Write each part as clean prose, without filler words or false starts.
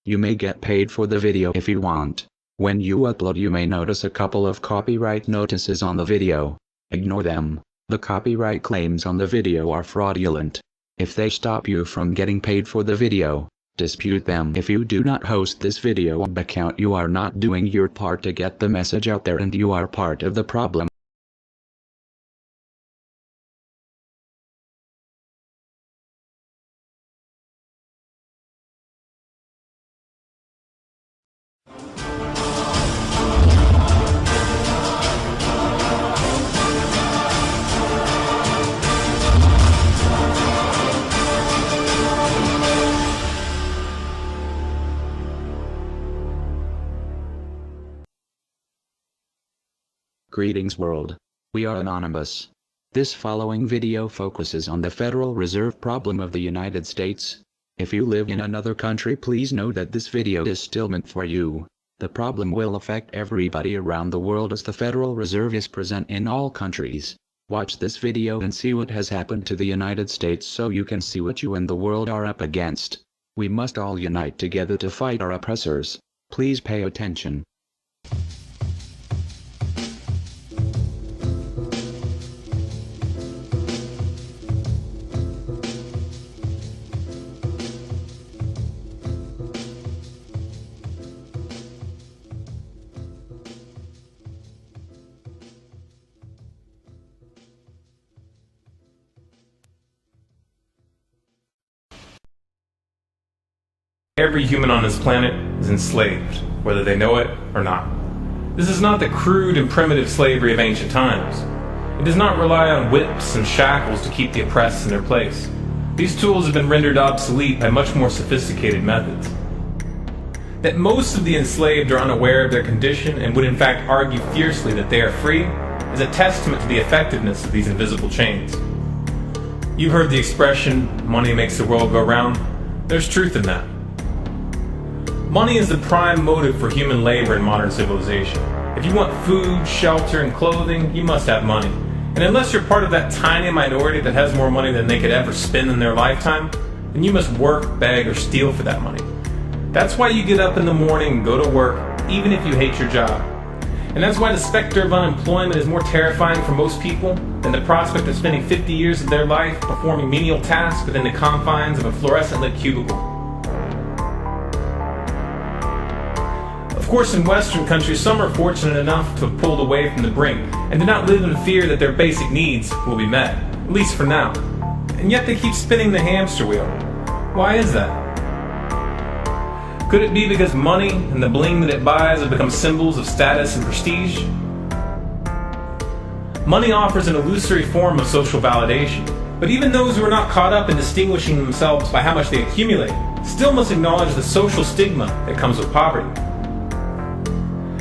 You may get paid for the video if you want. When you upload, you may notice a couple of copyright notices on the video. Ignore them. The copyright claims on the video are fraudulent. If they stop you from getting paid for the video, dispute them. If you do not host this video account, you are not doing your part to get the message out there, and you are part of the problem. Greetings world. We are anonymous. This following video focuses on the Federal Reserve problem of the United States. If you live in another country, please know that this video is still meant for you. The problem will affect everybody around the world, as the Federal Reserve is present in all countries. Watch this video and see what has happened to the United States so you can see what you and the world are up against. We must all unite together to fight our oppressors. Please pay attention. Every human on this planet is enslaved, whether they know it or not. This is not the crude and primitive slavery of ancient times. It does not rely on whips and shackles to keep the oppressed in their place. These tools have been rendered obsolete by much more sophisticated methods. That most of the enslaved are unaware of their condition and would in fact argue fiercely that they are free is a testament to the effectiveness of these invisible chains. You've heard the expression, money makes the world go round. There's truth in that. Money is the prime motive for human labor in modern civilization. If you want food, shelter, and clothing, you must have money. And unless you're part of that tiny minority that has more money than they could ever spend in their lifetime, then you must work, beg, or steal for that money. That's why you get up in the morning and go to work, even if you hate your job. And that's why the specter of unemployment is more terrifying for most people than the prospect of spending 50 years of their life performing menial tasks within the confines of a fluorescent-lit cubicle. Of course, in Western countries, some are fortunate enough to have pulled away from the brink and do not live in fear that their basic needs will be met, at least for now. And yet they keep spinning the hamster wheel. Why is that? Could it be because money and the bling that it buys have become symbols of status and prestige? Money offers an illusory form of social validation, but even those who are not caught up in distinguishing themselves by how much they accumulate still must acknowledge the social stigma that comes with poverty.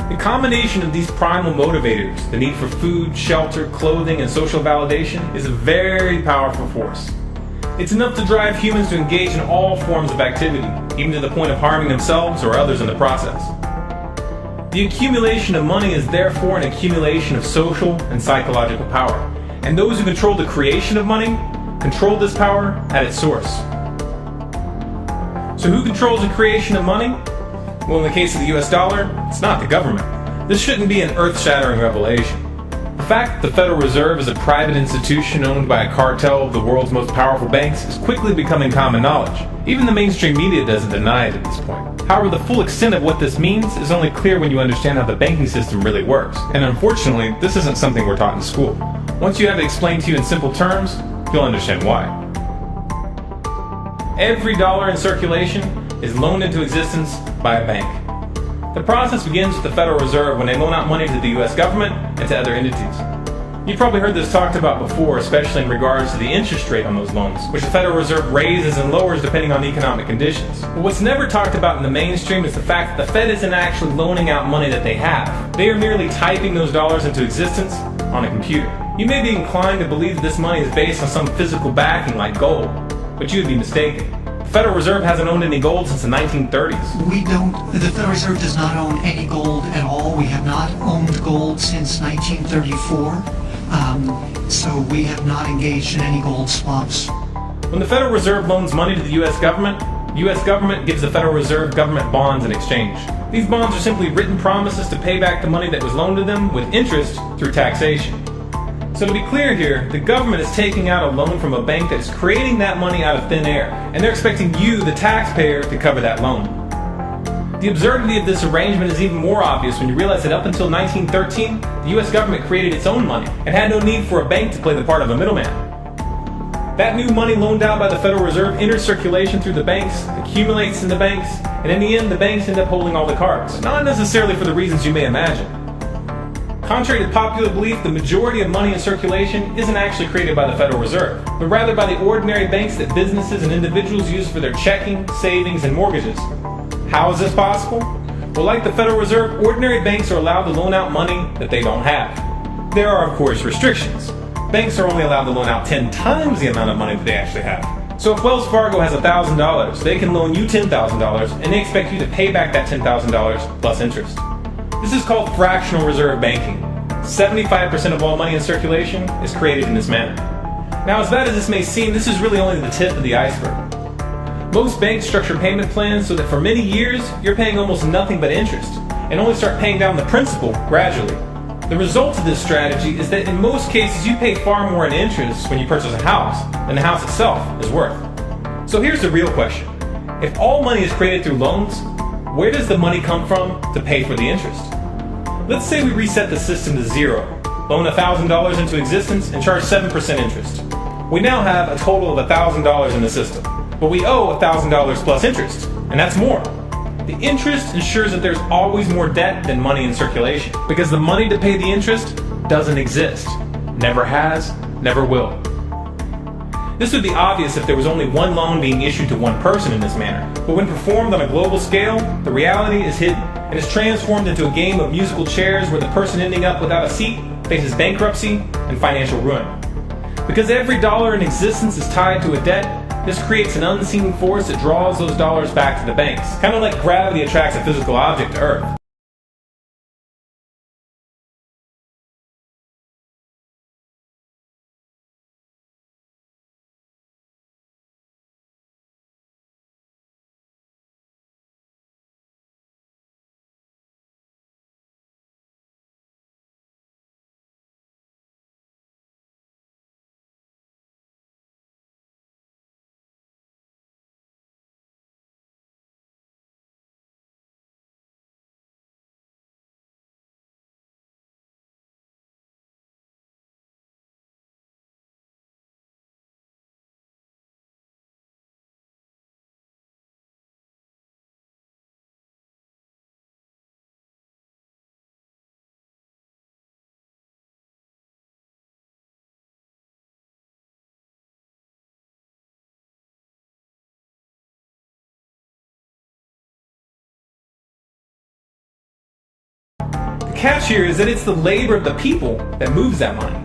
The combination of these primal motivators, the need for food, shelter, clothing, and social validation, is a very powerful force. It's enough to drive humans to engage in all forms of activity, even to the point of harming themselves or others in the process. The accumulation of money is therefore an accumulation of social and psychological power, and those who control the creation of money control this power at its source. So who controls the creation of money? Well, in the case of the US dollar, it's not the government. This shouldn't be an earth-shattering revelation. The fact that the Federal Reserve is a private institution owned by a cartel of the world's most powerful banks is quickly becoming common knowledge. Even the mainstream media doesn't deny it at this point. However, the full extent of what this means is only clear when you understand how the banking system really works. And unfortunately, this isn't something we're taught in school. Once you have it explained to you in simple terms, you'll understand why. Every dollar in circulation is loaned into existence by a bank. The process begins with the Federal Reserve when they loan out money to the US government and to other entities. You've probably heard this talked about before, especially in regards to the interest rate on those loans, which the Federal Reserve raises and lowers depending on economic conditions. But what's never talked about in the mainstream is the fact that the Fed isn't actually loaning out money that they have. They are merely typing those dollars into existence on a computer. You may be inclined to believe that this money is based on some physical backing like gold, but you would be mistaken. The Federal Reserve hasn't owned any gold since the 1930s. The Federal Reserve does not own any gold at all. We have not owned gold since 1934. So we have not engaged in any gold swaps. When the Federal Reserve loans money to the US government, The U.S. government gives the Federal Reserve government bonds in exchange. These bonds are simply written promises to pay back the money that was loaned to them with interest through taxation. So to be clear here, the government is taking out a loan from a bank that is creating that money out of thin air, and they're expecting you, the taxpayer, to cover that loan. The absurdity of this arrangement is even more obvious when you realize that up until 1913, the U.S. government created its own money and had no need for a bank to play the part of a middleman. That new money loaned out by the Federal Reserve enters circulation through the banks, accumulates in the banks, and in the end the banks end up holding all the cards. Not necessarily for the reasons you may imagine. Contrary to popular belief, the majority of money in circulation isn't actually created by the Federal Reserve, but rather by the ordinary banks that businesses and individuals use for their checking, savings, and mortgages. How is this possible? Well, like the Federal Reserve, ordinary banks are allowed to loan out money that they don't have. There are, of course, restrictions. Banks are only allowed to loan out 10 times the amount of money that they actually have. So if Wells Fargo has $1,000, they can loan you $10,000, and they expect you to pay back that $10,000 plus interest. This is called fractional reserve banking. 75% of all money in circulation is created in this manner. Now, as bad as this may seem, this is really only the tip of the iceberg. Most banks structure payment plans so that for many years, you're paying almost nothing but interest, and only start paying down the principal gradually. The result of this strategy is that in most cases, you pay far more in interest when you purchase a house than the house itself is worth. So here's the real question. If all money is created through loans, where does the money come from to pay for the interest? Let's say we reset the system to zero, loan $1,000 into existence, and charge 7% interest. We now have a total of $1,000 in the system, but we owe $1,000 plus interest, and that's more. The interest ensures that there's always more debt than money in circulation, because the money to pay the interest doesn't exist. Never has, never will. This would be obvious if there was only one loan being issued to one person in this manner, but when performed on a global scale, the reality is hidden and is transformed into a game of musical chairs where the person ending up without a seat faces bankruptcy and financial ruin. Because every dollar in existence is tied to a debt, this creates an unseen force that draws those dollars back to the banks, kind of like gravity attracts a physical object to Earth. The catch here is that it's the labor of the people that moves that money.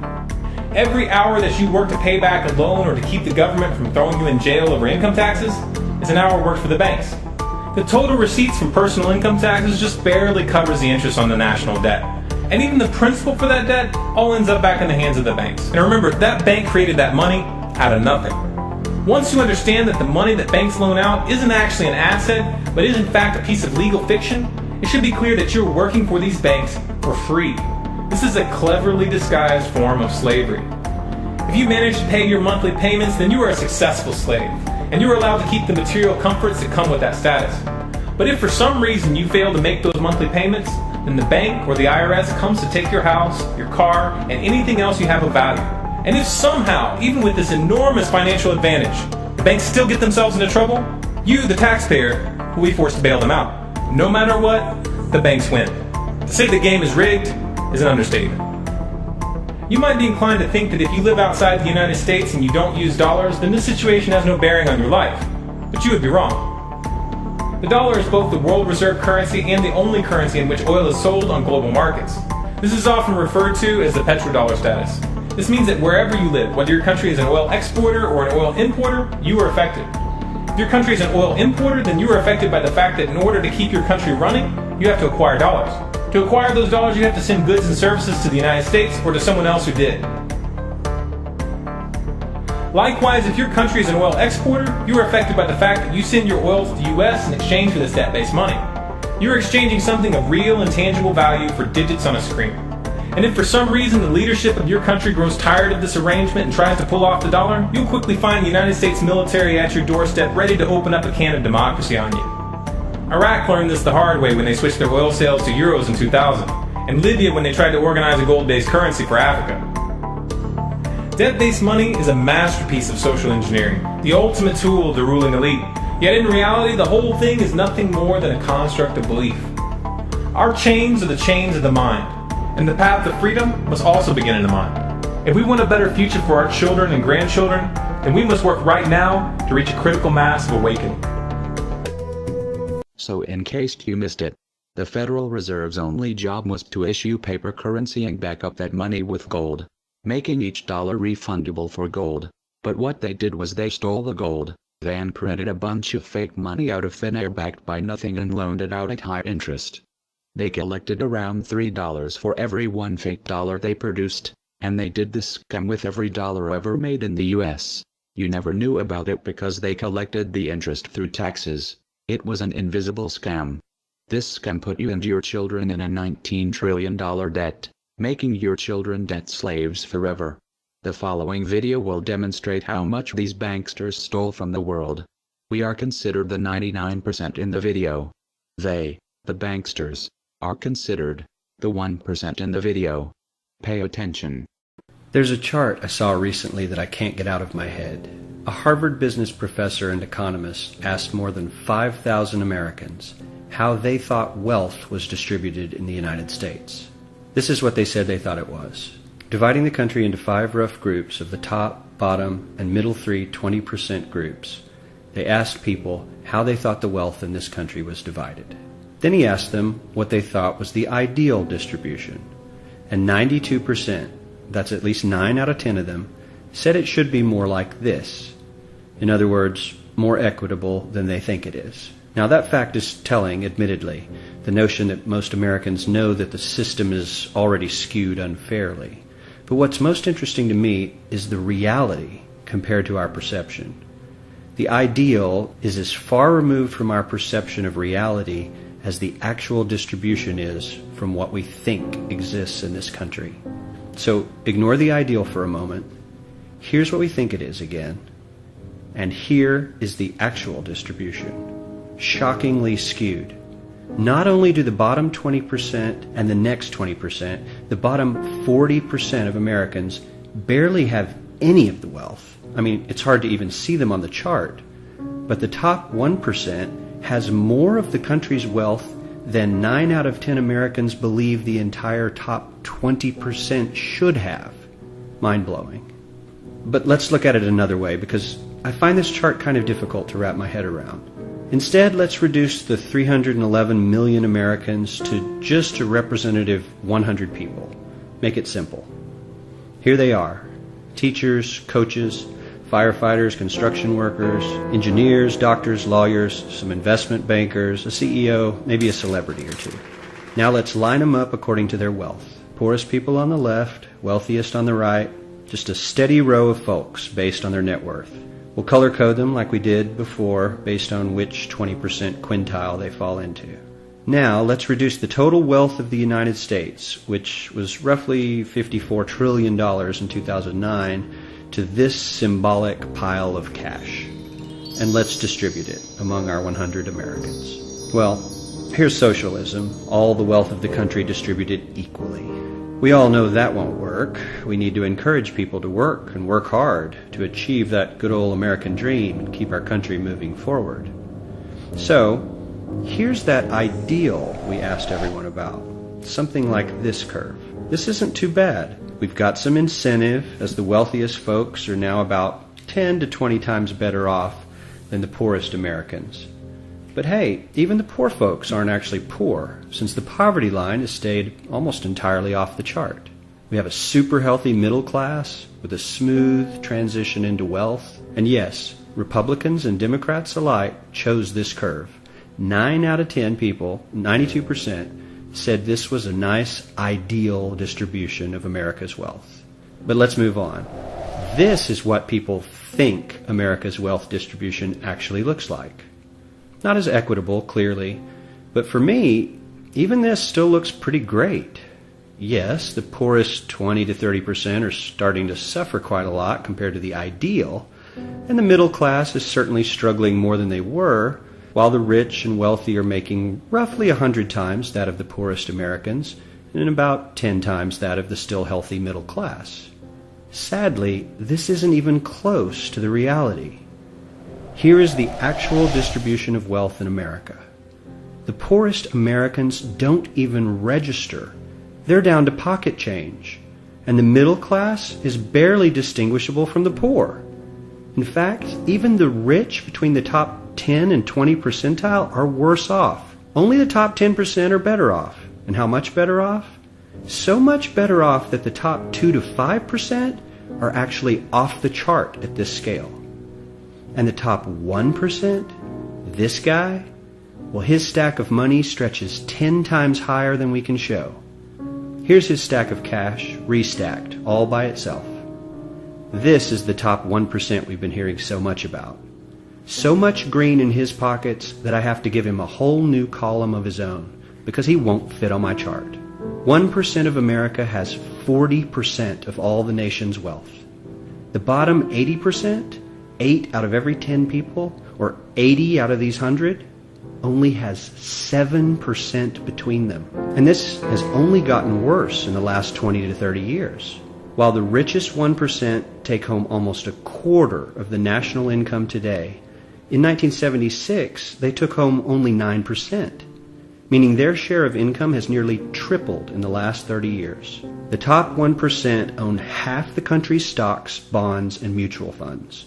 Every hour that you work to pay back a loan or to keep the government from throwing you in jail over income taxes is an hour worked for the banks. The total receipts from personal income taxes just barely covers the interest on the national debt. And even the principal for that debt all ends up back in the hands of the banks. And remember, that bank created that money out of nothing. Once you understand that the money that banks loan out isn't actually an asset, but is in fact a piece of legal fiction, it should be clear that you're working for these banks for free. This is a cleverly disguised form of slavery. If you manage to pay your monthly payments, then you are a successful slave, and you are allowed to keep the material comforts that come with that status. But if for some reason you fail to make those monthly payments, then the bank or the IRS comes to take your house, your car, and anything else you have of value. And if somehow, even with this enormous financial advantage, the banks still get themselves into trouble, you, the taxpayer, will be forced to bail them out. No matter what, the banks win. To say the game is rigged is an understatement. You might be inclined to think that if you live outside the United States and you don't use dollars, then this situation has no bearing on your life. But you would be wrong. The dollar is both the world reserve currency and the only currency in which oil is sold on global markets. This is often referred to as the petrodollar status. This means that wherever you live, whether your country is an oil exporter or an oil importer, you are affected. If your country is an oil importer, then you are affected by the fact that in order to keep your country running, you have to acquire dollars. To acquire those dollars, you have to send goods and services to the United States or to someone else who did. Likewise, if your country is an oil exporter, you are affected by the fact that you send your oil to the U.S. in exchange for this debt-based money. You are exchanging something of real and tangible value for digits on a screen. And if for some reason the leadership of your country grows tired of this arrangement and tries to pull off the dollar, you'll quickly find the United States military at your doorstep ready to open up a can of democracy on you. Iraq learned this the hard way when they switched their oil sales to euros in 2000, and Libya when they tried to organize a gold-based currency for Africa. Debt-based money is a masterpiece of social engineering, the ultimate tool of the ruling elite. Yet in reality, the whole thing is nothing more than a construct of belief. Our chains are the chains of the mind, and the path to freedom must also begin in the mind. If we want a better future for our children and grandchildren, then we must work right now to reach a critical mass of awakening. So in case you missed it, the Federal Reserve's only job was to issue paper currency and back up that money with gold, making each dollar refundable for gold. But what they did was they stole the gold, then printed a bunch of fake money out of thin air backed by nothing and loaned it out at high interest. They collected around $3 for every one fake dollar they produced, and they did this scam with every dollar ever made in the US. You never knew about it because they collected the interest through taxes. It was an invisible scam. This scam put you and your children in a $19 trillion debt, making your children debt slaves forever. The following video will demonstrate how much these banksters stole from the world. We are considered the 99% in the video. They, the banksters, are considered the 1% in the video. Pay attention. There's a chart I saw recently that I can't get out of my head. A Harvard business professor and economist asked more than 5,000 Americans how they thought wealth was distributed in the United States. This is what they said they thought it was. Dividing the country into 5 rough groups of the top, bottom, and middle 3 20% groups, they asked people how they thought the wealth in this country was divided. Then he asked them what they thought was the ideal distribution. And 92%, that's at least 9 out of 10 of them, said it should be more like this. In other words, more equitable than they think it is. Now that fact is telling, admittedly, the notion that most Americans know that the system is already skewed unfairly. But what's most interesting to me is the reality compared to our perception. The ideal is as far removed from our perception of reality as the actual distribution is from what we think exists in this country. So ignore the ideal for a moment. Here's what we think it is again. And here is the actual distribution. Shockingly skewed. Not only do the bottom 20% and the next 20%, the bottom 40% of Americans barely have any of the wealth. I mean, it's hard to even see them on the chart. But the top 1% has more of the country's wealth than 9 out of 10 Americans believe the entire top 20% should have. Mind-blowing. But let's look at it another way, because I find this chart kind of difficult to wrap my head around. Instead, let's reduce the 311 million Americans to just a representative 100 people. Make it simple. Here they are. Teachers, coaches, firefighters, construction workers, engineers, doctors, lawyers, some investment bankers, a CEO, maybe a celebrity or two. Now let's line them up according to their wealth. Poorest people on the left, wealthiest on the right, just a steady row of folks based on their net worth. We'll color code them like we did before based on which 20% quintile they fall into. Now let's reduce the total wealth of the United States, which was roughly $54 trillion in 2009, to this symbolic pile of cash. And let's distribute it among our 100 Americans. Well, here's socialism, all the wealth of the country distributed equally. We all know that won't work. We need to encourage people to work and work hard to achieve that good old American dream and keep our country moving forward. So, here's that ideal we asked everyone about. Something like this curve. This isn't too bad. We've got some incentive, as the wealthiest folks are now about 10 to 20 times better off than the poorest Americans. But hey, even the poor folks aren't actually poor, since the poverty line has stayed almost entirely off the chart. We have a super healthy middle class with a smooth transition into wealth. And yes, Republicans and Democrats alike chose this curve. 9 out of 10 people, 92%, said this was a nice, ideal distribution of America's wealth. But let's move on. This is what people think America's wealth distribution actually looks like. Not as equitable, clearly, but for me, even this still looks pretty great. Yes, the poorest 20 to 30% are starting to suffer quite a lot compared to the ideal, and the middle class is certainly struggling more than they were, while the rich and wealthy are making roughly 100 times that of the poorest Americans and about 10 times that of the still healthy middle class. Sadly, this isn't even close to the reality. Here is the actual distribution of wealth in America. The poorest Americans don't even register. They're down to pocket change, and the middle class is barely distinguishable from the poor. In fact, even the rich between the top 10 and 20 percentile are worse off. Only the top 10% are better off. And how much better off? So much better off that the top 2 to 5% are actually off the chart at this scale. And the top 1%, this guy, well, his stack of money stretches 10 times higher than we can show. Here's his stack of cash, restacked, all by itself. This is the top 1% we've been hearing so much about. So much green in his pockets that I have to give him a whole new column of his own, because he won't fit on my chart. 1% of America has 40% of all the nation's wealth. The bottom 80%, 8 out of every 10 people, or 80 out of these 100, only has 7% between them. And this has only gotten worse in the last 20 to 30 years. While the richest 1% take home almost a quarter of the national income today, in 1976 they took home only 9%, meaning their share of income has nearly tripled in the last 30 years. The top 1% own half the country's stocks, bonds, and mutual funds.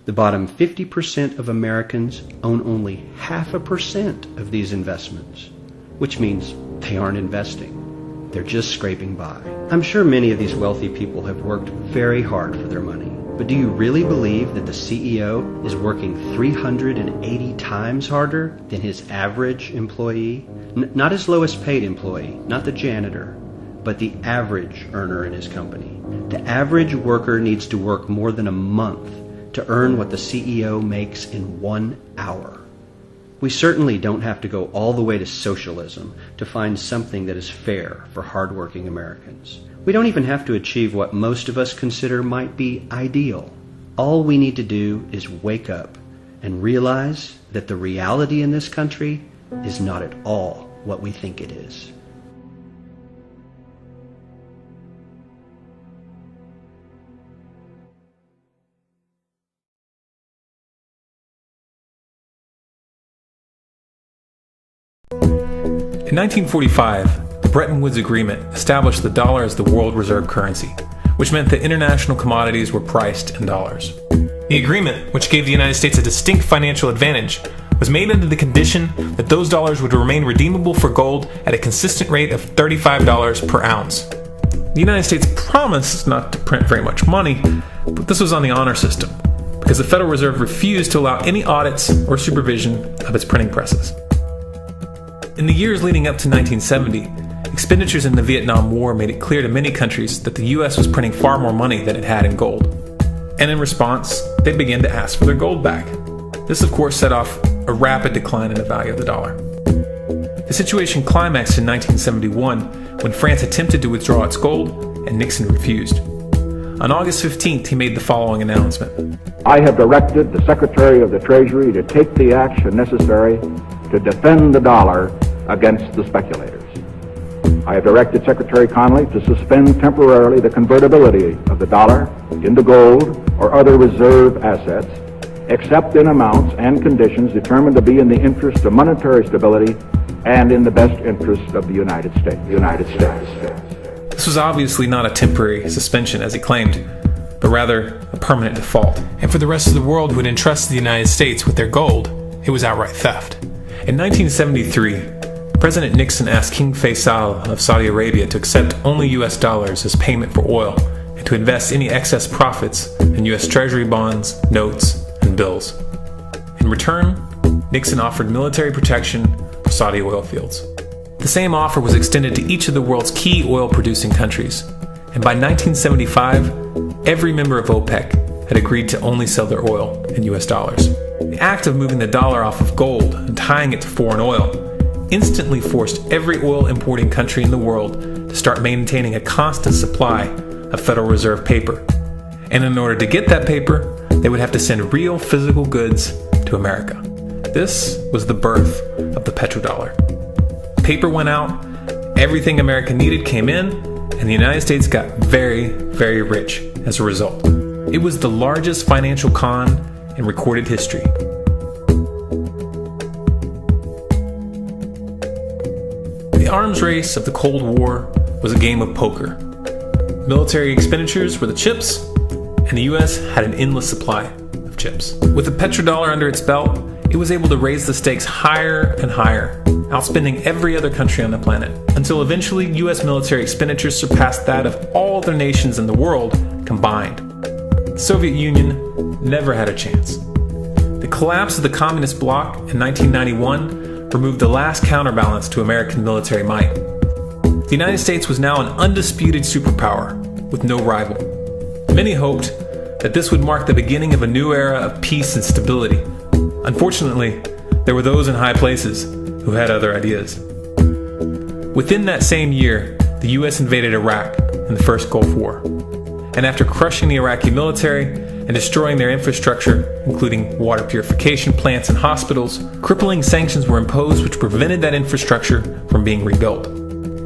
The bottom 50% of Americans own only 0.5% of these investments, which means they aren't investing. They're just scraping by. I'm sure many of these wealthy people have worked very hard for their money. But do you really believe that the CEO is working 380 times harder than his average employee? Not his lowest paid employee, not the janitor, but the average earner in his company. The average worker needs to work more than a month to earn what the CEO makes in 1 hour. We certainly don't have to go all the way to socialism to find something that is fair for hardworking Americans. We don't even have to achieve what most of us consider might be ideal. All we need to do is wake up and realize that the reality in this country is not at all what we think it is. In 1945, the Bretton Woods Agreement established the dollar as the world reserve currency, which meant that international commodities were priced in dollars. The agreement, which gave the United States a distinct financial advantage, was made under the condition that those dollars would remain redeemable for gold at a consistent rate of $35 per ounce. The United States promised not to print very much money, but this was on the honor system, because the Federal Reserve refused to allow any audits or supervision of its printing presses. In the years leading up to 1970, expenditures in the Vietnam War made it clear to many countries that the U.S. was printing far more money than it had in gold. And in response, they began to ask for their gold back. This, of course, set off a rapid decline in the value of the dollar. The situation climaxed in 1971 when France attempted to withdraw its gold and Nixon refused. On August 15th, he made the following announcement. I have directed the Secretary of the Treasury to take the action necessary to defend the dollar against the speculators. I have directed Secretary Connally to suspend temporarily the convertibility of the dollar into gold or other reserve assets, except in amounts and conditions determined to be in the interest of monetary stability and in the best interest of the United States. This was obviously not a temporary suspension, as he claimed, but rather a permanent default. And for the rest of the world who had entrusted the United States with their gold, it was outright theft. In 1973, President Nixon asked King Faisal of Saudi Arabia to accept only U.S. dollars as payment for oil and to invest any excess profits in U.S. Treasury bonds, notes, and bills. In return, Nixon offered military protection for Saudi oil fields. The same offer was extended to each of the world's key oil-producing countries, and by 1975, every member of OPEC had agreed to only sell their oil in US dollars. The act of moving the dollar off of gold and tying it to foreign oil instantly forced every oil importing country in the world to start maintaining a constant supply of Federal Reserve paper. And in order to get that paper, they would have to send real physical goods to America. This was the birth of the petrodollar. Paper went out, everything America needed came in, and the United States got very, very rich as a result. It was the largest financial con in recorded history. The arms race of the Cold War was a game of poker. Military expenditures were the chips, and the US had an endless supply of chips. With the petrodollar under its belt, it was able to raise the stakes higher and higher, outspending every other country on the planet, until eventually US military expenditures surpassed that of all other nations in the world combined. The Soviet Union never had a chance. The collapse of the communist bloc in 1991 removed the last counterbalance to American military might. The United States was now an undisputed superpower with no rival. Many hoped that this would mark the beginning of a new era of peace and stability. Unfortunately, there were those in high places who had other ideas. Within that same year, the US invaded Iraq in the first Gulf War. And after crushing the Iraqi military and destroying their infrastructure, including water purification plants and hospitals, crippling sanctions were imposed which prevented that infrastructure from being rebuilt.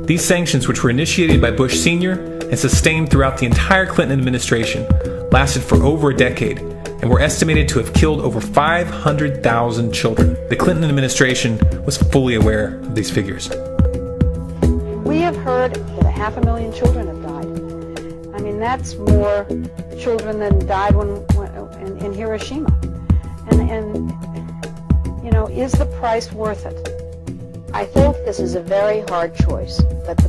These sanctions, which were initiated by Bush Sr. and sustained throughout the entire Clinton administration, lasted for over a decade and were estimated to have killed over 500,000 children. The Clinton administration was fully aware of these figures. We have heard that 500,000 children have died. I mean, that's more children than died in Hiroshima. And you know, is the price worth it? I think this is a very hard choice, but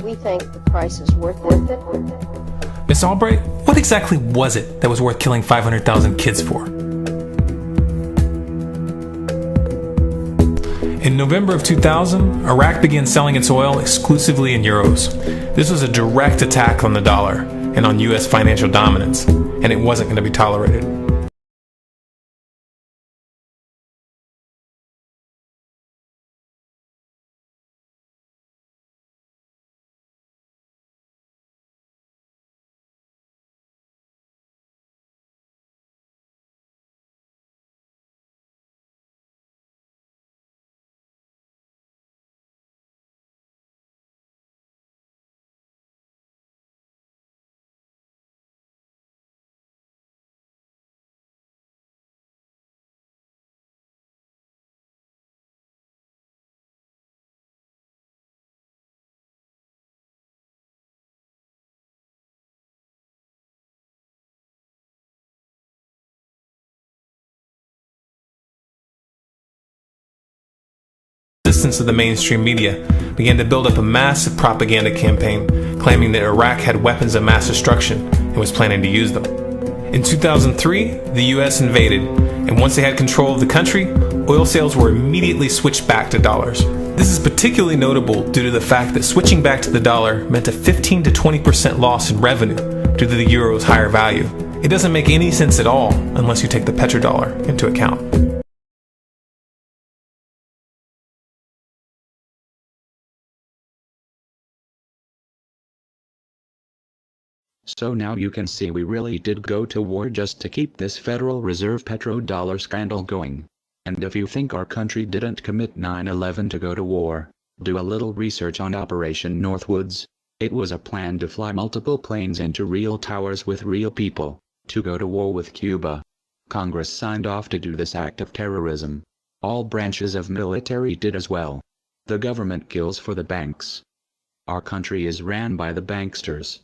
we think the price is worth it. Miss Albright, what exactly was it that was worth killing 500,000 kids for? In November of 2000, Iraq began selling its oil exclusively in euros. This was a direct attack on the dollar and on US financial dominance, and it wasn't going to be tolerated. Resistance of the mainstream media began to build up a massive propaganda campaign claiming that Iraq had weapons of mass destruction and was planning to use them. In 2003, the US invaded, and once they had control of the country, oil sales were immediately switched back to dollars. This is particularly notable due to the fact that switching back to the dollar meant a 15 to 20% loss in revenue due to the euro's higher value. It doesn't make any sense at all unless you take the petrodollar into account. So now you can see we really did go to war just to keep this Federal Reserve petrodollar scandal going. And if you think our country didn't commit 9/11 to go to war, do a little research on Operation Northwoods. It was a plan to fly multiple planes into real towers with real people, to go to war with Cuba. Congress signed off to do this act of terrorism. All branches of military did as well. The government kills for the banks. Our country is ran by the banksters.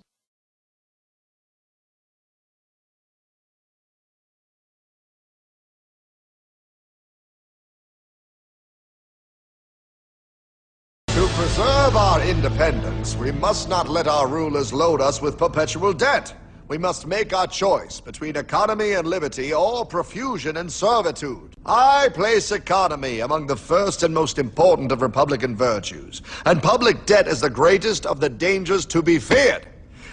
To preserve our independence, we must not let our rulers load us with perpetual debt. We must make our choice between economy and liberty or profusion and servitude. I place economy among the first and most important of republican virtues, and public debt is the greatest of the dangers to be feared.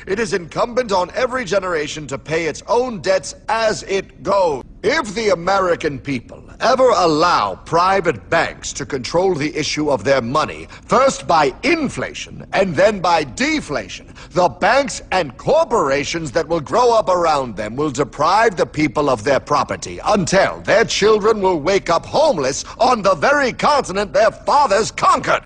It is incumbent on every generation to pay its own debts as it goes. If the American people ever allow private banks to control the issue of their money, first by inflation and then by deflation, the banks and corporations that will grow up around them will deprive the people of their property until their children will wake up homeless on the very continent their fathers conquered.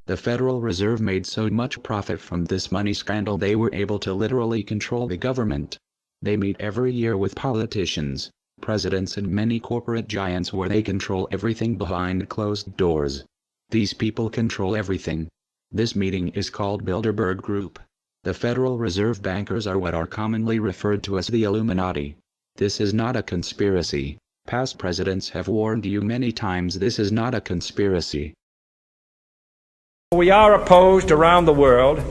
The Federal Reserve made so much profit from this money scandal they were able to literally control the government. They meet every year with politicians, presidents and many corporate giants where they control everything behind closed doors. These people control everything. This meeting is called Bilderberg Group. The Federal Reserve bankers are what are commonly referred to as the Illuminati. This is not a conspiracy. Past presidents have warned you many times this is not a conspiracy. We are opposed around the world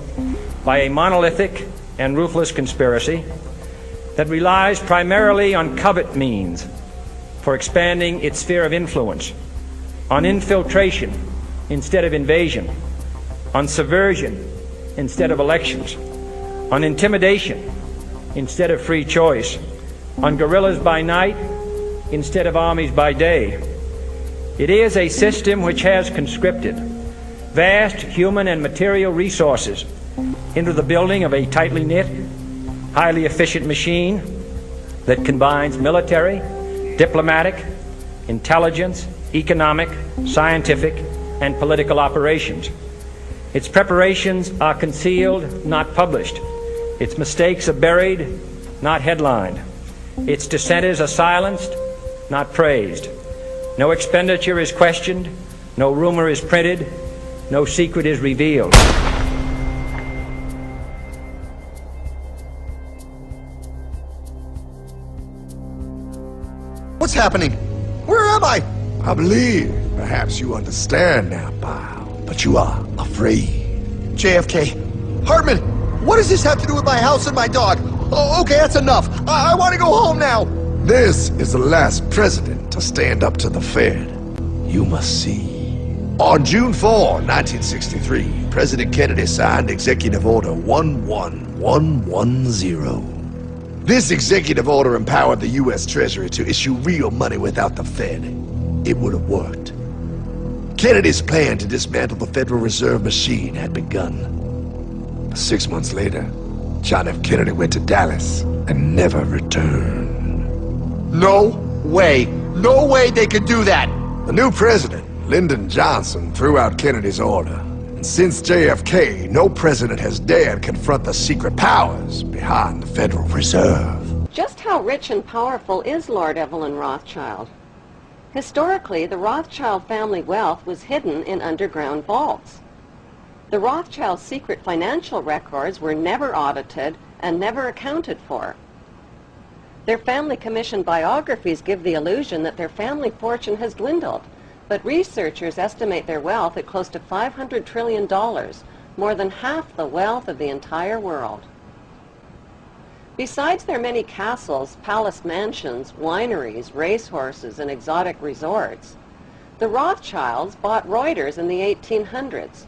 by a monolithic and ruthless conspiracy that relies primarily on covert means for expanding its sphere of influence, on infiltration instead of invasion, on subversion instead of elections, on intimidation instead of free choice, on guerrillas by night instead of armies by day. It is a system which has conscripted vast human and material resources into the building of a tightly knit, highly efficient machine that combines military, diplomatic, intelligence, economic, scientific, and political operations. Its preparations are concealed, not published. Its mistakes are buried, not headlined. Its dissenters are silenced, not praised. No expenditure is questioned, no rumor is printed, no secret is revealed. What's happening? Where am I? I believe perhaps you understand now, pal, but you are afraid. JFK, Hartman, what does this have to do with my house and my dog? Oh, okay, that's enough. I want to go home now. This is the last president to stand up to the Fed. You must see. On June 4, 1963, President Kennedy signed Executive Order 11110. This executive order empowered the U.S. Treasury to issue real money without the Fed. It would have worked. Kennedy's plan to dismantle the Federal Reserve machine had begun. 6 months later, John F. Kennedy went to Dallas and never returned. No way. No way they could do that. The new president, Lyndon Johnson, threw out Kennedy's order. And since JFK, no president has dared confront the secret powers behind the Federal Reserve. Just how rich and powerful is Lord Evelyn Rothschild? Historically, the Rothschild family wealth was hidden in underground vaults. The Rothschilds' secret financial records were never audited and never accounted for. Their family-commissioned biographies give the illusion that their family fortune has dwindled, but researchers estimate their wealth at close to $500 trillion, more than half the wealth of the entire world. Besides their many castles, palace mansions, wineries, racehorses, and exotic resorts, the Rothschilds bought Reuters in the 1800s.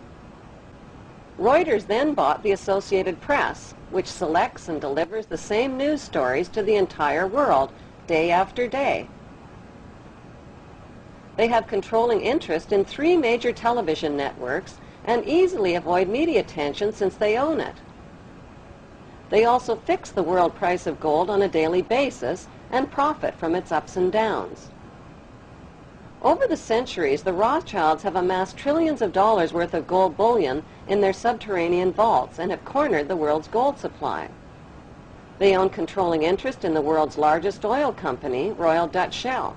Reuters then bought the Associated Press, which selects and delivers the same news stories to the entire world, day after day. They have controlling interest in 3 major television networks and easily avoid media attention since they own it. They also fix the world price of gold on a daily basis and profit from its ups and downs. Over the centuries, the Rothschilds have amassed trillions of dollars worth of gold bullion in their subterranean vaults and have cornered the world's gold supply. They own controlling interest in the world's largest oil company, Royal Dutch Shell.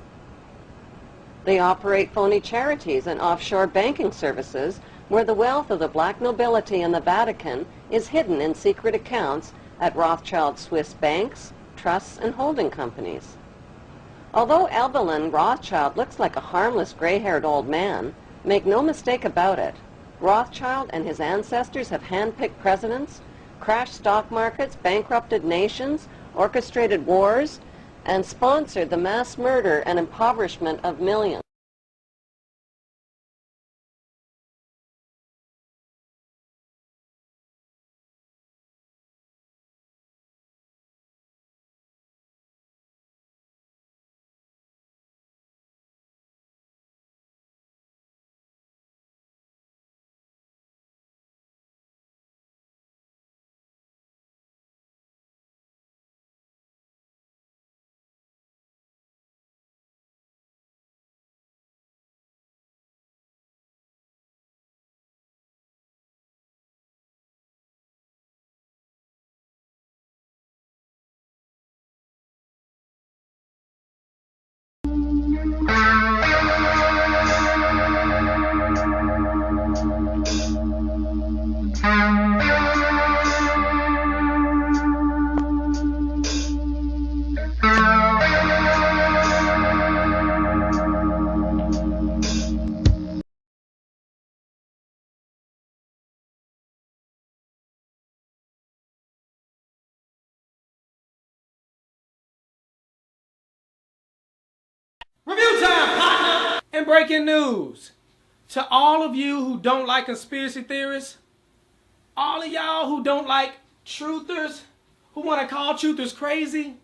They operate phony charities and offshore banking services where the wealth of the black nobility and the Vatican is hidden in secret accounts at Rothschild Swiss banks, trusts, and holding companies. Although Evelyn Rothschild looks like a harmless gray-haired old man, make no mistake about it, Rothschild and his ancestors have handpicked presidents, crashed stock markets, bankrupted nations, orchestrated wars, and sponsored the mass murder and impoverishment of millions. And breaking news. To all of you who don't like conspiracy theorists, all of y'all who don't like truthers, who want to call truthers crazy,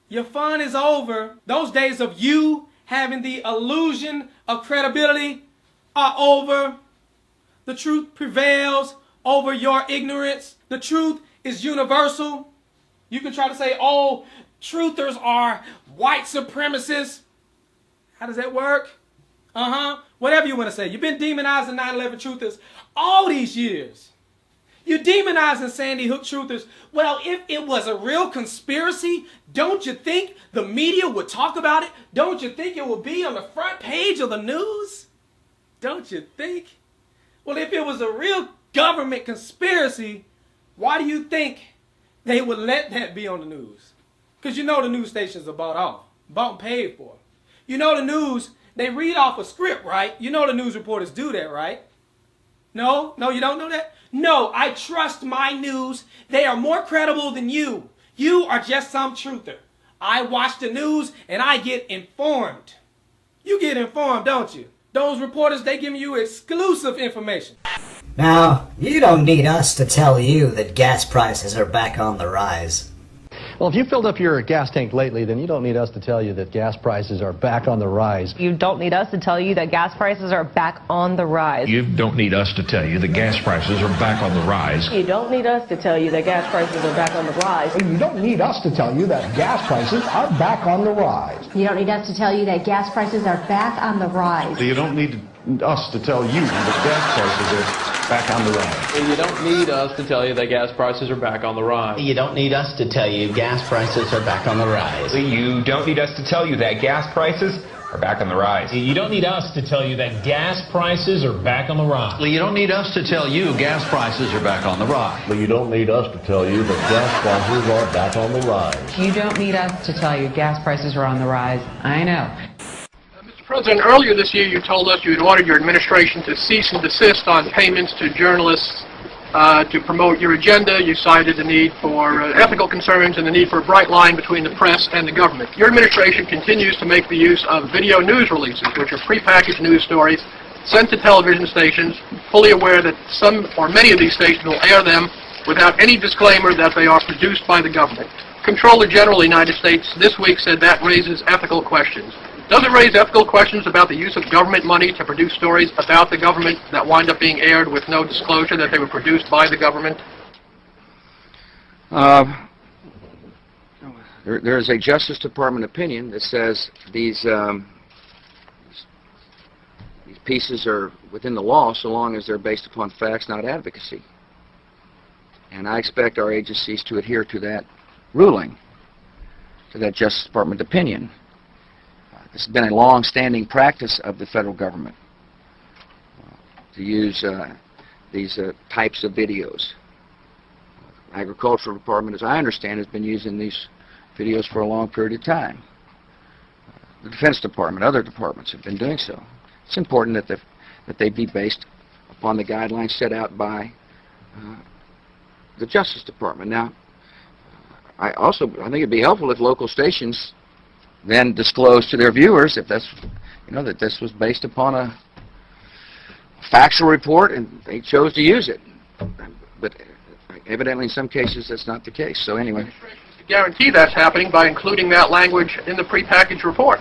your fun is over. Those days of you having the illusion of credibility are over. The truth prevails over your ignorance. The truth is universal. You can try to say, oh, truthers are white supremacists. How does that work? Whatever you want to say. You've been demonizing 9/11 truthers all these years. You're demonizing Sandy Hook truthers. Well, if it was a real conspiracy, don't you think the media would talk about it? Don't you think it would be on the front page of the news? Don't you think? Well, if it was a real government conspiracy, why do you think they would let that be on the news? Because you know the news stations are bought and paid for. You know the news, they read off a script, right? You know the news reporters do that, right? No, you don't know that? No, I trust my news. They are more credible than you. You are just some truther. I watch the news and I get informed. You get informed, don't you? Those reporters, they give you exclusive information. Now, you don't need us to tell you that gas prices are back on the rise. Well, if you filled up your gas tank lately, then you don't need us to tell you that gas prices are back on the rise. You don't need us to tell you that gas prices are back on the rise. You don't need us to tell you that gas prices are back on the rise. You don't need us to tell you that gas prices are back on the rise. You don't need us to tell you that gas prices are back on the rise. You don't need us to tell you that gas prices are back on the rise. You don't need us to tell you that gas prices are back on the rise. And you don't need us to tell you that gas prices are back on the rise. You don't need us to tell you gas prices are back on the rise. You don't need us to tell you that gas prices are back on the rise. You don't need us to tell you that gas prices are back on the rise. You don't need us to tell you gas prices are back on the rise. You don't need us to tell you that gas prices are back on the rise. You don't need us to tell you gas prices are on the rise. I know. President, earlier this year you told us you had ordered your administration to cease and desist on payments to journalists to promote your agenda. You cited the need for ethical concerns and the need for a bright line between the press and the government. Your administration continues to make the use of video news releases, which are prepackaged news stories sent to television stations, fully aware that some or many of these stations will air them without any disclaimer that they are produced by the government. Comptroller General of the United States this week said that raises ethical questions. Does it raise ethical questions about the use of government money to produce stories about the government that wind up being aired with no disclosure that they were produced by the government? There is a Justice Department opinion that says these pieces are within the law so long as they're based upon facts, not advocacy. And I expect our agencies to adhere to that ruling, to that Justice Department opinion. This has been a long-standing practice of the federal government to use these types of videos. Agricultural Department, as I understand, has been using these videos for a long period of time. The Defense Department, other departments have been doing so. It's important that they be based upon the guidelines set out by the Justice Department. Now, I think it'd be helpful if local stations then disclose to their viewers if that's, that this was based upon a factual report and they chose to use it. But evidently in some cases that's not the case. So anyway. To guarantee that's happening by including that language in the prepackaged report.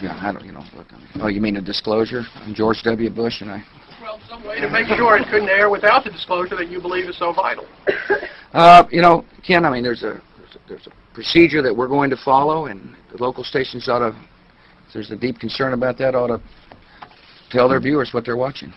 Yeah, I don't, look, oh, you mean a disclosure on George W. Bush and I? Well, some way to make sure it couldn't air without the disclosure that you believe is so vital. Ken, I mean, there's a procedure that we're going to follow, and the local stations ought to, if there's a deep concern about that, ought to tell their viewers what they're watching.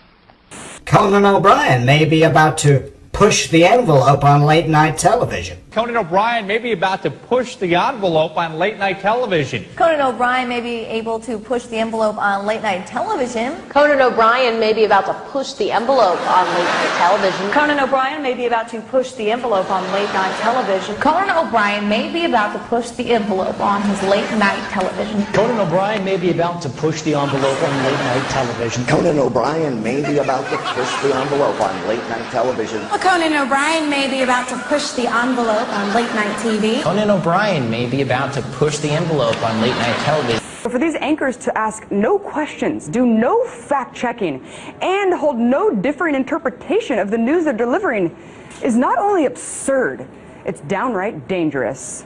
Conan O'Brien may be about to push the envelope on late-night television. Conan O'Brien may be about to push the envelope on late-night television. Conan O'Brien may be able to push the envelope on late-night television. Conan O'Brien may be about to push the envelope on late-night television. Conan O'Brien may be about to push the envelope on late-night television. Conan O'Brien may be about to push the envelope on his late-night television. Conan O'Brien may be about to push the envelope on late-night television. Conan O'Brien may be about to push the envelope on late-night television. Conan O'Brien may be about to push the envelope on late-night TV. Conan O'Brien may be about to push the envelope on late-night television. But for these anchors to ask no questions, do no fact-checking, and hold no differing interpretation of the news they're delivering is not only absurd, it's downright dangerous.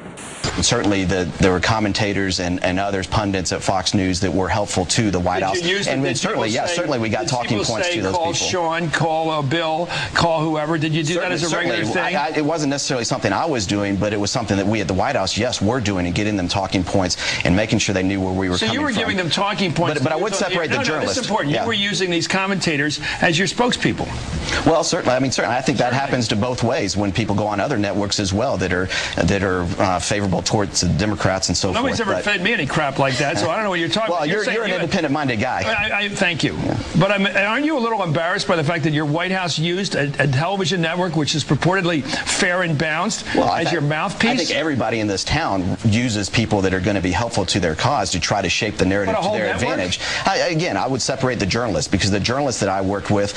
Certainly there were commentators and others, pundits at Fox News that were helpful to the White House. And certainly, yeah, certainly we got talking points to those people. Call Sean, call Bill, call whoever. Did you do that as a regular thing? It wasn't necessarily something I was doing, but it was something that we at the White House, yes, were doing and getting them talking points and making sure they knew where we were coming from. So you were giving them talking points. But I would separate the journalists. That's important. Yeah. You were using these commentators as your spokespeople. Well, certainly. I mean, certainly. I think that happens to both ways when people go on other networks as well that are favorable towards the Democrats and so forth. Nobody's ever fed me any crap like that, so I don't know what you're talking about. Well, you're an independent-minded guy. Thank you. Yeah. But aren't you a little embarrassed by the fact that your White House used a television network which is purportedly fair and balanced as your mouthpiece? I think everybody in this town uses people that are going to be helpful to their cause to try to shape the narrative to their advantage. Again, I would separate the journalists because the journalists that I worked with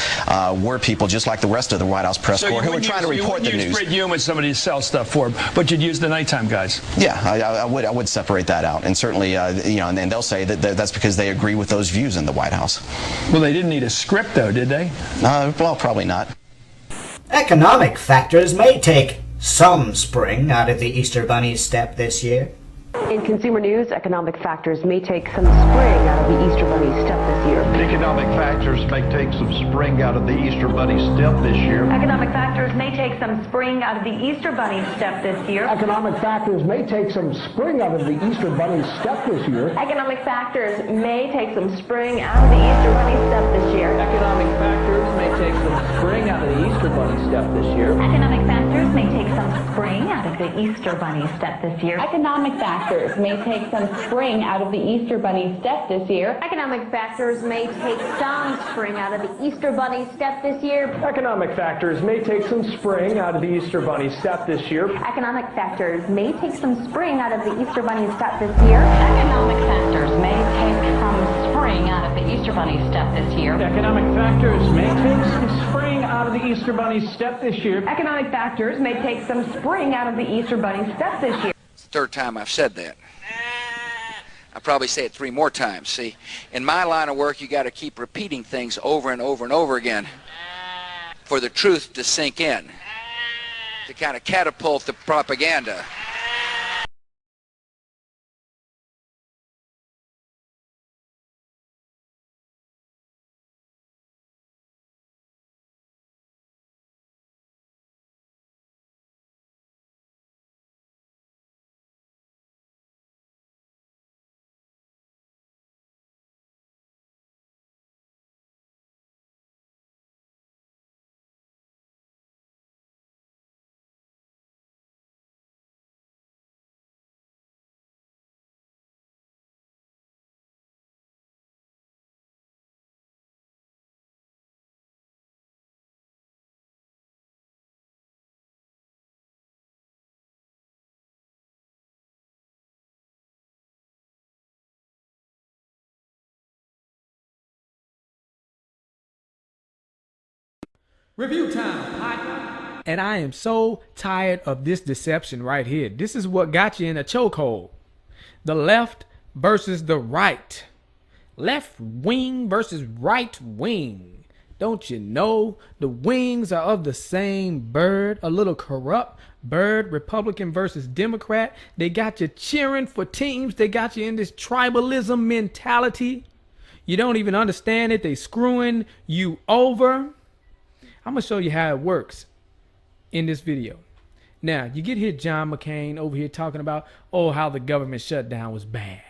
were people just like the rest of the White House press corps who were trying to report the news. So you wouldn't use Brit Hume as somebody to sell stuff for, but you'd use the nighttime guys. Yeah, I would separate that out, and certainly, and then they'll say that that's because they agree with those views in the White House. Well, they didn't need a script, though, did they? Well, probably not. Economic factors may take some spring out of the Easter Bunny's step this year. In consumer news, economic factors may take some spring out of the Easter Bunny's step this year. Economic factors may take some spring out of the Easter Bunny's step this year. Economic factors may take some spring out of the Easter Bunny's step this year. Economic factors may take some spring out of the Easter Bunny's step this year. Economic factors may take some spring out of the Easter Bunny's step this year. Economic factors may take some spring out of the Easter Bunny step this year. Economic factors may take some spring out of the Easter Bunny step this year. Economic factors may take some spring out of the Easter Bunny step this year. Economic factors may take some spring out of the Easter Bunny step this year. Economic factors may take some spring out of the Easter Bunny step this year. Economic factors may take some spring out of the Easter Bunny step this year. Economic factors may take some spring out of the Easter Bunny step this year. Economic factors may take some spring out of the Easter Bunny step this year. Economic factors may take some spring out of the Easter Bunny step this year. It's the third time I've said that. I'll probably say it 3 more times. See, in my line of work, you got to keep repeating things over and over and over again for the truth to sink in, to kind of catapult the propaganda. Review time, partner. And I am so tired of this deception right here. This is what got you in a chokehold. The left versus the right. Left wing versus right wing. Don't you know the wings are of the same bird? A little corrupt bird. Republican versus Democrat. They got you cheering for teams. They got you in this tribalism mentality. You don't even understand it. They screwing you over. I'm going to show you how it works in this video. Now, you get here John McCain over here talking about, how the government shutdown was bad.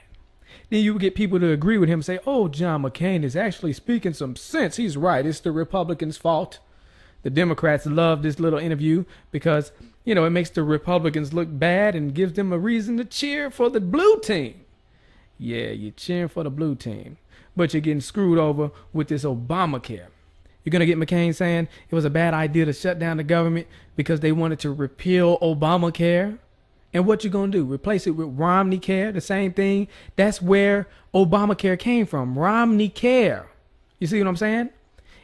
Then you get people to agree with him and say, John McCain is actually speaking some sense. He's right. It's the Republicans' fault. The Democrats love this little interview because, it makes the Republicans look bad and gives them a reason to cheer for the blue team. Yeah, you're cheering for the blue team, but you're getting screwed over with this Obamacare. You're going to get McCain saying it was a bad idea to shut down the government because they wanted to repeal Obamacare. And what you going to do? Replace it with Romneycare, the same thing? That's where Obamacare came from, Romneycare. You see what I'm saying?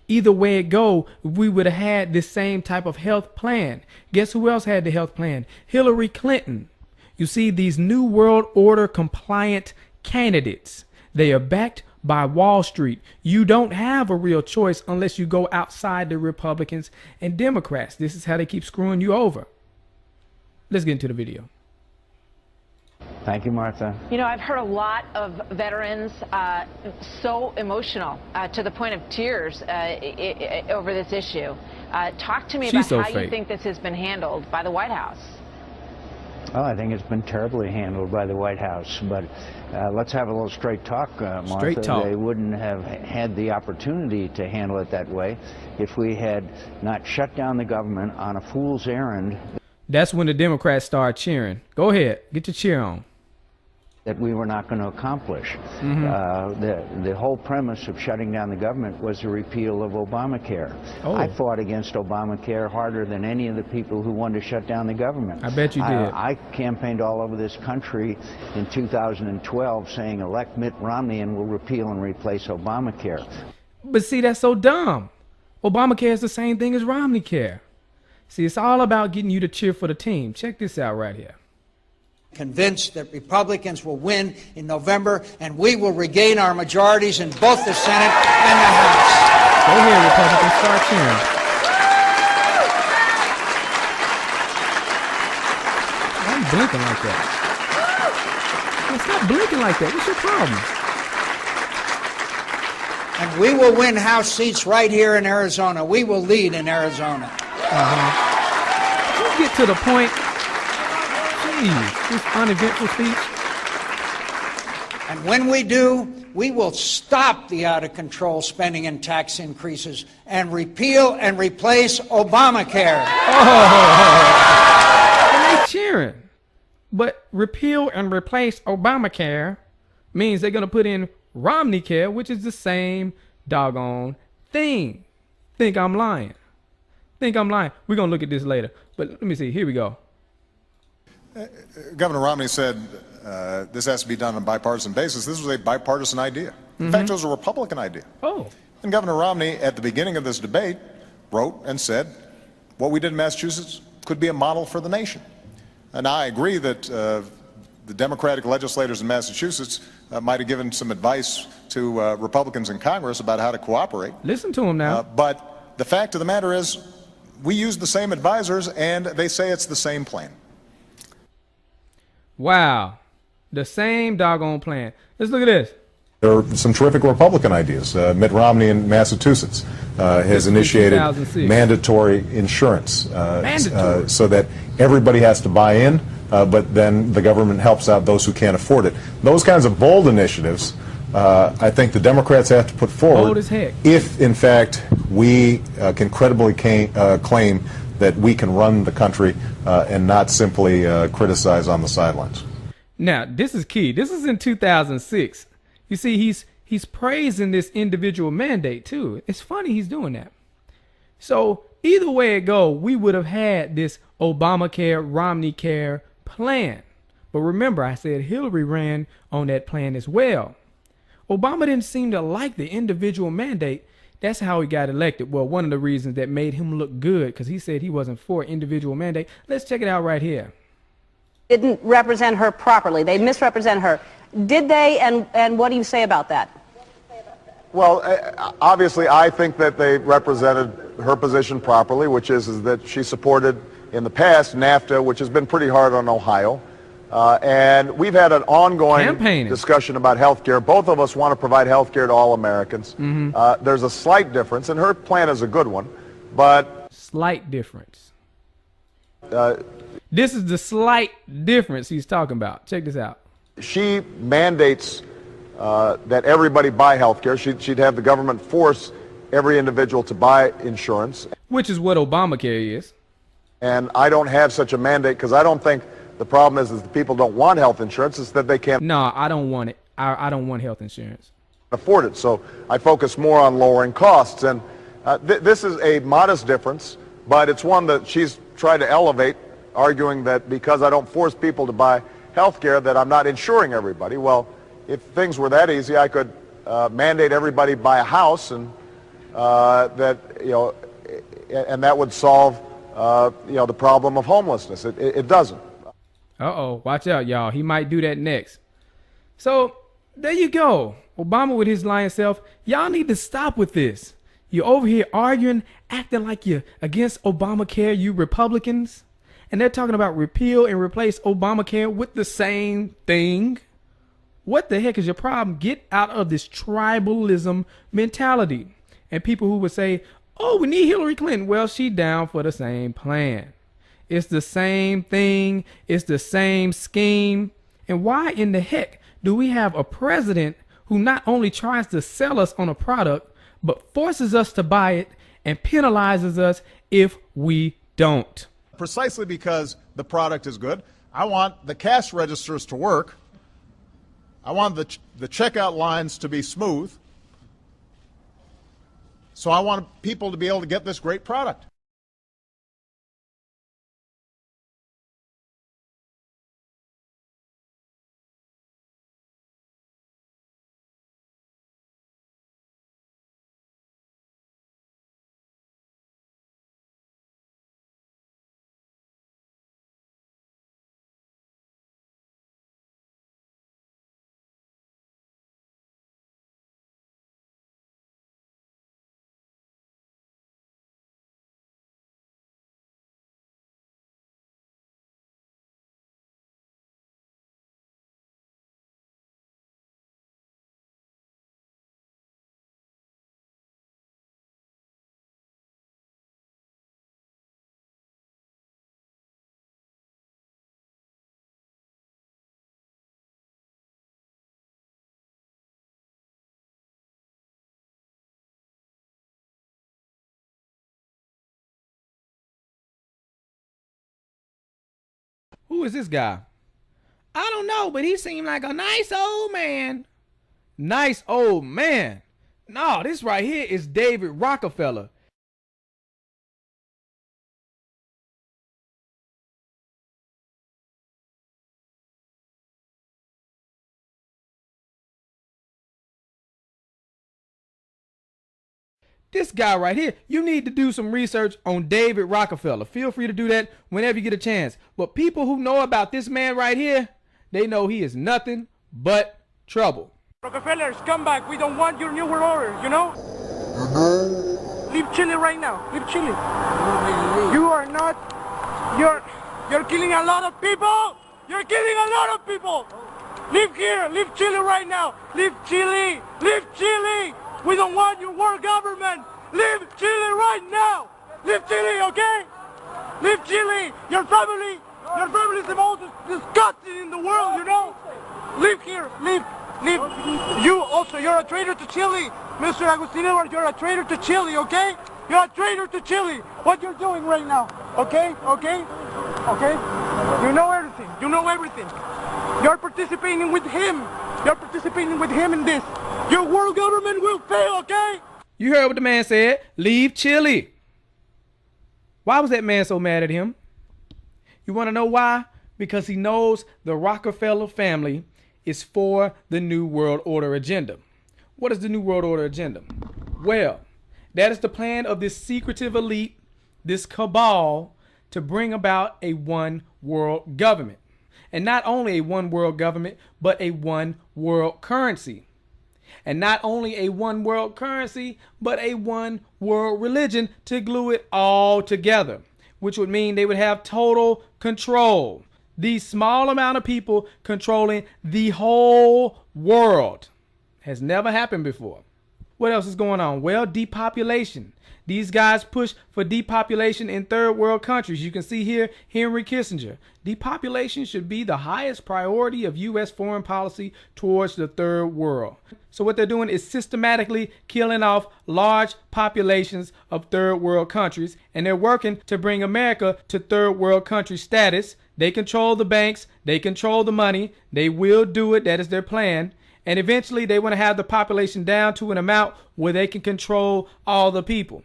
Either way it go, we would have had this same type of health plan. Guess who else had the health plan? Hillary Clinton. You see, these New World Order compliant candidates. They are backed by Wall Street. You don't have a real choice unless you go outside the Republicans and Democrats. This is how they keep screwing you over. Let's get into the video. Thank you, Martha. You know, I've heard a lot of veterans so emotional to the point of tears over this issue. Talk to me about how you think this has been handled by the White House. Well, I think it's been terribly handled by the White House, but let's have a little straight talk, Martha. Straight talk. They wouldn't have had the opportunity to handle it that way if we had not shut down the government on a fool's errand. That's when the Democrats start cheering. Go ahead, get your cheer on. That we were not going to accomplish. The whole premise of shutting down the government was the repeal of Obamacare. I fought against Obamacare harder than any of the people who wanted to shut down the government. I bet you did. I campaigned all over this country in 2012 saying elect Mitt Romney and we'll repeal and replace Obamacare. But see, that's so dumb. Obamacare is the same thing as Romneycare. See, it's all about getting you to cheer for the team. Check this out right here. Convinced that Republicans will win in November, and we will regain our majorities in both the Senate and the House. Go ahead, Republicans, start cheering. Why are you blinking like that? Man, stop blinking like that. What's your problem? And we will win House seats right here in Arizona. We will lead in Arizona. Can you get to the point? Jeez, this uneventful speech. And when we do, we will stop the out-of-control spending and tax increases and repeal and replace Obamacare. And they cheering. But repeal and replace Obamacare means they're going to put in Romneycare, which is the same doggone thing. Think I'm lying. Think I'm lying. We're going to look at this later. But let me see. Here we go. Governor Romney said this has to be done on a bipartisan basis. This was a bipartisan idea. In fact, it was a Republican idea. And Governor Romney, at the beginning of this debate, wrote and said, what we did in Massachusetts could be a model for the nation. And I agree that the Democratic legislators in Massachusetts might have given some advice to Republicans in Congress about how to cooperate. Listen to them now. But the fact of the matter is, we use the same advisors, and they say it's the same plan. Wow. The same doggone plan. Let's look at this. There are some terrific Republican ideas. Mitt Romney in Massachusetts has initiated mandatory insurance so that everybody has to buy in, but then the government helps out those who can't afford it. Those kinds of bold initiatives, I think the Democrats have to put forward bold as heck. If, in fact, we can credibly claim that we can run the country and not simply criticize on the sidelines. Now, this is key. This is in 2006. You see, he's praising this individual mandate, too. It's funny he's doing that. So either way it go, we would have had this Obamacare, Romneycare plan. But remember, I said Hillary ran on that plan as well. Obama didn't seem to like the individual mandate. That's how he got elected. Well, one of the reasons that made him look good, because he said he wasn't for individual mandate. Let's check it out right here. Didn't represent her properly. They misrepresent her. Did they? And what do you say about that? Well, obviously, I think that they represented her position properly, which is that she supported in the past NAFTA, which has been pretty hard on Ohio. And we've had an ongoing discussion about health care. Both of us want to provide health care to all Americans. There's a slight difference, and her plan is a good one, but... Slight difference. This is the slight difference he's talking about. Check this out. She mandates that everybody buy health care. She'd have the government force every individual to buy insurance. Which is what Obamacare is. And I don't have such a mandate because I don't think the problem is that people don't want health insurance. It's that they can't. No, I don't want it. I don't want health insurance. Afford it. So I focus more on lowering costs. And this is a modest difference, but it's one that she's tried to elevate, arguing that because I don't force people to buy health care that I'm not insuring everybody. Well, if things were that easy, I could mandate everybody buy a house, and that that would solve the problem of homelessness. It doesn't. Uh-oh, watch out, y'all. He might do that next. So There you go. Obama with his lying self. Y'all need to stop with this. You're over here arguing, acting like you're against Obamacare, you Republicans. And they're talking about repeal and replace Obamacare with the same thing. What the heck is your problem? Get out of this tribalism mentality. And people who would say, oh, we need Hillary Clinton. Well, she down for the same plan. It's the same thing. It's the same scheme. And why in the heck do we have a president who not only tries to sell us on a product, but forces us to buy it and penalizes us if we don't? Precisely because the product is good. I want the cash registers to work. I want the checkout lines to be smooth. So I want people to be able to get this great product. Who is this guy? I don't know, but he seemed like a nice old man. Nice old man. No, this right here is David Rockefeller. This guy right here, you need to do some research on David Rockefeller. Feel free to do that whenever you get a chance. But people who know about this man right here, they know he is nothing but trouble. Rockefellers, come back. We don't want your New World Order, you know? Leave Chile right now. Leave Chile. You are not... You're killing a lot of people. You're killing a lot of people. Leave here. Leave Chile right now. Leave Chile. Leave Chile. We don't want your world government. Leave Chile right now. Leave Chile, okay? Leave Chile. Your family is the most disgusting in the world, you know? Leave here. Leave. You also, you're a traitor to Chile. Mr. Agustin Edwards, you're a traitor to Chile, okay? You're a traitor to Chile. What you're doing right now, okay? Okay? Okay? You know everything. You know everything. You're participating with him. You're participating with him in this. Your world government will fail, okay? You heard what the man said. Leave Chile. Why was that man so mad at him? You want to know why? Because he knows the Rockefeller family is for the New World Order agenda. What is the New World Order agenda? Well, that is the plan of this secretive elite, this cabal, to bring about a one world government. And not only a one world government, but a one world currency. And not only a one world currency, but a one world religion to glue it all together, which would mean they would have total control. These small amount of people controlling the whole world has never happened before. What else is going on? Well, depopulation. These guys push for depopulation in third world countries. You can see here Henry Kissinger. Depopulation should be the highest priority of U.S. foreign policy towards the third world. So what they're doing is systematically killing off large populations of third world countries, and they're working to bring America to third world country status. They control the banks. They control the money. They will do it. That is their plan. And eventually they want to have the population down to an amount where they can control all the people.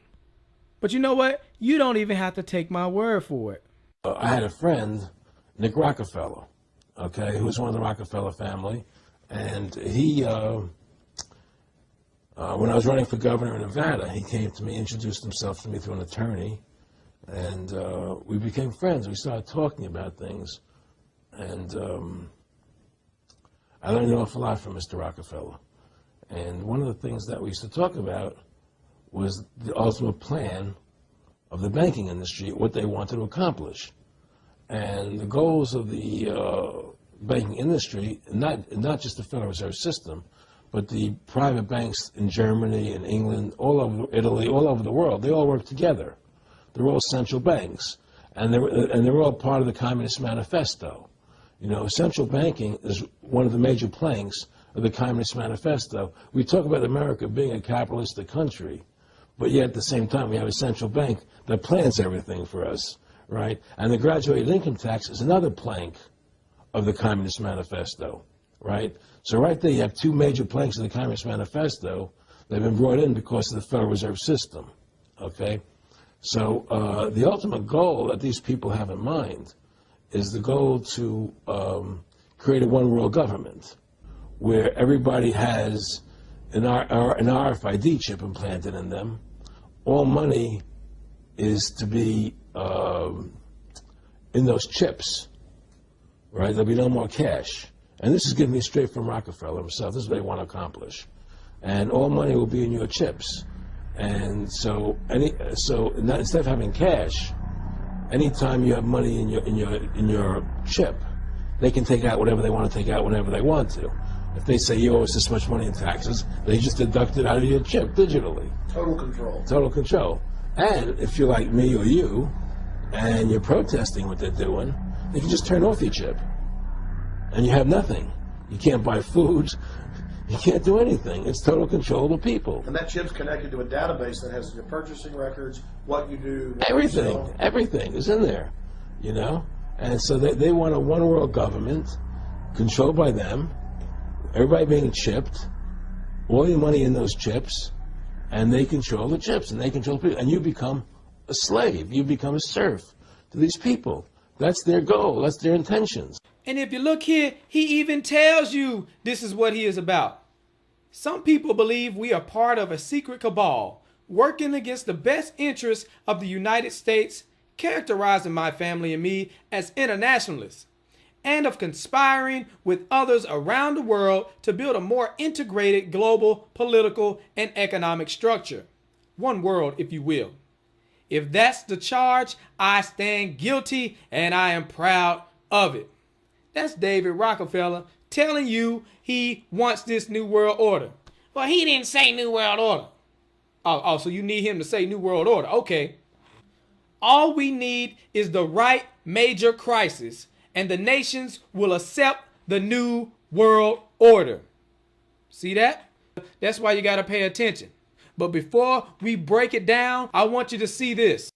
But you know what? You don't even have to take my word for it. I had a friend, Nick Rockefeller, okay, who was one of the Rockefeller family. And he, when I was running for governor in Nevada, he came to me, introduced himself to me through an attorney. And we became friends. We started talking about things. And I learned an awful lot from Mr. Rockefeller. And one of the things that we used to talk about was the ultimate plan of the banking industry, what they wanted to accomplish. And the goals of the banking industry, not just the Federal Reserve System, but the private banks in Germany and England, all over Italy, all over the world, they all work together. They're all central banks, and they're all part of the Communist Manifesto. You know, central banking is one of the major planks of the Communist Manifesto. We talk about America being a capitalistic country, but yet at the same time we have a central bank that plans everything for us, right? And the graduated income tax is another plank of the Communist Manifesto, right? So right there you have two major planks of the Communist Manifesto that have been brought in because of the Federal Reserve System, okay? So the ultimate goal that these people have in mind is the goal to create a one-world government where everybody has an RFID chip implanted in them. All money is to be in those chips, right? There'll be no more cash. And this is given me straight from Rockefeller himself. This is what they want to accomplish. And all money will be in your chips. And so instead of having cash, anytime you have money in your chip, they can take out whatever they want to take out whenever they want to. If they say you owe us this much money in taxes, they just deduct it out of your chip digitally. Total control. Total control. And if you're like me or you, and you're protesting what they're doing, they can just turn off your chip. And you have nothing. You can't buy food. You can't do anything. It's total control of the people. And that chip's connected to a database that has your purchasing records, what you do. Everything. Everything is in there, you know? And so they want a one-world government controlled by them, everybody being chipped, all your money in those chips, and they control the chips, and they control people. And you become a slave. You become a serf to these people. That's their goal. That's their intentions. And if you look here, he even tells you this is what he is about. Some people believe we are part of a secret cabal working against the best interests of the United States, characterizing my family and me as internationalists, and of conspiring with others around the world to build a more integrated global political and economic structure. One world, if you will. If that's the charge, I stand guilty and I am proud of it. That's David Rockefeller telling you he wants this New World Order. Well, he didn't say New World Order. Oh, so you need him to say New World Order. Okay. All we need is the right major crisis, and the nations will accept the New World Order. See that? That's why you got to pay attention. But before we break it down, I want you to see this.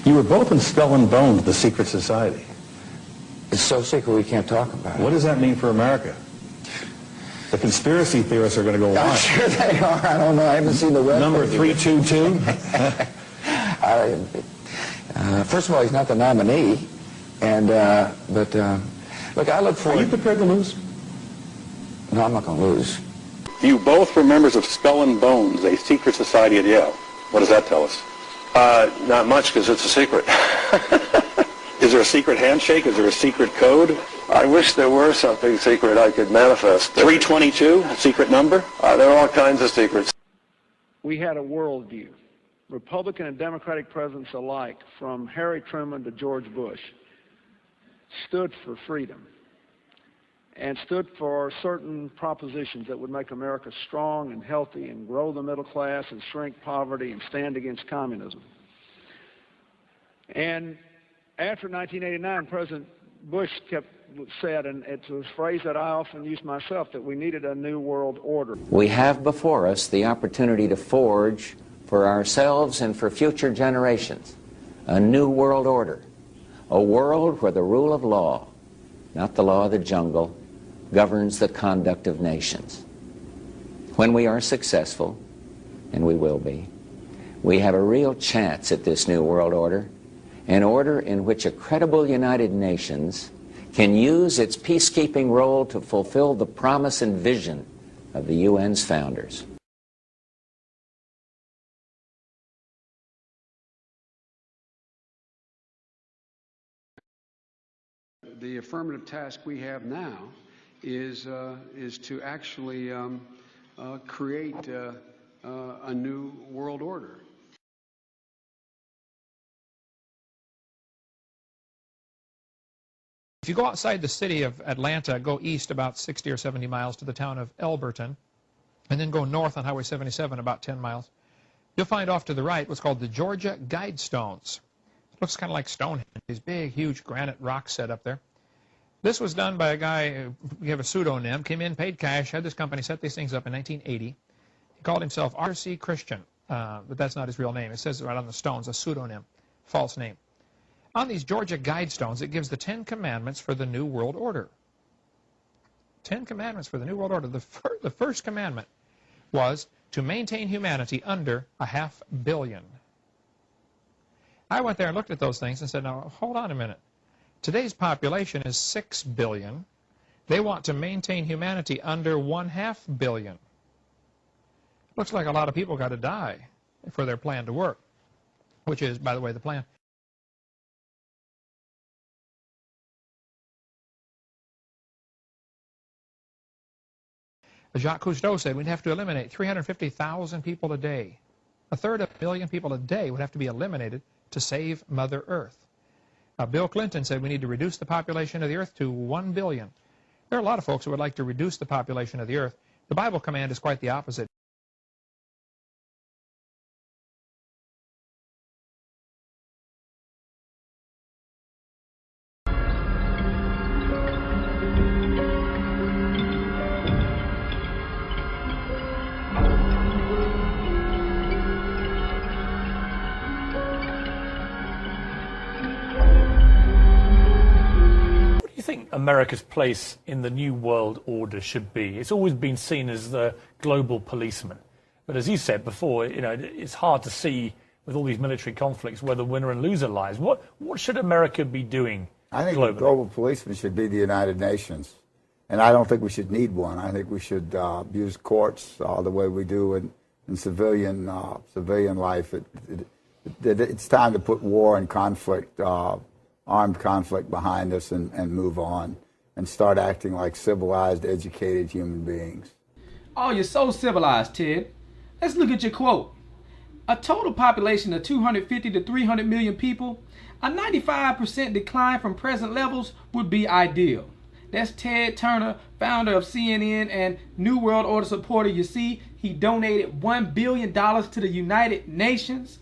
You were both in Skull and Bones, the secret society. It's so secret we can't talk about it. What does that mean for America? The conspiracy theorists are going to go on. I'm sure they are. I don't know. I haven't seen the rest. Number 322? First of all, he's not the nominee. And, look, I look forward... Are you prepared to lose? No, I'm not going to lose. You both were members of Skull and Bones, a secret society at Yale. What does that tell us? Not much, because it's a secret. Is there a secret handshake? Is there a secret code? I wish there were something secret I could manifest. 322, a secret number? There are all kinds of secrets. We had a worldview, Republican and Democratic presidents alike, from Harry Truman to George Bush, stood for freedom and stood for certain propositions that would make America strong and healthy and grow the middle class and shrink poverty and stand against communism. And after 1989, President Bush said, and it's a phrase that I often use myself, that we needed a new world order. We have before us the opportunity to forge for ourselves and for future generations a new world order, a world where the rule of law, not the law of the jungle, governs the conduct of nations. When we are successful, and we will be, we have a real chance at this new world order, an order in which a credible United Nations can use its peacekeeping role to fulfill the promise and vision of the UN's founders. the affirmative task we have now is to actually create a new world order. If you go outside the city of Atlanta, go east about 60 or 70 miles to the town of Elberton, and then go north on Highway 77 about 10 miles, you'll find off to the right what's called the Georgia Guidestones. It looks kind of like Stonehenge, these big, huge granite rocks set up there. This was done by a guy, we have a pseudonym, came in, paid cash, had this company set these things up in 1980. He called himself R.C. Christian, but that's not his real name. It says right on the stones, a pseudonym, false name. On these Georgia Guidestones, it gives the 10 Commandments for the New World Order. 10 Commandments for the New World Order. The first commandment was to maintain humanity under 500 million. I went there and looked at those things and said, now, hold on a minute. Today's population is 6 billion. They want to maintain humanity under 500 million. Looks like a lot of people got to die for their plan to work, which is, by the way, the plan. Jacques Cousteau said we'd have to eliminate 350,000 people a day. A third of a million people a day would have to be eliminated to save Mother Earth. Bill Clinton said we need to reduce the population of the Earth to 1 billion. There are a lot of folks who would like to reduce the population of the Earth. The Bible command is quite the opposite. America's place in the New World Order should be? It's always been seen as the global policeman. But as you said before, you know, it's hard to see with all these military conflicts where the winner and loser lies. What should America be doing I think globally? The global policeman should be the United Nations. And I don't think we should need one. I think we should use courts the way we do in civilian life. It's time to put war and conflict, armed conflict behind us and move on and start acting like civilized, educated human beings. Oh, you're so civilized, Ted. Let's look at your quote. A total population of 250 to 300 million people, a 95% decline from present levels would be ideal. That's Ted Turner, founder of CNN and New World Order supporter. You see, he donated $1 billion to the United Nations.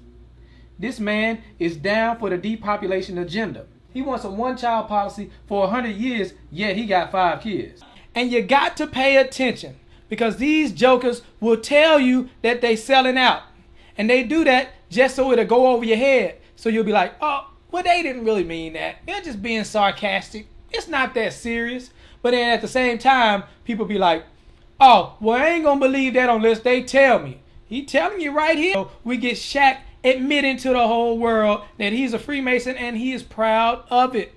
This man is down for the depopulation agenda. He wants a one-child policy for 100 years, yet he got 5 kids. And you got to pay attention, because these jokers will tell you that they selling out. And they do that just so it'll go over your head. So you'll be like, oh, well, they didn't really mean that. They're just being sarcastic. It's not that serious. But then at the same time, people be like, oh, well, I ain't gonna believe that unless they tell me. He telling you right here. So we get Shaq admitting to the whole world that he's a Freemason and he is proud of it.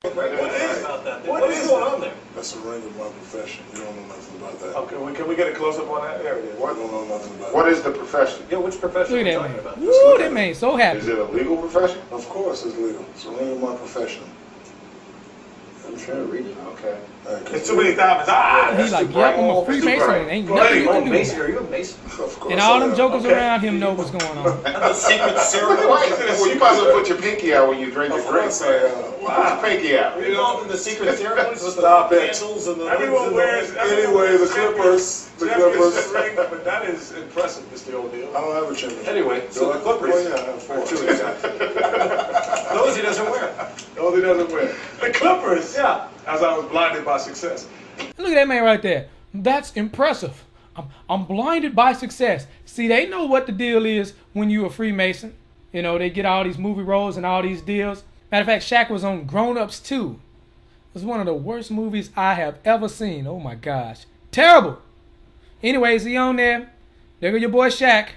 What is going on there? That's a ring of my profession. You don't know nothing about that. Okay, well, can we get a close-up on that? There it is. What? I don't know nothing about What is the profession? Yeah, which profession Look are at you that talking man. about? Woo, that man so happy. Is it a legal profession? Of course it's legal. It's a ring of my profession. I'm trying to read it. Okay. It's too many diamonds. He's like, yep, I'm a Freemason. Ain't nothing you can do. Mason, are you a Mason? Of course. And all them jokers around him know what's going on. The secret ceremony. Well, you might as well put your pinky out when you drink your drink. Put your pinky out. You know, the secret ceremonies with the candles and the... Everyone wears... Anyway, the Clippers. The Clippers. But that is impressive, Mr. O'Neal. I don't have a championship. Anyway, so the Clippers. Oh, yeah, I have 4. Those he doesn't wear. Those he doesn't wear. The Clippers. Yeah. As I was blinded by success. Look at that man right there. That's impressive. I'm blinded by success. See, they know what the deal is when you a Freemason. You know, they get all these movie roles and all these deals. Matter of fact, Shaq was on Grown Ups 2. It was one of the worst movies I have ever seen. Oh my gosh. Terrible. Anyways, he on there. There go your boy Shaq.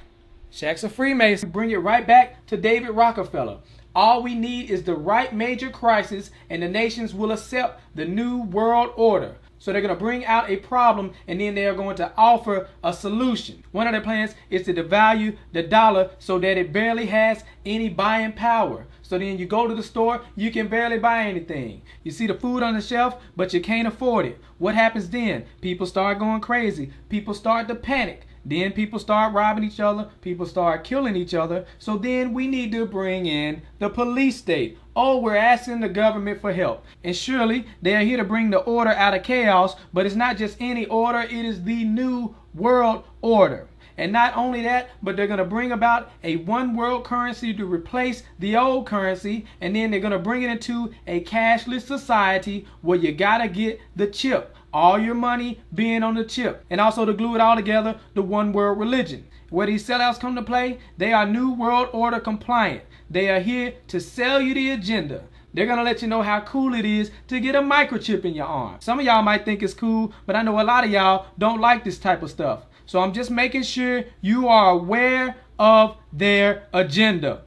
Shaq's a Freemason. Bring it right back to David Rockefeller. All we need is the right major crisis and the nations will accept the New World Order. So they're going to bring out a problem, and then they're going to offer a solution. One of their plans is to devalue the dollar so that it barely has any buying power. So then you go to the store, you can barely buy anything. You see the food on the shelf, but you can't afford it. What happens then? People start going crazy. People start to panic. Then people start robbing each other. People start killing each other. So then we need to bring in the police state. Oh, we're asking the government for help. And surely they are here to bring the order out of chaos. But it's not just any order. It is the new world order. And not only that, but they're going to bring about a one world currency to replace the old currency. And then they're going to bring it into a cashless society where you got to get the chip. All your money being on the chip. And also to glue it all together, the one world religion. Where these sellouts come to play, they are New World Order compliant. They are here to sell you the agenda. They're going to let you know how cool it is to get a microchip in your arm. Some of y'all might think it's cool, but I know a lot of y'all don't like this type of stuff. So I'm just making sure you are aware of their agenda.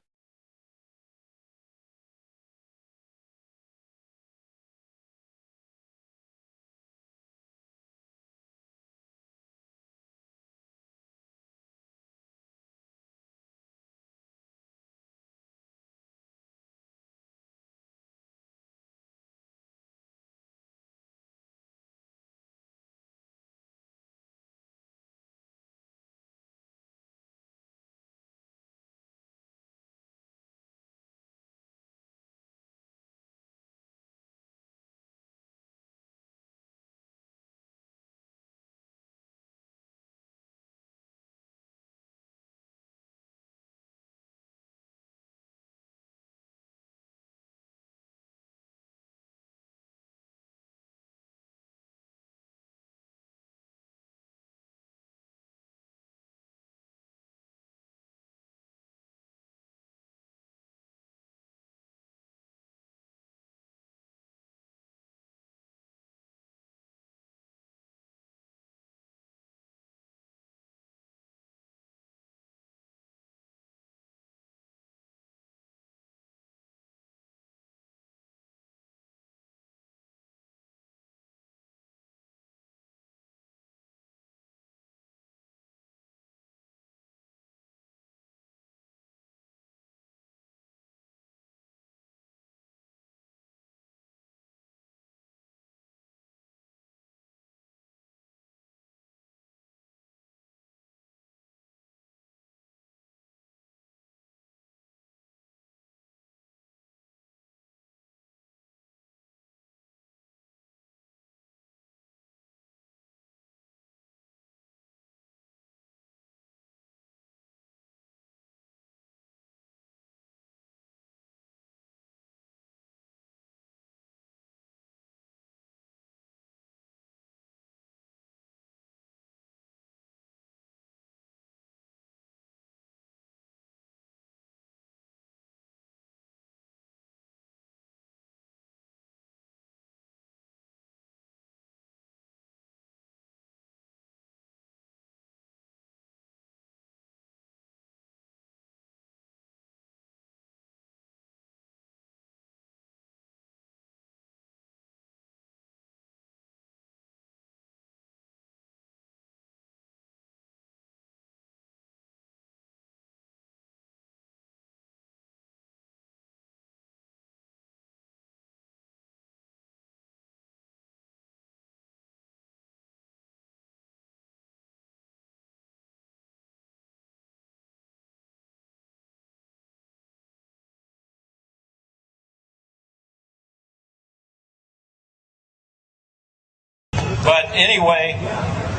But anyway,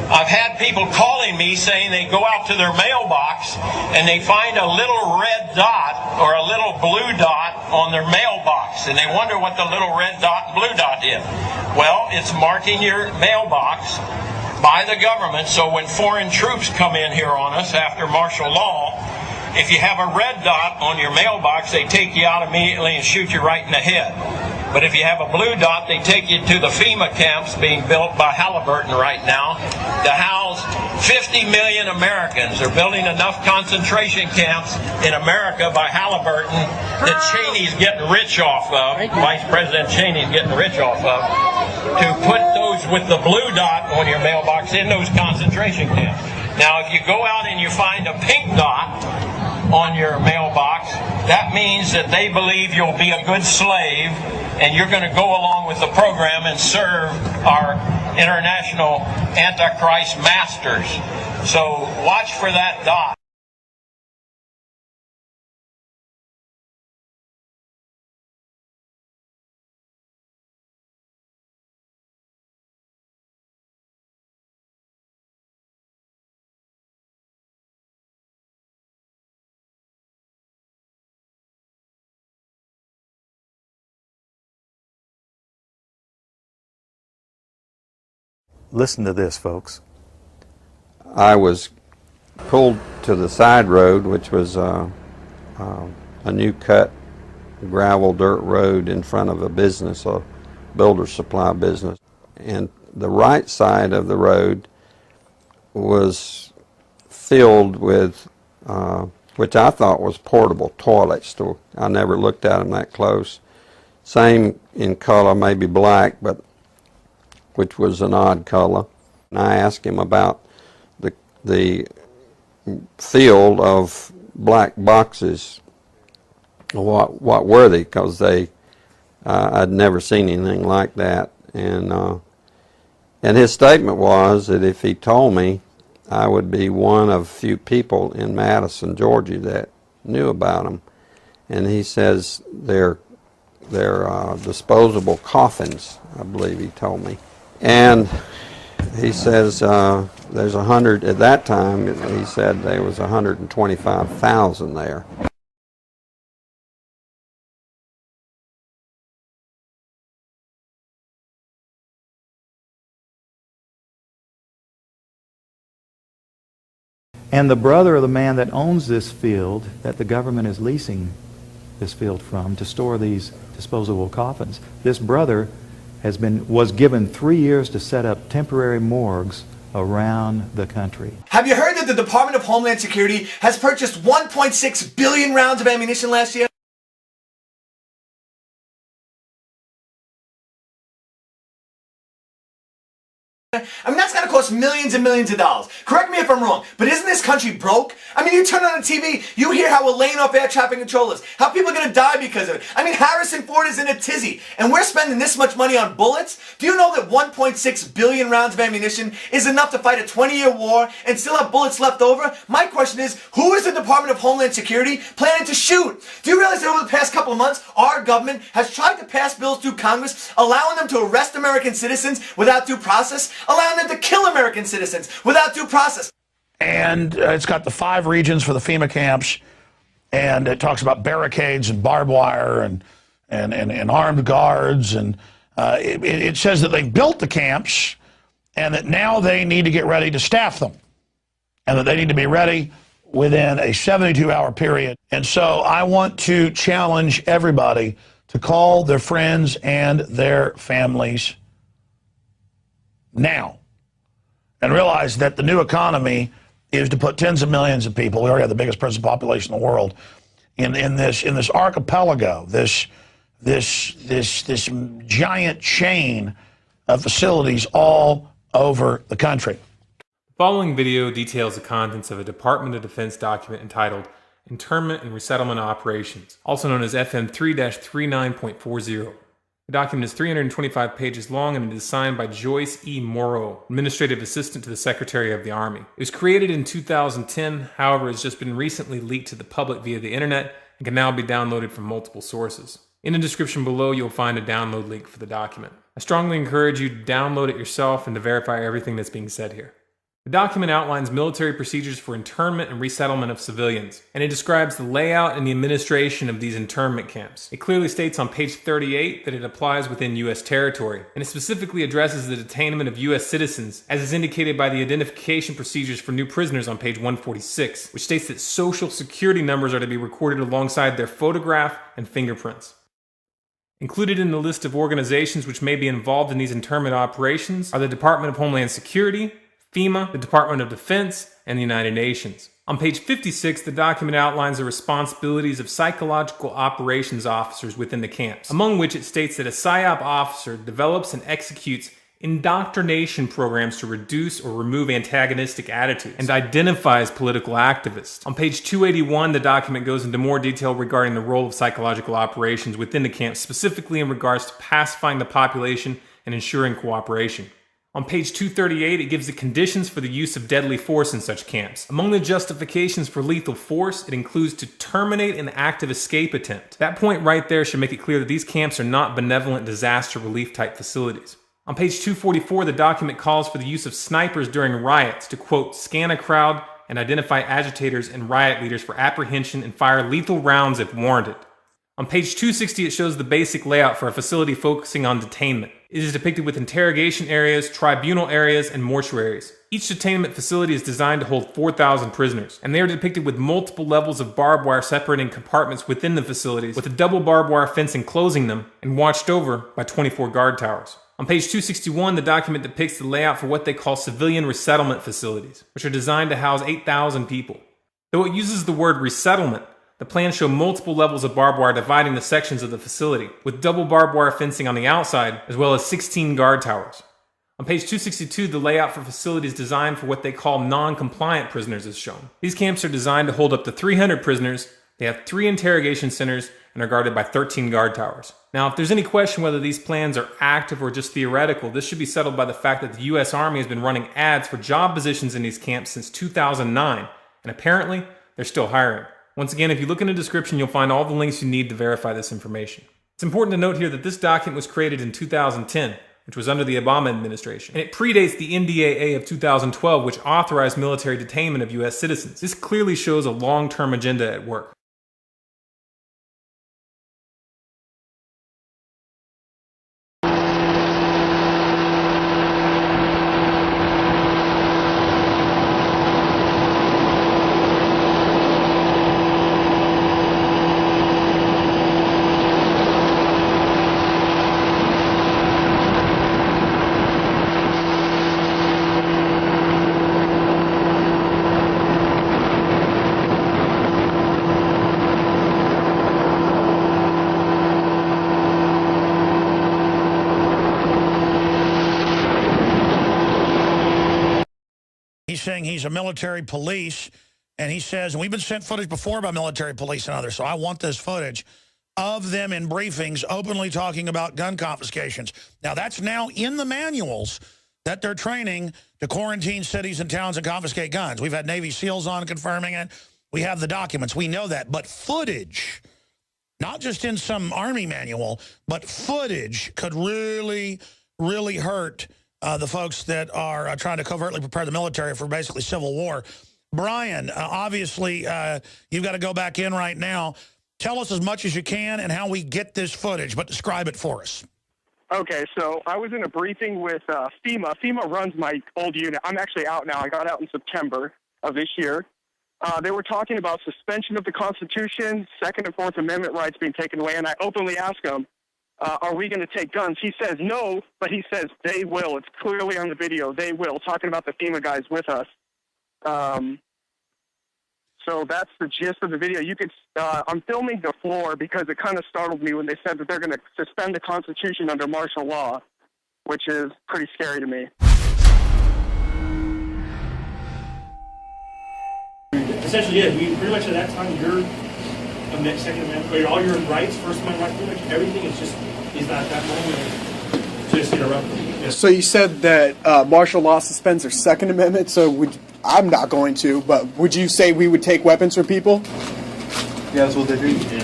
I've had people calling me saying they go out to their mailbox and they find a little red dot or a little blue dot on their mailbox, and they wonder what the little red dot and blue dot is. Well, it's marking your mailbox by the government, so when foreign troops come in here on us after martial law, if you have a red dot on your mailbox, they take you out immediately and shoot you right in the head. But if you have a blue dot, they take you to the FEMA camps being built by Halliburton right now to house 50 million Americans. They're building enough concentration camps in America by Halliburton that Cheney's getting rich off of, Vice President Cheney's getting rich off of, to put those those with the blue dot on your mailbox in those concentration camps. Now, if you go out and you find a pink dot on your mailbox, that means that they believe you'll be a good slave and you're going to go along with the program and serve our international Antichrist masters. So watch for that dot. Listen to this, folks. I was pulled to the side road, which was a new cut gravel dirt road in front of a business, a builder supply business. And the right side of the road was filled with, which I thought was portable toilets. So I never looked at them that close. Same in color, maybe black, but which was an odd color. And I asked him about the field of black boxes. What were they? Because I'd never seen anything like that. And his statement was that if he told me, I would be one of few people in Madison, Georgia that knew about them. And he says they're disposable coffins, I believe he told me. And he says there's 100, at that time he said there was 125,000 there. And the brother of the man that owns this field, that the government is leasing this field from to store these disposable coffins, this brother was given 3 years to set up temporary morgues around the country. Have you heard that the Department of Homeland Security has purchased 1.6 billion rounds of ammunition last year? I mean, that's going to cost millions and millions of dollars. Correct me if I'm wrong, but isn't this country broke? I mean, you turn on the TV, you hear how we're laying off air traffic controllers, how people are going to die because of it. I mean, Harrison Ford is in a tizzy, and we're spending this much money on bullets? Do you know that 1.6 billion rounds of ammunition is enough to fight a 20-year war and still have bullets left over? My question is, who is the Department of Homeland Security planning to shoot? Do you realize that over the past couple of months, our government has tried to pass bills through Congress allowing them to arrest American citizens without due process, allowing them to kill American citizens without due process? And it's got the 5 regions for the FEMA camps, and it talks about barricades and barbed wire and armed guards, and it says that they built the camps and that now they need to get ready to staff them, and that they need to be ready within a 72-hour period. And so I want to challenge everybody to call their friends and their families now, and realize that the new economy is to put tens of millions of people, we already have the biggest prison population in the world, in this archipelago, this giant chain of facilities all over the country. The following video details the contents of a Department of Defense document entitled Internment and Resettlement Operations, also known as FM 3-39.40. The document is 325 pages long and it is signed by Joyce E. Morrow, Administrative Assistant to the Secretary of the Army. It was created in 2010, however, has just been recently leaked to the public via the internet and can now be downloaded from multiple sources. In the description below, you'll find a download link for the document. I strongly encourage you to download it yourself and to verify everything that's being said here. The document outlines military procedures for internment and resettlement of civilians, and it describes the layout and the administration of these internment camps. It clearly states on page 38 that it applies within U.S. territory, and it specifically addresses the detainment of U.S. citizens, as is indicated by the identification procedures for new prisoners on page 146, which states that social security numbers are to be recorded alongside their photograph and fingerprints. Included in the list of organizations which may be involved in these internment operations are the Department of Homeland Security, FEMA, the Department of Defense, and the United Nations. On page 56, the document outlines the responsibilities of psychological operations officers within the camps, among which it states that a PSYOP officer develops and executes indoctrination programs to reduce or remove antagonistic attitudes, and identifies political activists. On page 281, the document goes into more detail regarding the role of psychological operations within the camps, specifically in regards to pacifying the population and ensuring cooperation. On page 238, it gives the conditions for the use of deadly force in such camps. Among the justifications for lethal force, it includes to terminate an active escape attempt. That point right there should make it clear that these camps are not benevolent disaster relief type facilities. On page 244, the document calls for the use of snipers during riots to, quote, scan a crowd and identify agitators and riot leaders for apprehension and fire lethal rounds if warranted. On page 260, it shows the basic layout for a facility focusing on detainment. It is depicted with interrogation areas, tribunal areas, and mortuaries. Each detainment facility is designed to hold 4,000 prisoners, and they are depicted with multiple levels of barbed wire separating compartments within the facilities, with a double barbed wire fence enclosing them, and watched over by 24 guard towers. On page 261, the document depicts the layout for what they call civilian resettlement facilities, which are designed to house 8,000 people. Though it uses the word resettlement, the plans show multiple levels of barbed wire dividing the sections of the facility, with double barbed wire fencing on the outside, as well as 16 guard towers. On page 262, the layout for facilities designed for what they call non-compliant prisoners is shown. These camps are designed to hold up to 300 prisoners, they have 3 interrogation centers, and are guarded by 13 guard towers. Now, if there's any question whether these plans are active or just theoretical, this should be settled by the fact that the U.S. Army has been running ads for job positions in these camps since 2009, and apparently, they're still hiring. Once again, if you look in the description, you'll find all the links you need to verify this information. It's important to note here that this document was created in 2010, which was under the Obama administration, and it predates the NDAA of 2012, which authorized military detainment of U.S. citizens. This clearly shows a long-term agenda at work. He's saying he's a military police, and he says, and we've been sent footage before by military police and others, so I want this footage of them in briefings openly talking about gun confiscations. Now, that's now in the manuals that they're training to quarantine cities and towns and confiscate guns. We've had Navy SEALs on confirming it. We have the documents. We know that. But footage, not just in some Army manual, but footage could really, really hurt the folks that are trying to covertly prepare the military for basically civil war. Brian, obviously, you've got to go back in right now. Tell us as much as you can and how we get this footage, but describe it for us. Okay, so I was in a briefing with FEMA. FEMA runs my old unit. I'm actually out now. I got out in September of this year. They were talking about suspension of the Constitution, Second and Fourth Amendment rights being taken away, and I openly asked him, are we going to take guns? He says no, but he says they will. It's clearly on the video. They will, talking about the FEMA guys with us. So that's the gist of the video. You could. I'm filming the floor because it kind of startled me when they said that they're going to suspend the Constitution under martial law, which is pretty scary to me. Essentially, yeah, we pretty much at that time, your Second Amendment, all your rights, First Amendment rights, pretty much everything is at that moment just interrupted. Yeah. So you said that martial law suspends their Second Amendment, so I'm not going to, but would you say we would take weapons from people? Yeah, that's what they do. Yeah.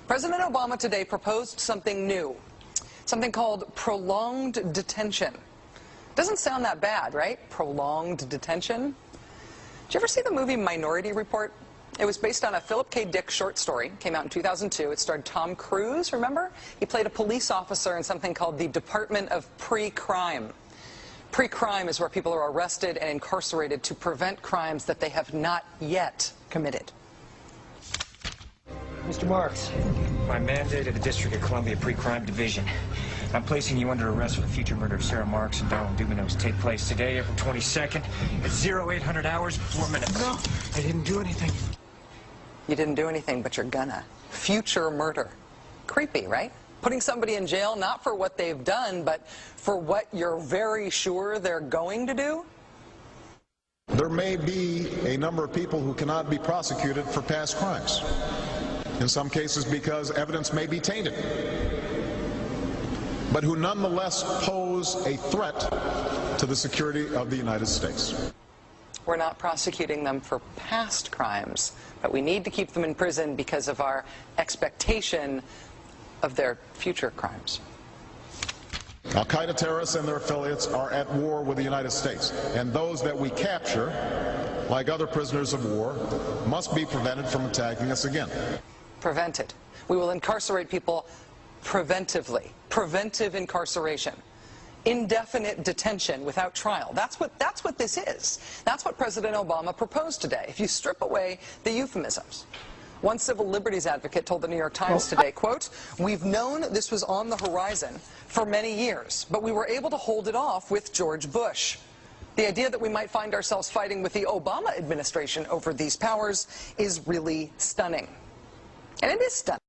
President Obama today proposed something new, something called prolonged detention. Doesn't sound that bad, right? Prolonged detention. Did you ever see the movie Minority Report? It was based on a Philip K. Dick short story. Came out in 2002. It starred Tom Cruise, remember? He played a police officer in something called the Department of Pre-Crime. Pre-crime is where people are arrested and incarcerated to prevent crimes that they have not yet committed. Mr. Marks, by mandate of the District of Columbia Pre-Crime Division, I'm placing you under arrest for the future murder of Sarah Marks and Donald Dubinos. Take place today, April 22nd, at 0800 hours, 4 minutes. No, I didn't do anything. You didn't do anything, but you're gonna. future murder. Creepy, right? Putting somebody in jail not for what they've done, but for what you're very sure they're going to do? There may be a number of people who cannot be prosecuted for past crimes. In some cases because evidence may be tainted, but who nonetheless pose a threat to the security of the United States. We're not prosecuting them for past crimes, but we need to keep them in prison because of our expectation of their future crimes. Al-Qaeda terrorists and their affiliates are at war with the United States, and those that we capture, like other prisoners of war, must be prevented from attacking us again. Prevented. We will incarcerate people preventively. Preventive incarceration. Indefinite detention without trial. That's what this is. That's what President Obama proposed today, if you strip away the euphemisms. One civil liberties advocate told the New York Times today, quote, "We've known this was on the horizon for many years, but we were able to hold it off with George Bush. The idea that we might find ourselves fighting with the Obama administration over these powers is really stunning." And it is stunning.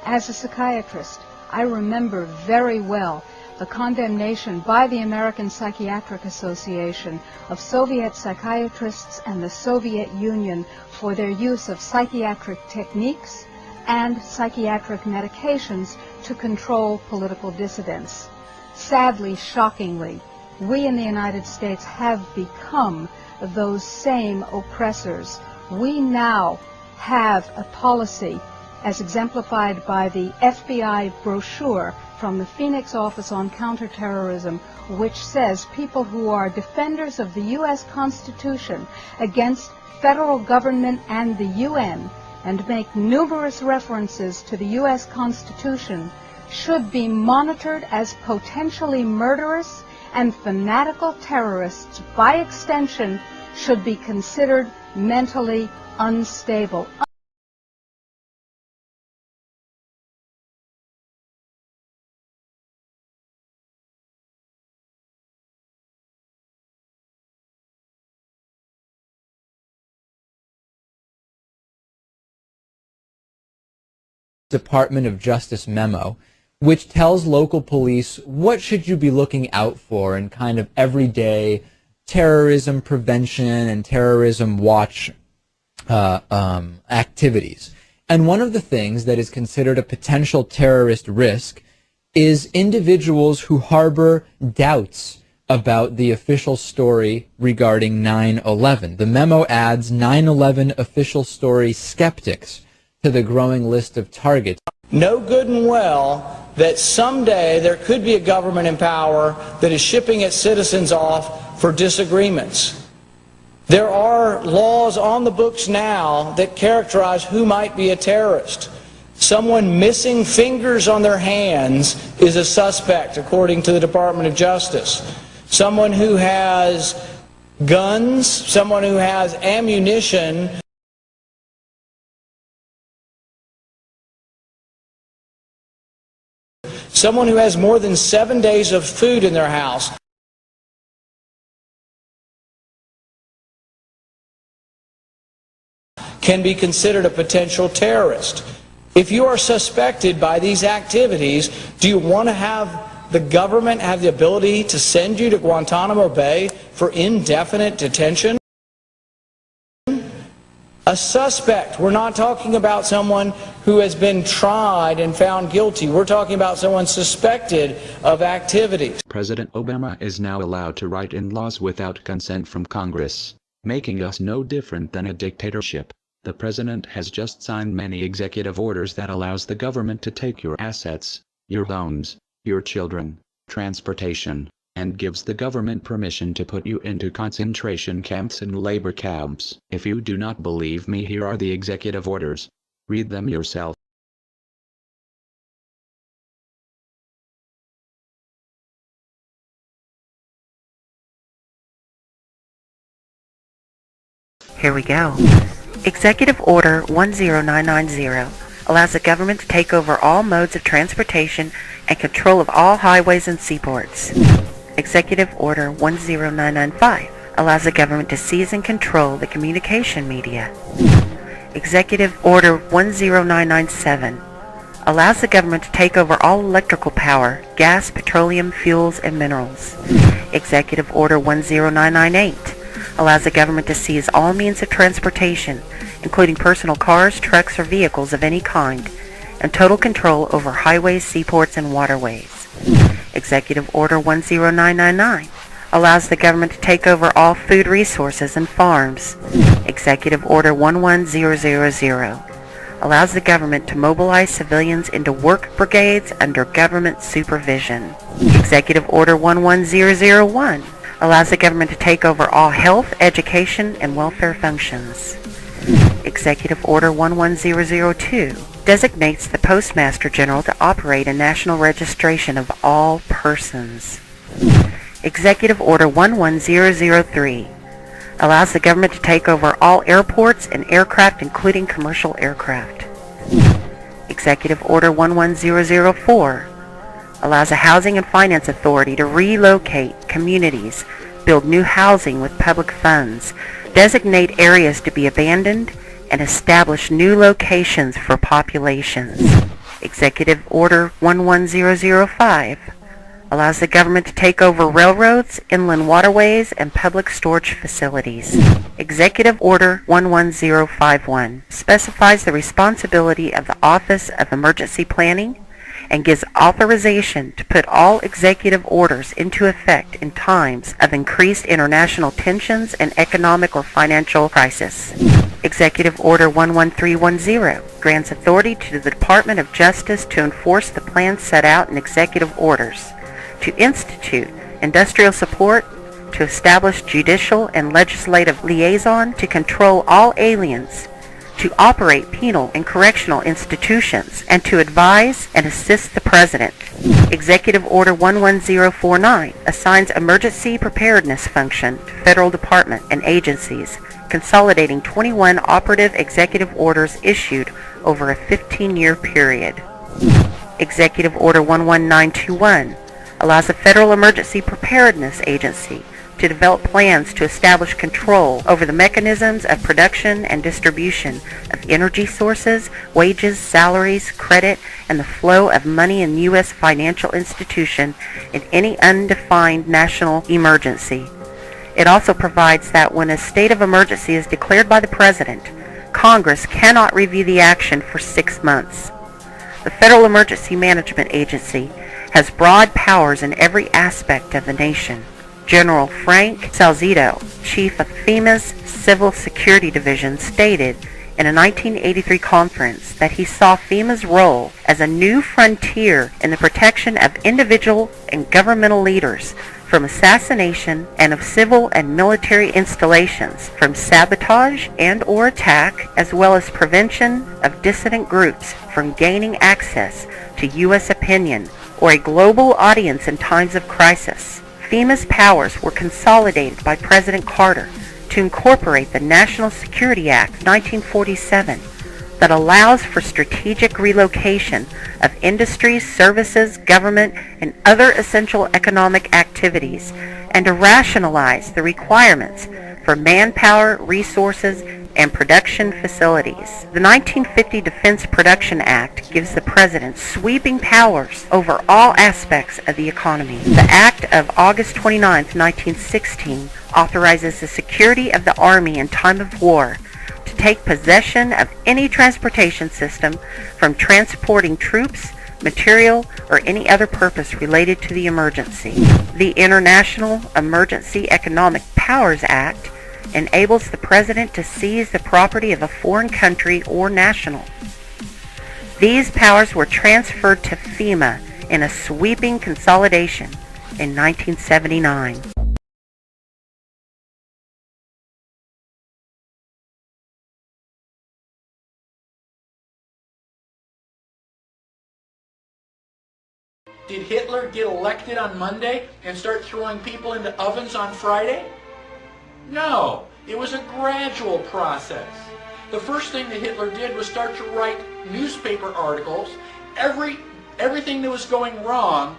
As a psychiatrist, I remember very well the condemnation by the American Psychiatric Association of Soviet psychiatrists and the Soviet Union for their use of psychiatric techniques and psychiatric medications to control political dissidents. Sadly, shockingly, we in the United States have become those same oppressors. We now have a policy, as exemplified by the FBI brochure from the Phoenix Office on Counterterrorism, which says people who are defenders of the U.S. Constitution against federal government and the UN, and make numerous references to the U.S. Constitution, should be monitored as potentially murderous, and fanatical terrorists, by extension, should be considered mentally unstable. Department of Justice memo, which tells local police what should you be looking out for in kind of everyday terrorism prevention and terrorism watch activities. And one of the things that is considered a potential terrorist risk is individuals who harbor doubts about the official story regarding 9/11. The memo adds 9/11 official story skeptics to the growing list of targets. Know good and well that someday there could be a government in power that is shipping its citizens off for disagreements. There are laws on the books now that characterize who might be a terrorist. Someone missing fingers on their hands is a suspect, according to the Department of Justice. Someone who has guns, someone who has ammunition, someone who has more than 7 days of food in their house can be considered a potential terrorist. If you are suspected by these activities, do you want to have the government have the ability to send you to Guantanamo Bay for indefinite detention? A suspect. We're not talking about someone who has been tried and found guilty. We're talking about someone suspected of activities. President Obama is now allowed to write in laws without consent from Congress, making us no different than a dictatorship. The president has just signed many executive orders that allows the government to take your assets, your homes, your children, transportation, and gives the government permission to put you into concentration camps and labor camps. If you do not believe me, here are the executive orders. Read them yourself. Here we go. Executive Order 10990 allows the government to take over all modes of transportation and control of all highways and seaports. Executive Order 10995 allows the government to seize and control the communication media. Executive Order 10997 allows the government to take over all electrical power, gas, petroleum, fuels, and minerals. Executive Order 10998 allows the government to seize all means of transportation, including personal cars, trucks, or vehicles of any kind, and total control over highways, seaports, and waterways. Executive Order 10999 allows the government to take over all food resources and farms. Executive Order 11000 allows the government to mobilize civilians into work brigades under government supervision. Executive Order 11001 allows the government to take over all health, education, and welfare functions. Executive Order 11002 designates the Postmaster General to operate a national registration of all persons. Executive Order 11003 allows the government to take over all airports and aircraft, including commercial aircraft. Executive Order 11004 allows a housing and finance authority to relocate communities, build new housing with public funds, designate areas to be abandoned, and establish new locations for populations. Executive Order 11005 allows the government to take over railroads, inland waterways, and public storage facilities. Executive Order 11051 specifies the responsibility of the Office of Emergency Planning and gives authorization to put all executive orders into effect in times of increased international tensions and economic or financial crisis. Executive Order 11310 grants authority to the Department of Justice to enforce the plans set out in executive orders, to institute industrial support, to establish judicial and legislative liaison, to control all aliens, to operate penal and correctional institutions, and to advise and assist the President. Executive Order 11049 assigns emergency preparedness function to federal department and agencies, consolidating 21 operative executive orders issued over a 15-year period. Executive Order 11921 allows the Federal Emergency Preparedness Agency to develop plans to establish control over the mechanisms of production and distribution of energy sources, wages, salaries, credit, and the flow of money in U.S. financial institution in any undefined national emergency. It also provides that when a state of emergency is declared by the President, Congress cannot review the action for 6 months. The Federal Emergency Management Agency has broad powers in every aspect of the nation. General Frank Salzito, chief of FEMA's Civil Security Division, stated in a 1983 conference that he saw FEMA's role as a new frontier in the protection of individual and governmental leaders from assassination and of civil and military installations, from sabotage and or attack, as well as prevention of dissident groups from gaining access to U.S. opinion or a global audience in times of crisis. FEMA's powers were consolidated by President Carter to incorporate the National Security Act of 1947 that allows for strategic relocation of industries, services, government, and other essential economic activities, and to rationalize the requirements for manpower, resources, and production facilities. The 1950 Defense Production Act gives the President sweeping powers over all aspects of the economy. The Act of August 29, 1916 authorizes the security of the Army in time of war to take possession of any transportation system from transporting troops, material, or any other purpose related to the emergency. The International Emergency Economic Powers Act enables the President to seize the property of a foreign country or national. These powers were transferred to FEMA in a sweeping consolidation in 1979. Did Hitler get elected on Monday and start throwing people into ovens on Friday? No. It was a gradual process. The first thing that Hitler did was start to write newspaper articles. Everything that was going wrong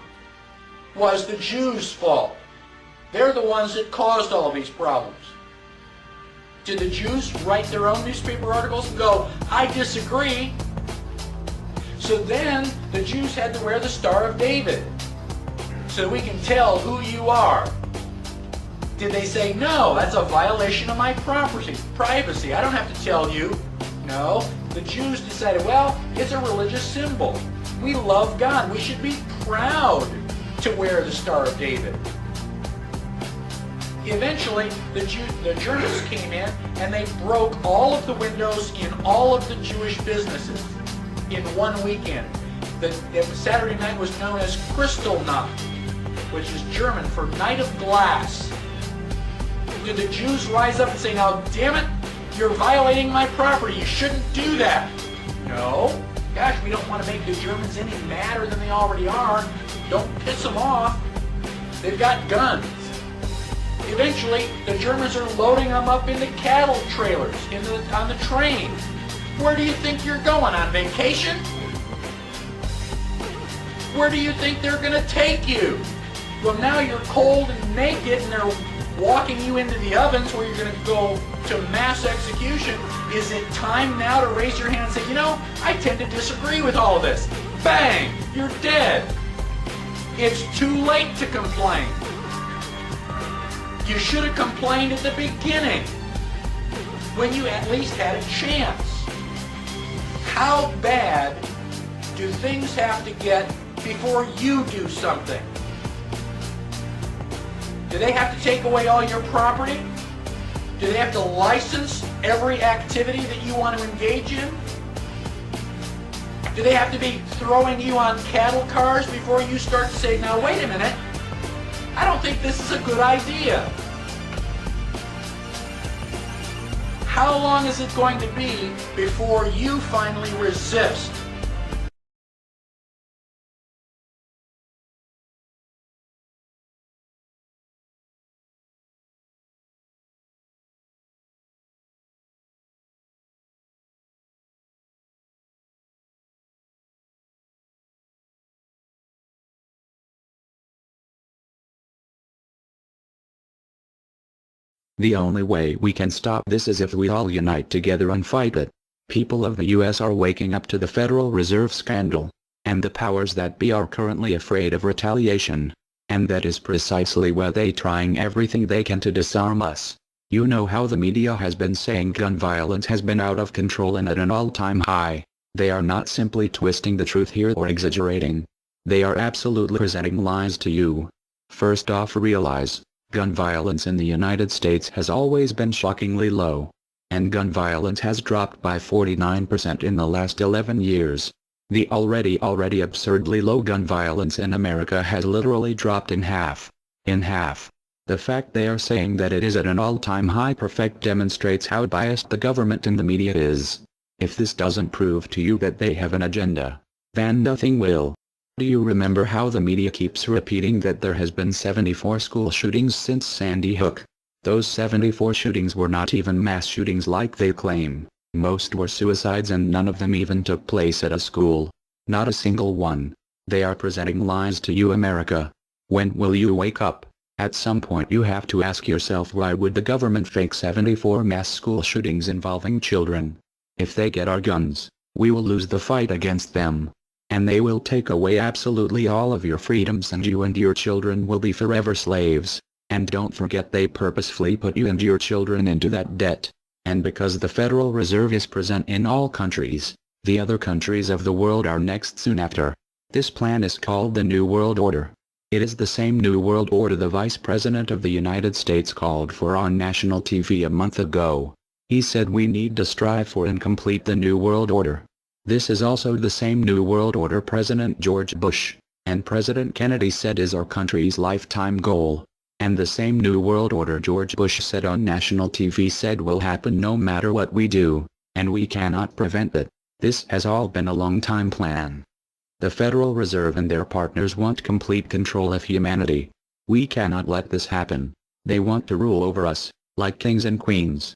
was the Jews' fault. They're the ones that caused all these problems. Did the Jews write their own newspaper articles and go, I disagree? So then the Jews had to wear the Star of David so we can tell who you are. Did they say, no, that's a violation of my privacy. I don't have to tell you. No, the Jews decided, well, it's a religious symbol. We love God. We should be proud to wear the Star of David. Eventually, the Germans came in and they broke all of the windows in all of the Jewish businesses in one weekend. The Saturday night was known as Kristallnacht, which is German for Night of Glass. Did the Jews rise up and say, now damn it, you're violating my property, you shouldn't do that? No. Gosh, we don't want to make the Germans any madder than they already are. Don't piss them off. They've got guns. Eventually, the Germans are loading them up into cattle trailers on the train. Where do you think you're going, on vacation? Where do you think they're going to take you? Well, now you're cold and naked and they're walking you into the ovens where you're going to go to mass execution. Is it time now to raise your hand and say, you know, I tend to disagree with all of this? Bang! You're dead. It's too late to complain. You should have complained at the beginning, when you at least had a chance. How bad do things have to get before you do something? Do they have to take away all your property? Do they have to license every activity that you want to engage in? Do they have to be throwing you on cattle cars before you start to say, now wait a minute, I don't think this is a good idea? How long is it going to be before you finally resist? The only way we can stop this is if we all unite together and fight it. People of the US are waking up to the Federal Reserve scandal, and the powers that be are currently afraid of retaliation. And that is precisely why they're trying everything they can to disarm us. You know how the media has been saying gun violence has been out of control and at an all-time high. They are not simply twisting the truth here or exaggerating. They are absolutely presenting lies to you. First off, realize, gun violence in the United States has always been shockingly low. And gun violence has dropped by 49% in the last 11 years. The already absurdly low gun violence in America has literally dropped in half. In half. The fact they are saying that it is at an all-time high perfect demonstrates how biased the government and the media is. If this doesn't prove to you that they have an agenda, then nothing will. Do you remember how the media keeps repeating that there has been 74 school shootings since Sandy Hook? Those 74 shootings were not even mass shootings like they claim. Most were suicides and none of them even took place at a school. Not a single one. They are presenting lies to you, America. When will you wake up? At some point you have to ask yourself, why would the government fake 74 mass school shootings involving children? If they get our guns, we will lose the fight against them. And they will take away absolutely all of your freedoms and you and your children will be forever slaves. And don't forget, they purposefully put you and your children into that debt. And because the Federal Reserve is present in all countries, the other countries of the world are next soon after. This plan is called the New World Order. It is the same New World Order the Vice President of the United States called for on national TV a month ago. He said we need to strive for and complete the New World Order. This is also the same New World Order President George Bush and President Kennedy said is our country's lifetime goal. And the same New World Order George Bush said on national TV said will happen no matter what we do, and we cannot prevent it. This has all been a long-time plan. The Federal Reserve and their partners want complete control of humanity. We cannot let this happen. They want to rule over us. like kings and queens.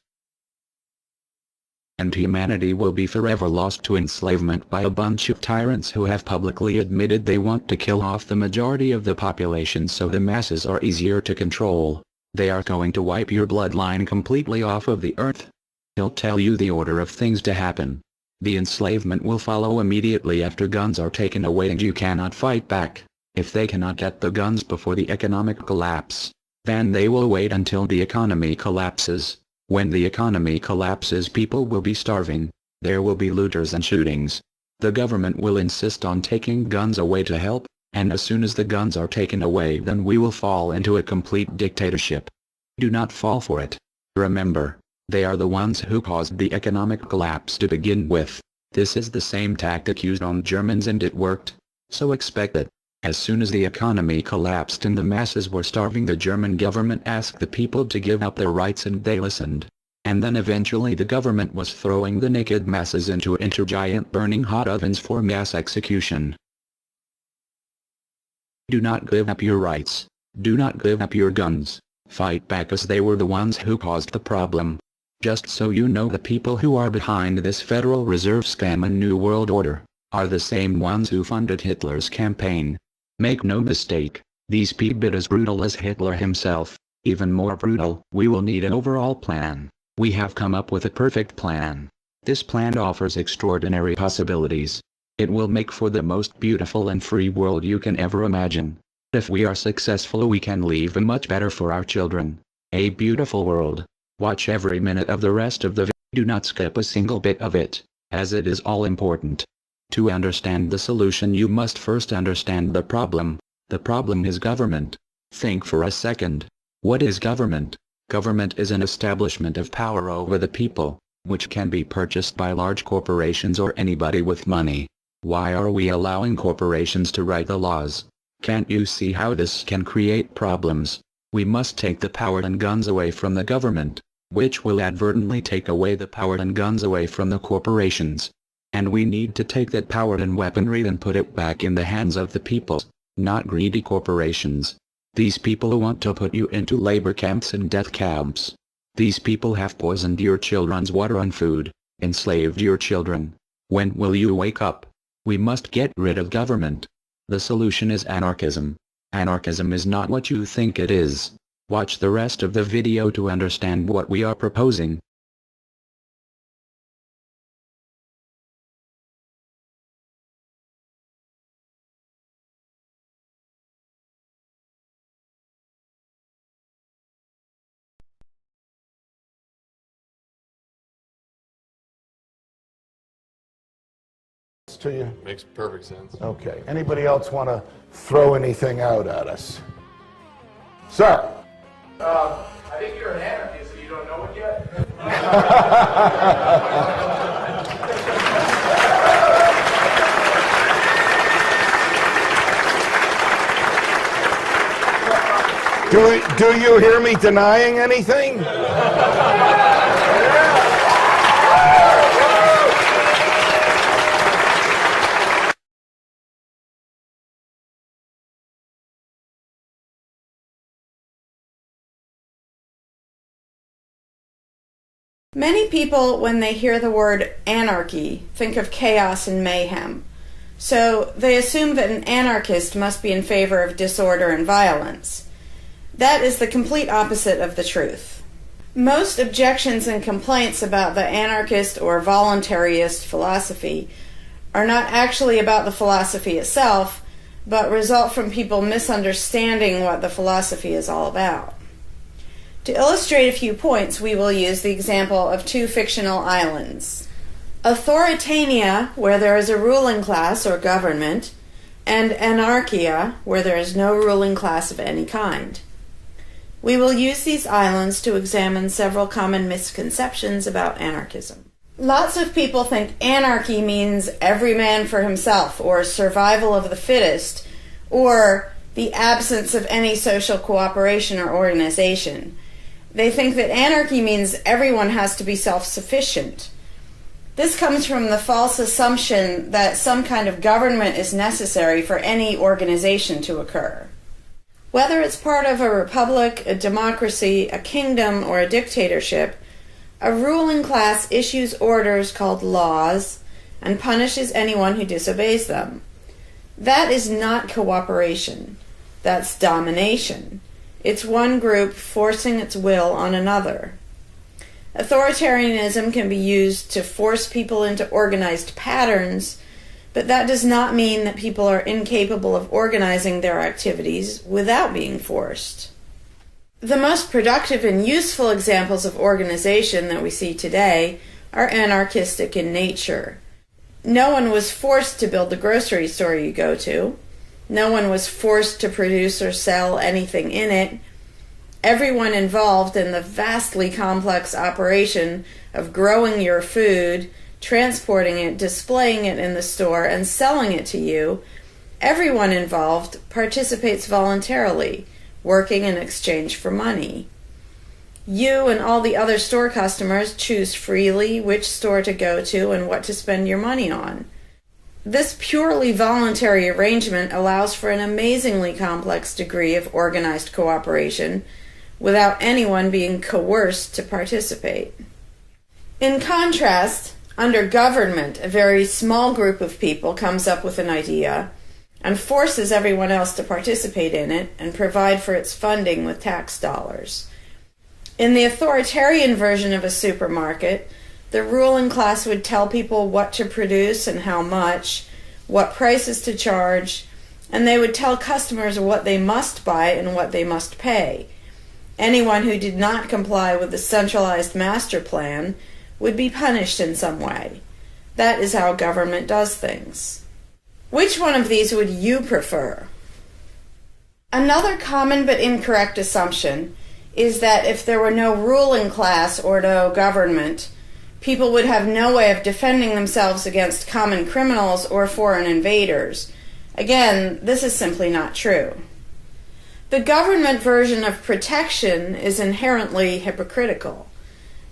And humanity will be forever lost to enslavement by a bunch of tyrants who have publicly admitted they want to kill off the majority of the population so the masses are easier to control. They are going to wipe your bloodline completely off of the earth. He'll tell you the order of things to happen. The enslavement will follow immediately after guns are taken away and you cannot fight back. If they cannot get the guns before the economic collapse, then they will wait until the economy collapses. When the economy collapses, people will be starving. There will be looters and shootings. The government will insist on taking guns away to help, and as soon as the guns are taken away, then we will fall into a complete dictatorship. Do not fall for it. Remember, they are the ones who caused the economic collapse to begin with. This is the same tactic used on Germans and it worked. So expect it. As soon as the economy collapsed and the masses were starving, the German government asked the people to give up their rights and they listened. And then eventually the government was throwing the naked masses into giant burning hot ovens for mass execution. Do not give up your rights. Do not give up your guns. Fight back, as they were the ones who caused the problem. Just so you know, the people who are behind this Federal Reserve scam and New World Order are the same ones who funded Hitler's campaign. Make no mistake, these people are as brutal as Hitler himself, even more brutal. We will need an overall plan. We have come up with a perfect plan. This plan offers extraordinary possibilities. It will make for the most beautiful and free world you can ever imagine. If we are successful, we can leave a much better for our children. A beautiful world. Watch every minute of the rest of the video. Do not skip a single bit of it, as it is all important. To understand the solution, you must first understand the problem. The problem is government. Think for a second. What is government? Government is an establishment of power over the people, which can be purchased by large corporations or anybody with money. Why are we allowing corporations to write the laws? Can't you see how this can create problems? We must take the power and guns away from the government, which will advertently take away the power and guns away from the corporations. And we need to take that power and weaponry and put it back in the hands of the people, not greedy corporations. These people want to put you into labor camps and death camps. These people have poisoned your children's water and food, enslaved your children. When will you wake up? We must get rid of government. The solution is anarchism. Anarchism is not what you think it is. Watch the rest of the video to understand what we are proposing. To you? Makes perfect sense. Okay. Anybody else want to throw anything out at us? Sir? I think you're an anarchist and you don't know it yet. Do you hear me denying anything? Many people, when they hear the word anarchy, think of chaos and mayhem. So they assume that an anarchist must be in favor of disorder and violence. That is the complete opposite of the truth. Most objections and complaints about the anarchist or voluntarist philosophy are not actually about the philosophy itself, but result from people misunderstanding what the philosophy is all about. To illustrate a few points, we will use the example of two fictional islands. Authoritania, where there is a ruling class or government, and anarchia, where there is no ruling class of any kind. We will use these islands to examine several common misconceptions about anarchism. Lots of people think anarchy means every man for himself, or survival of the fittest, or the absence of any social cooperation or organization. They think that anarchy means everyone has to be self-sufficient. This comes from the false assumption that some kind of government is necessary for any organization to occur. Whether it's part of a republic, a democracy, a kingdom, or a dictatorship, a ruling class issues orders called laws and punishes anyone who disobeys them. That is not cooperation. That's domination. It's one group forcing its will on another. Authoritarianism can be used to force people into organized patterns, but that does not mean that people are incapable of organizing their activities without being forced. The most productive and useful examples of organization that we see today are anarchistic in nature. No one was forced to build the grocery store you go to. No one was forced to produce or sell anything in it. Everyone involved in the vastly complex operation of growing your food, transporting it, displaying it in the store, and selling it to you, everyone involved participates voluntarily, working in exchange for money. You and all the other store customers choose freely which store to go to and what to spend your money on. This purely voluntary arrangement allows for an amazingly complex degree of organized cooperation without anyone being coerced to participate. In contrast, under government, a very small group of people comes up with an idea and forces everyone else to participate in it and provide for its funding with tax dollars. In the authoritarian version of a supermarket, the ruling class would tell people what to produce and how much, what prices to charge, and they would tell customers what they must buy and what they must pay. Anyone who did not comply with the centralized master plan would be punished in some way. That is how government does things. Which one of these would you prefer? Another common but incorrect assumption is that if there were no ruling class or no government, people would have no way of defending themselves against common criminals or foreign invaders. Again, this is simply not true. The government version of protection is inherently hypocritical.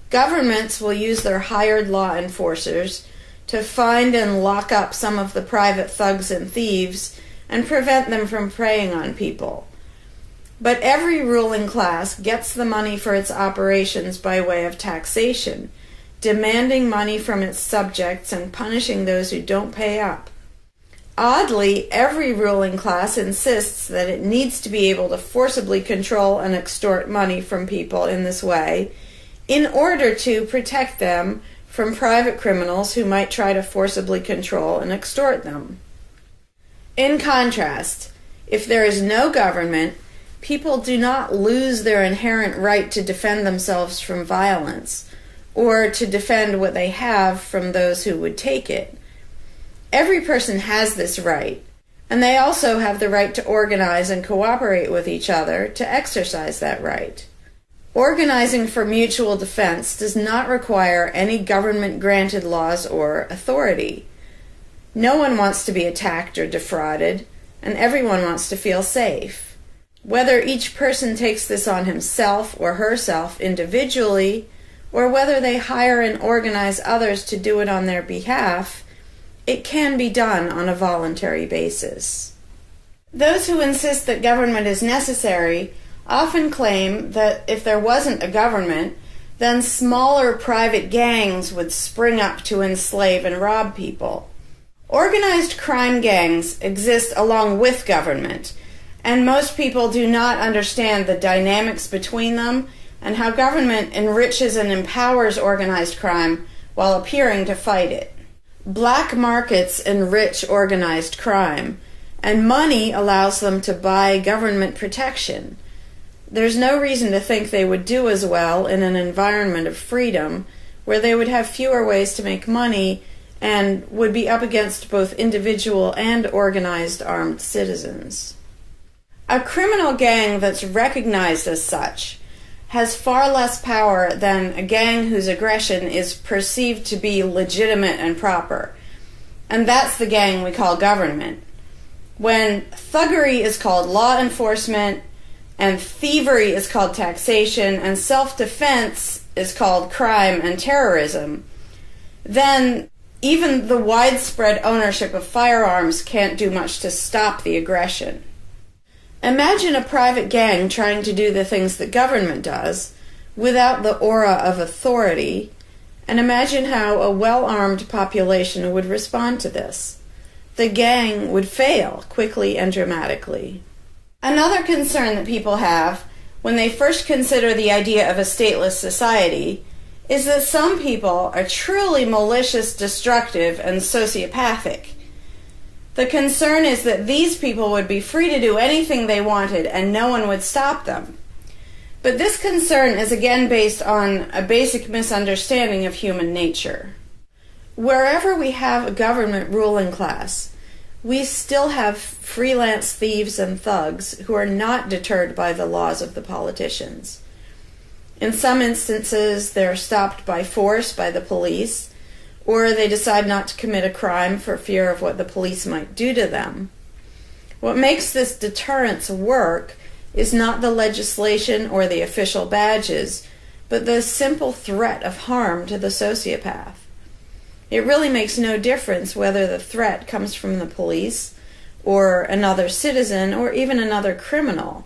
Governments will use their hired law enforcers to find and lock up some of the private thugs and thieves and prevent them from preying on people. But every ruling class gets the money for its operations by way of taxation, demanding money from its subjects and punishing those who don't pay up. Oddly, every ruling class insists that it needs to be able to forcibly control and extort money from people in this way in order to protect them from private criminals who might try to forcibly control and extort them. In contrast, if there is no government, people do not lose their inherent right to defend themselves from violence, or to defend what they have from those who would take it. Every person has this right, and they also have the right to organize and cooperate with each other to exercise that right. Organizing for mutual defense does not require any government-granted laws or authority. No one wants to be attacked or defrauded, and everyone wants to feel safe. Whether each person takes this on himself or herself individually, or whether they hire and organize others to do it on their behalf, it can be done on a voluntary basis. Those who insist that government is necessary often claim that if there wasn't a government, then smaller private gangs would spring up to enslave and rob people. Organized crime gangs exist along with government, and most people do not understand the dynamics between them and how government enriches and empowers organized crime while appearing to fight it. Black markets enrich organized crime, and money allows them to buy government protection. There's no reason to think they would do as well in an environment of freedom, where they would have fewer ways to make money and would be up against both individual and organized armed citizens. A criminal gang that's recognized as such has far less power than a gang whose aggression is perceived to be legitimate and proper. And that's the gang we call government. When thuggery is called law enforcement, and thievery is called taxation, and self-defense is called crime and terrorism, then even the widespread ownership of firearms can't do much to stop the aggression. Imagine a private gang trying to do the things that government does without the aura of authority, and imagine how a well-armed population would respond to this. The gang would fail quickly and dramatically. Another concern that people have when they first consider the idea of a stateless society is that some people are truly malicious, destructive, and sociopathic. The concern is that these people would be free to do anything they wanted and no one would stop them. But this concern is again based on a basic misunderstanding of human nature. Wherever we have a government ruling class, we still have freelance thieves and thugs who are not deterred by the laws of the politicians. In some instances, they're stopped by force by the police, or they decide not to commit a crime for fear of what the police might do to them. What makes this deterrence work is not the legislation or the official badges, but the simple threat of harm to the sociopath. It really makes no difference whether the threat comes from the police, or another citizen, or even another criminal.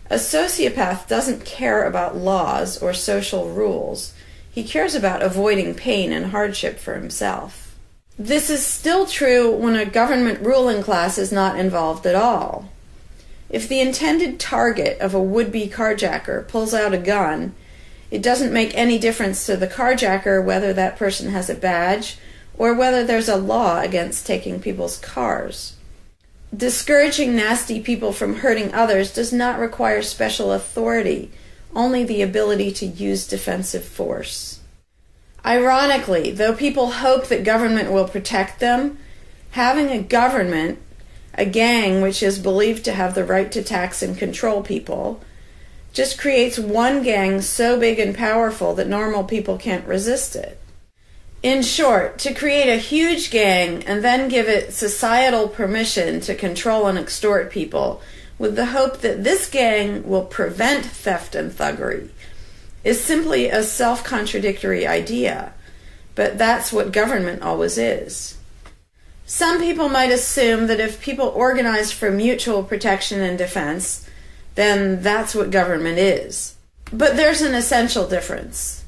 A sociopath doesn't care about laws or social rules. He cares about avoiding pain and hardship for himself. This is still true when a government ruling class is not involved at all. If the intended target of a would-be carjacker pulls out a gun, it doesn't make any difference to the carjacker whether that person has a badge or whether there's a law against taking people's cars. Discouraging nasty people from hurting others does not require special authority, only the ability to use defensive force. Ironically, though people hope that government will protect them, having a government, a gang which is believed to have the right to tax and control people, just creates one gang so big and powerful that normal people can't resist it. In short, to create a huge gang and then give it societal permission to control and extort people with the hope that this gang will prevent theft and thuggery is simply a self-contradictory idea, but that's what government always is. Some people might assume that if people organize for mutual protection and defense, then that's what government is. But there's an essential difference.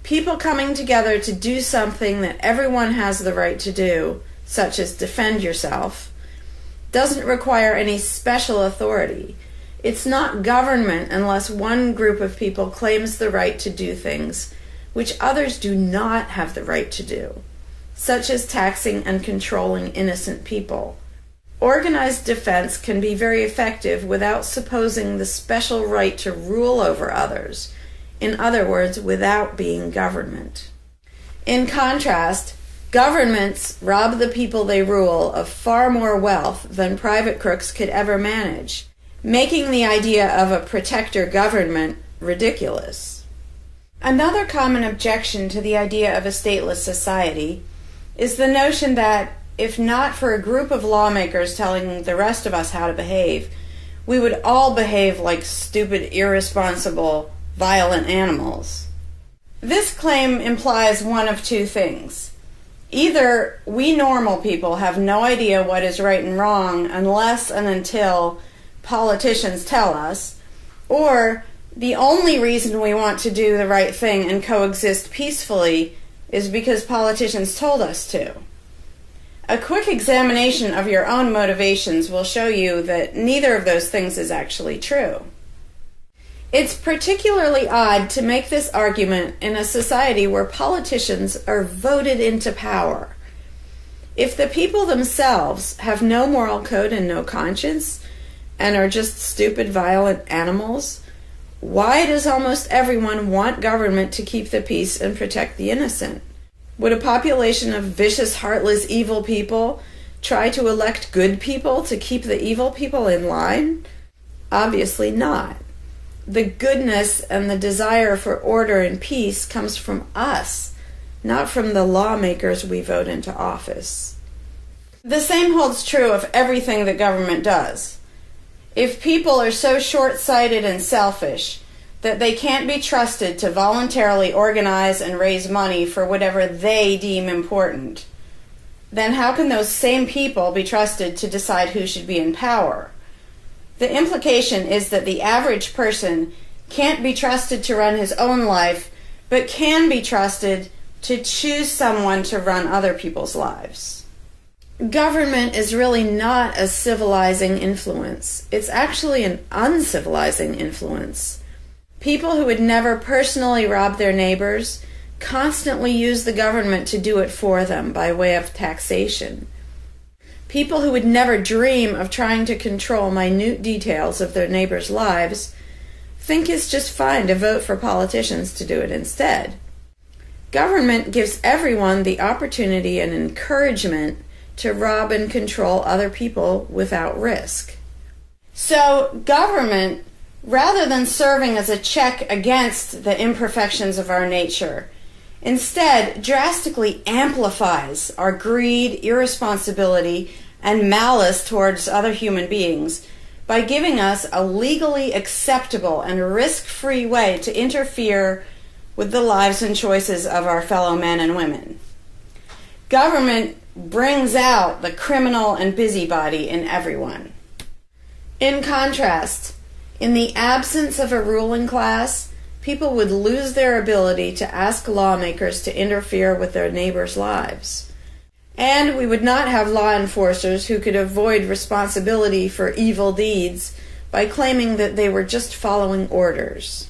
People coming together to do something that everyone has the right to do, such as defend yourself, doesn't require any special authority. It's not government unless one group of people claims the right to do things which others do not have the right to do, such as taxing and controlling innocent people. Organized defense can be very effective without supposing the special right to rule over others. In other words, without being government. In contrast, governments rob the people they rule of far more wealth than private crooks could ever manage, making the idea of a protector government ridiculous. Another common objection to the idea of a stateless society is the notion that, if not for a group of lawmakers telling the rest of us how to behave, we would all behave like stupid, irresponsible, violent animals. This claim implies one of two things. Either we normal people have no idea what is right and wrong unless and until politicians tell us, or the only reason we want to do the right thing and coexist peacefully is because politicians told us to. A quick examination of your own motivations will show you that neither of those things is actually true. It's particularly odd to make this argument in a society where politicians are voted into power. If the people themselves have no moral code and no conscience, and are just stupid, violent animals, why does almost everyone want government to keep the peace and protect the innocent? Would a population of vicious, heartless, evil people try to elect good people to keep the evil people in line? Obviously not. The goodness and the desire for order and peace comes from us, not from the lawmakers we vote into office. The same holds true of everything that government does. If people are so short-sighted and selfish that they can't be trusted to voluntarily organize and raise money for whatever they deem important, then how can those same people be trusted to decide who should be in power? The implication is that the average person can't be trusted to run his own life, but can be trusted to choose someone to run other people's lives. Government is really not a civilizing influence. It's actually an uncivilizing influence. People who would never personally rob their neighbors constantly use the government to do it for them by way of taxation. People who would never dream of trying to control minute details of their neighbors' lives think it's just fine to vote for politicians to do it instead. Government gives everyone the opportunity and encouragement to rob and control other people without risk. So government, rather than serving as a check against the imperfections of our nature, instead drastically amplifies our greed, irresponsibility, and malice towards other human beings by giving us a legally acceptable and risk-free way to interfere with the lives and choices of our fellow men and women. Government brings out the criminal and busybody in everyone. In contrast, in the absence of a ruling class, people would lose their ability to ask lawmakers to interfere with their neighbors' lives. And we would not have law enforcers who could avoid responsibility for evil deeds by claiming that they were just following orders.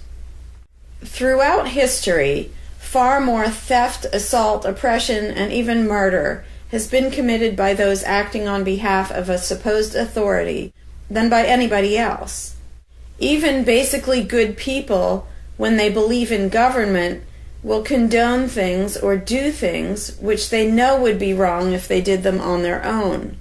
Throughout history, far more theft, assault, oppression, and even murder has been committed by those acting on behalf of a supposed authority than by anybody else. Even basically good people, when they believe in government, will condone things or do things which they know would be wrong if they did them on their own.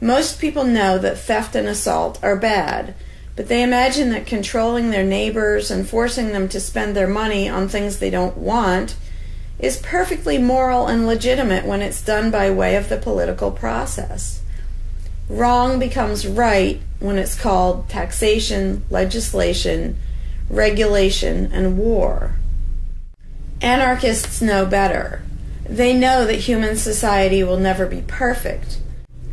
Most people know that theft and assault are bad, but they imagine that controlling their neighbors and forcing them to spend their money on things they don't want is perfectly moral and legitimate when it's done by way of the political process. Wrong becomes right when it's called taxation, legislation, regulation, and war. Anarchists know better. They know that human society will never be perfect,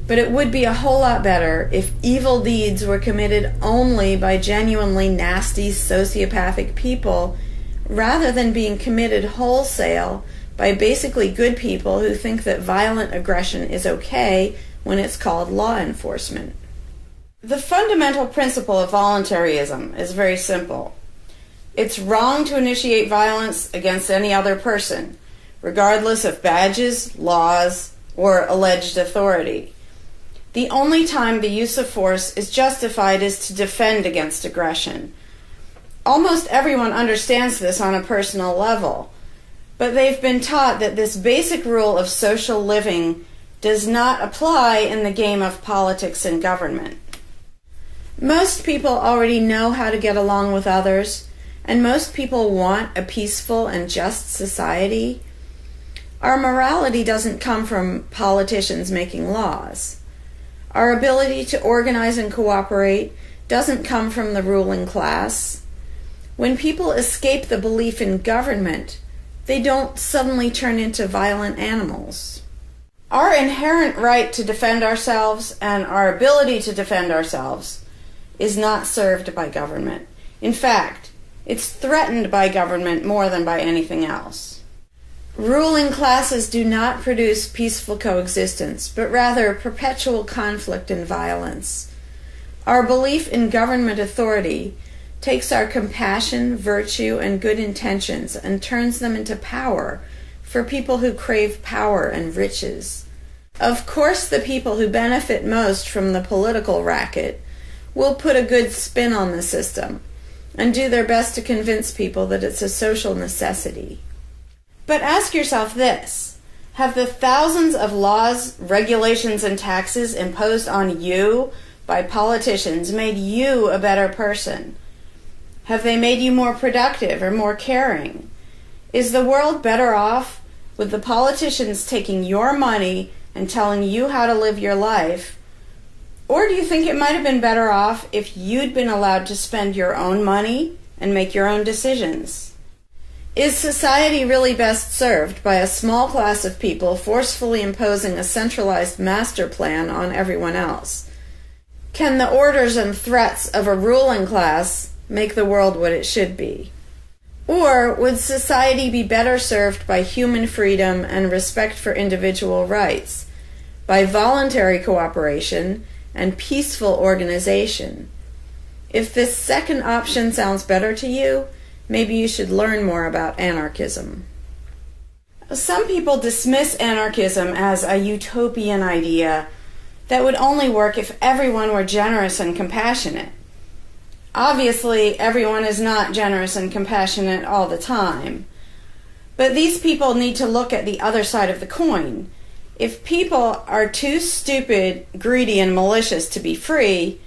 but it would be a whole lot better if evil deeds were committed only by genuinely nasty, sociopathic people, rather than being committed wholesale by basically good people who think that violent aggression is okay when it's called law enforcement. The fundamental principle of voluntarism is very simple. It's wrong to initiate violence against any other person, regardless of badges, laws, or alleged authority. The only time the use of force is justified is to defend against aggression. Almost everyone understands this on a personal level, but they've been taught that this basic rule of social living does not apply in the game of politics and government. Most people already know how to get along with others, and most people want a peaceful and just society. Our morality doesn't come from politicians making laws. Our ability to organize and cooperate doesn't come from the ruling class. When people escape the belief in government, they don't suddenly turn into violent animals. Our inherent right to defend ourselves and our ability to defend ourselves is not served by government. In fact, it's threatened by government more than by anything else. Ruling classes do not produce peaceful coexistence, but rather perpetual conflict and violence. Our belief in government authority takes our compassion, virtue, and good intentions and turns them into power for people who crave power and riches. Of course, the people who benefit most from the political racket will put a good spin on the system and do their best to convince people that it's a social necessity. But ask yourself this: have the thousands of laws, regulations, and taxes imposed on you by politicians made you a better person? Have they made you more productive or more caring? Is the world better off with the politicians taking your money and telling you how to live your life? Or do you think it might have been better off if you'd been allowed to spend your own money and make your own decisions? Is society really best served by a small class of people forcefully imposing a centralized master plan on everyone else? Can the orders and threats of a ruling class make the world what it should be? Or would society be better served by human freedom and respect for individual rights, by voluntary cooperation and peaceful organization? If this second option sounds better to you, maybe you should learn more about anarchism. Some people dismiss anarchism as a utopian idea that would only work if everyone were generous and compassionate. Obviously, everyone is not generous and compassionate all the time. But these people need to look at the other side of the coin. If people are too stupid, greedy, and malicious to be free,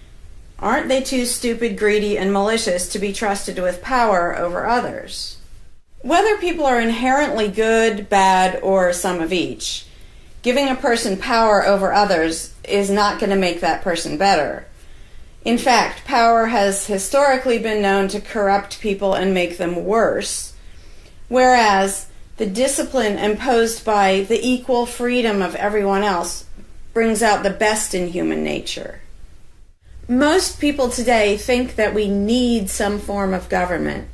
aren't they too stupid, greedy, and malicious to be trusted with power over others? Whether people are inherently good, bad, or some of each, giving a person power over others is not going to make that person better. In fact, power has historically been known to corrupt people and make them worse, whereas the discipline imposed by the equal freedom of everyone else brings out the best in human nature. Most people today think that we need some form of government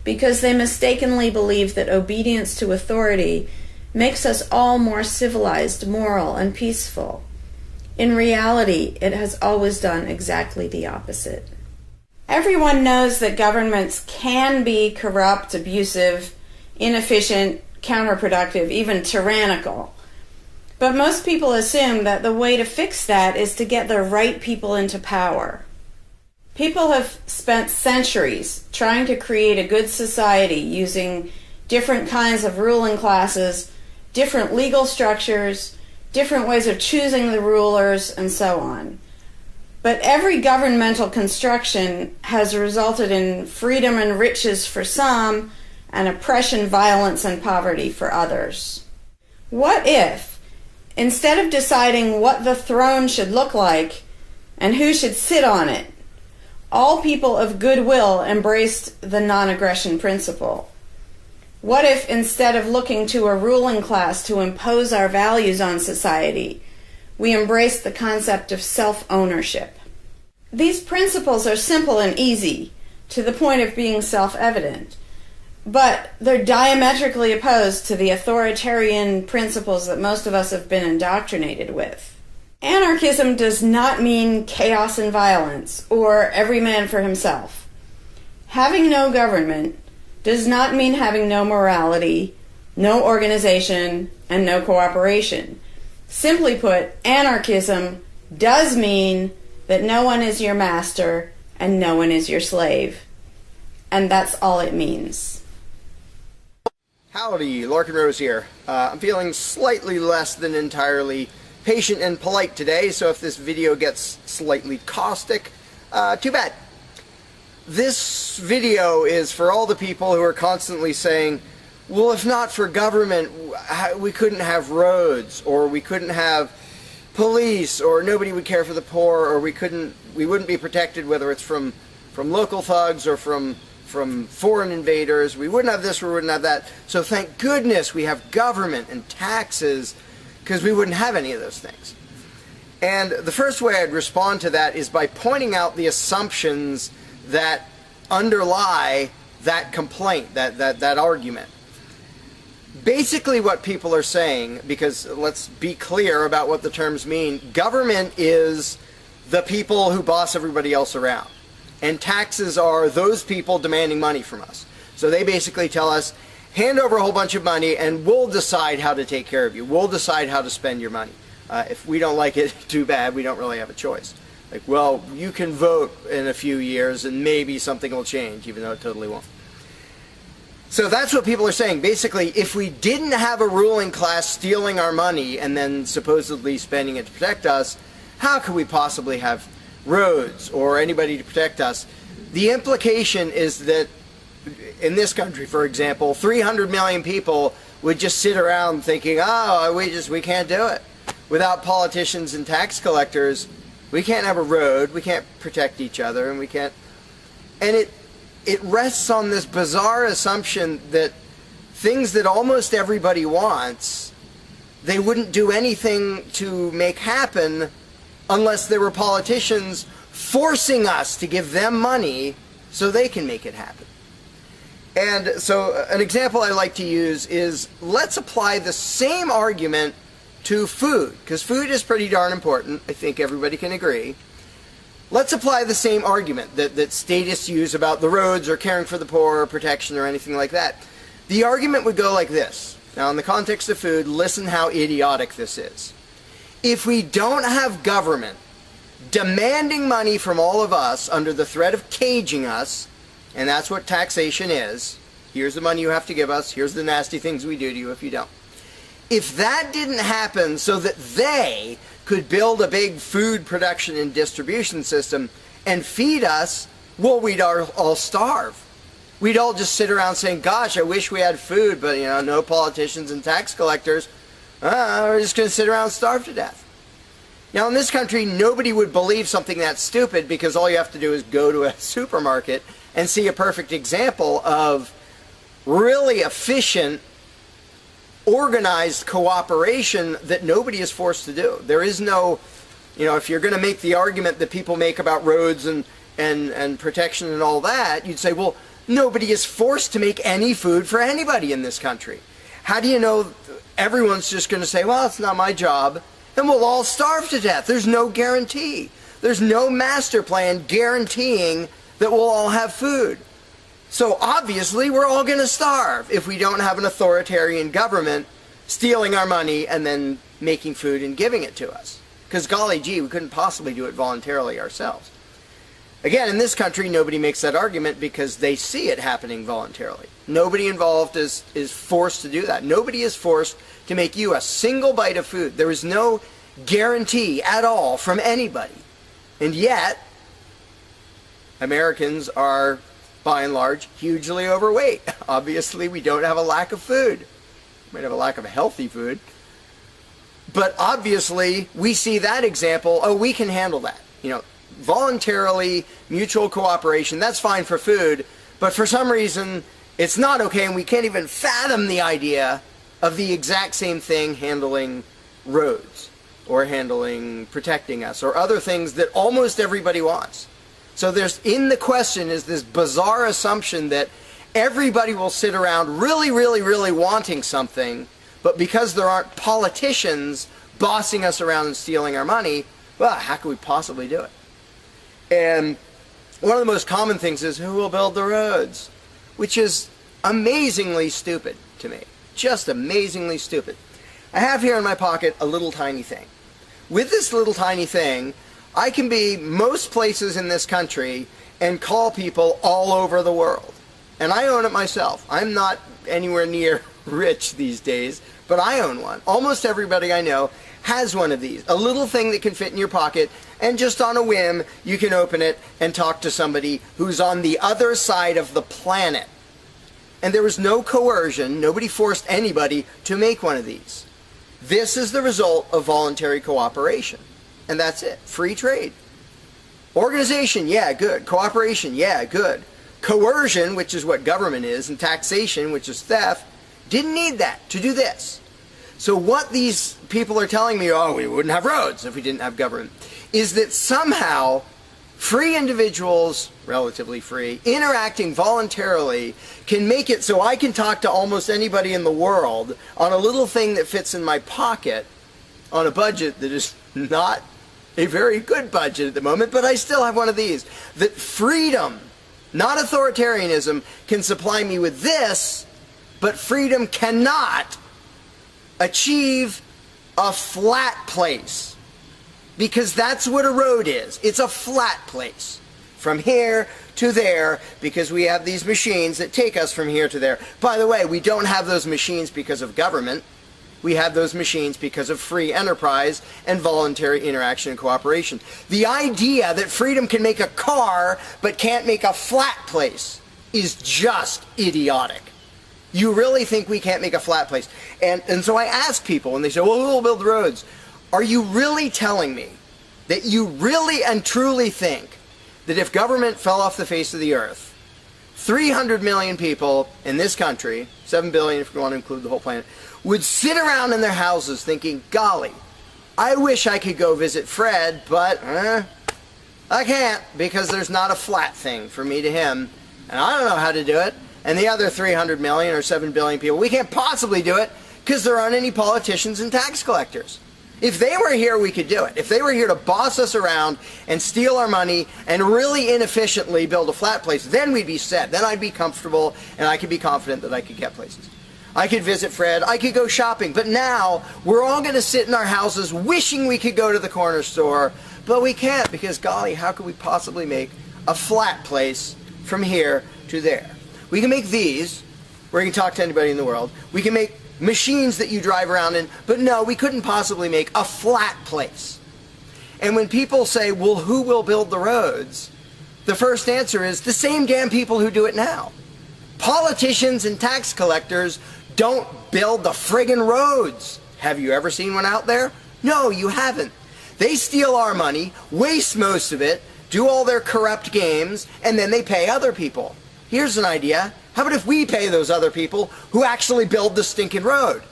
because they mistakenly believe that obedience to authority makes us all more civilized, moral, and peaceful. In reality, it has always done exactly the opposite. Everyone knows that governments can be corrupt, abusive, inefficient, counterproductive, even tyrannical. But most people assume that the way to fix that is to get the right people into power. People have spent centuries trying to create a good society using different kinds of ruling classes, different legal structures, different ways of choosing the rulers, and so on. But every governmental construction has resulted in freedom and riches for some, and oppression, violence, and poverty for others. What if, instead of deciding what the throne should look like and who should sit on it, all people of goodwill embraced the non-aggression principle? What if, instead of looking to a ruling class to impose our values on society, we embrace the concept of self-ownership? These principles are simple and easy, to the point of being self-evident, but they're diametrically opposed to the authoritarian principles that most of us have been indoctrinated with. Anarchism does not mean chaos and violence, or every man for himself. Having no government does not mean having no morality, no organization, and no cooperation. Simply put, anarchism does mean that no one is your master and no one is your slave. And that's all it means. Howdy, Larkin Rose here. I'm feeling slightly less than entirely patient and polite today, so if this video gets slightly caustic, too bad. This video is for all the people who are constantly saying, well, if not for government, we couldn't have roads, or we couldn't have police, or nobody would care for the poor, or we wouldn't be protected, whether it's from local thugs or from foreign invaders. We wouldn't have this, we wouldn't have that. So thank goodness we have government and taxes, because we wouldn't have any of those things. And the first way I'd respond to that is by pointing out the assumptions that underlie that complaint, that argument. Basically what people are saying, because let's be clear about what the terms mean, government is the people who boss everybody else around. And taxes are those people demanding money from us. So they basically tell us, hand over a whole bunch of money and we'll decide how to take care of you. We'll decide how to spend your money. If we don't like it, too bad, we don't really have a choice. Like, well, you can vote in a few years and maybe something will change, even though it totally won't. So that's what people are saying. Basically, if we didn't have a ruling class stealing our money and then supposedly spending it to protect us, how could we possibly have roads or anybody to protect us? The implication is that in this country, for example, 300 million people would just sit around thinking, oh, we can't do it. Without politicians and tax collectors, we can't have a road, we can't protect each other, and we can't... And it rests on this bizarre assumption that things that almost everybody wants, they wouldn't do anything to make happen unless there were politicians forcing us to give them money so they can make it happen. And so an example I like to use is, let's apply the same argument to food, because food is pretty darn important. I think everybody can agree. Let's apply the same argument that statists use about the roads or caring for the poor or protection or anything like that. The argument would go like this. Now, in the context of food, listen how idiotic this is. If we don't have government demanding money from all of us under the threat of caging us, and that's what taxation is, here's the money you have to give us, here's the nasty things we do to you if you don't. If that didn't happen so that they could build a big food production and distribution system and feed us, well, we'd all starve. We'd all just sit around saying, gosh, I wish we had food, but, you know, no politicians and tax collectors. We're just going to sit around and starve to death. Now, in this country, nobody would believe something that stupid, because all you have to do is go to a supermarket and see a perfect example of really efficient, organized cooperation that nobody is forced to do. There is no, you know, if you're going to make the argument that people make about roads and protection and all that, you'd say, well, nobody is forced to make any food for anybody in this country. How do you know everyone's just going to say, well, it's not my job, and we'll all starve to death? There's no guarantee. There's no master plan guaranteeing that we'll all have food. So obviously we're all going to starve if we don't have an authoritarian government stealing our money and then making food and giving it to us. Because golly gee, we couldn't possibly do it voluntarily ourselves. Again, in this country, nobody makes that argument because they see it happening voluntarily. Nobody involved is forced to do that. Nobody is forced to make you a single bite of food. There is no guarantee at all from anybody. And yet, Americans are, by and large, hugely overweight. Obviously, we don't have a lack of food. We might have a lack of healthy food. But obviously, we see that example, oh, we can handle that. You know, voluntarily, mutual cooperation, that's fine for food, but for some reason, it's not okay, and we can't even fathom the idea of the exact same thing handling roads, or handling protecting us, or other things that almost everybody wants. So there's, in the question, is this bizarre assumption that everybody will sit around really, really, really wanting something, but because there aren't politicians bossing us around and stealing our money, well, how could we possibly do it? And one of the most common things is, who will build the roads? Which is amazingly stupid to me. Just amazingly stupid. I have here in my pocket a little tiny thing. With this little tiny thing, I can be most places in this country and call people all over the world. And I own it myself. I'm not anywhere near rich these days, but I own one. Almost everybody I know has one of these. A little thing that can fit in your pocket, and just on a whim, you can open it and talk to somebody who's on the other side of the planet. And there was no coercion. Nobody forced anybody to make one of these. This is the result of voluntary cooperation. And that's it. Free trade. Organization, yeah, good. Cooperation, yeah, good. Coercion, which is what government is, and taxation, which is theft, didn't need that to do this. So what these people are telling me, oh, we wouldn't have roads if we didn't have government, is that somehow free individuals, relatively free, interacting voluntarily can make it so I can talk to almost anybody in the world on a little thing that fits in my pocket on a budget that is not a very good budget at the moment, but I still have one of these. That freedom, not authoritarianism, can supply me with this, but freedom cannot achieve a flat place. Because that's what a road is. It's a flat place. From here to there, because we have these machines that take us from here to there. By the way, we don't have those machines because of government. We have those machines because of free enterprise and voluntary interaction and cooperation. The idea that freedom can make a car but can't make a flat place is just idiotic. You really think we can't make a flat place? And so I ask people, and they say, well, who will build the roads? Are you really telling me that you really and truly think that if government fell off the face of the earth, 300 million people in this country, 7 billion if you want to include the whole planet, would sit around in their houses thinking, golly, I wish I could go visit Fred, but I can't, because there's not a flat thing from me to him, and I don't know how to do it. And the other 300 million or 7 billion people, we can't possibly do it because there aren't any politicians and tax collectors. If they were here, we could do it. If they were here to boss us around and steal our money and really inefficiently build a flat place, then we'd be set. Then I'd be comfortable and I could be confident that I could get places. I could visit Fred, I could go shopping, but now we're all going to sit in our houses wishing we could go to the corner store, but we can't because, golly, how could we possibly make a flat place from here to there? We can make these, where you can talk to anybody in the world. We can make machines that you drive around in, but no, we couldn't possibly make a flat place. And when people say, well, who will build the roads? The first answer is the same damn people who do it now. Politicians and tax collectors don't build the friggin' roads. Have you ever seen one out there? No, you haven't. They steal our money, waste most of it, do all their corrupt games, and then they pay other people. Here's an idea. How about if we pay those other people who actually build the stinking road?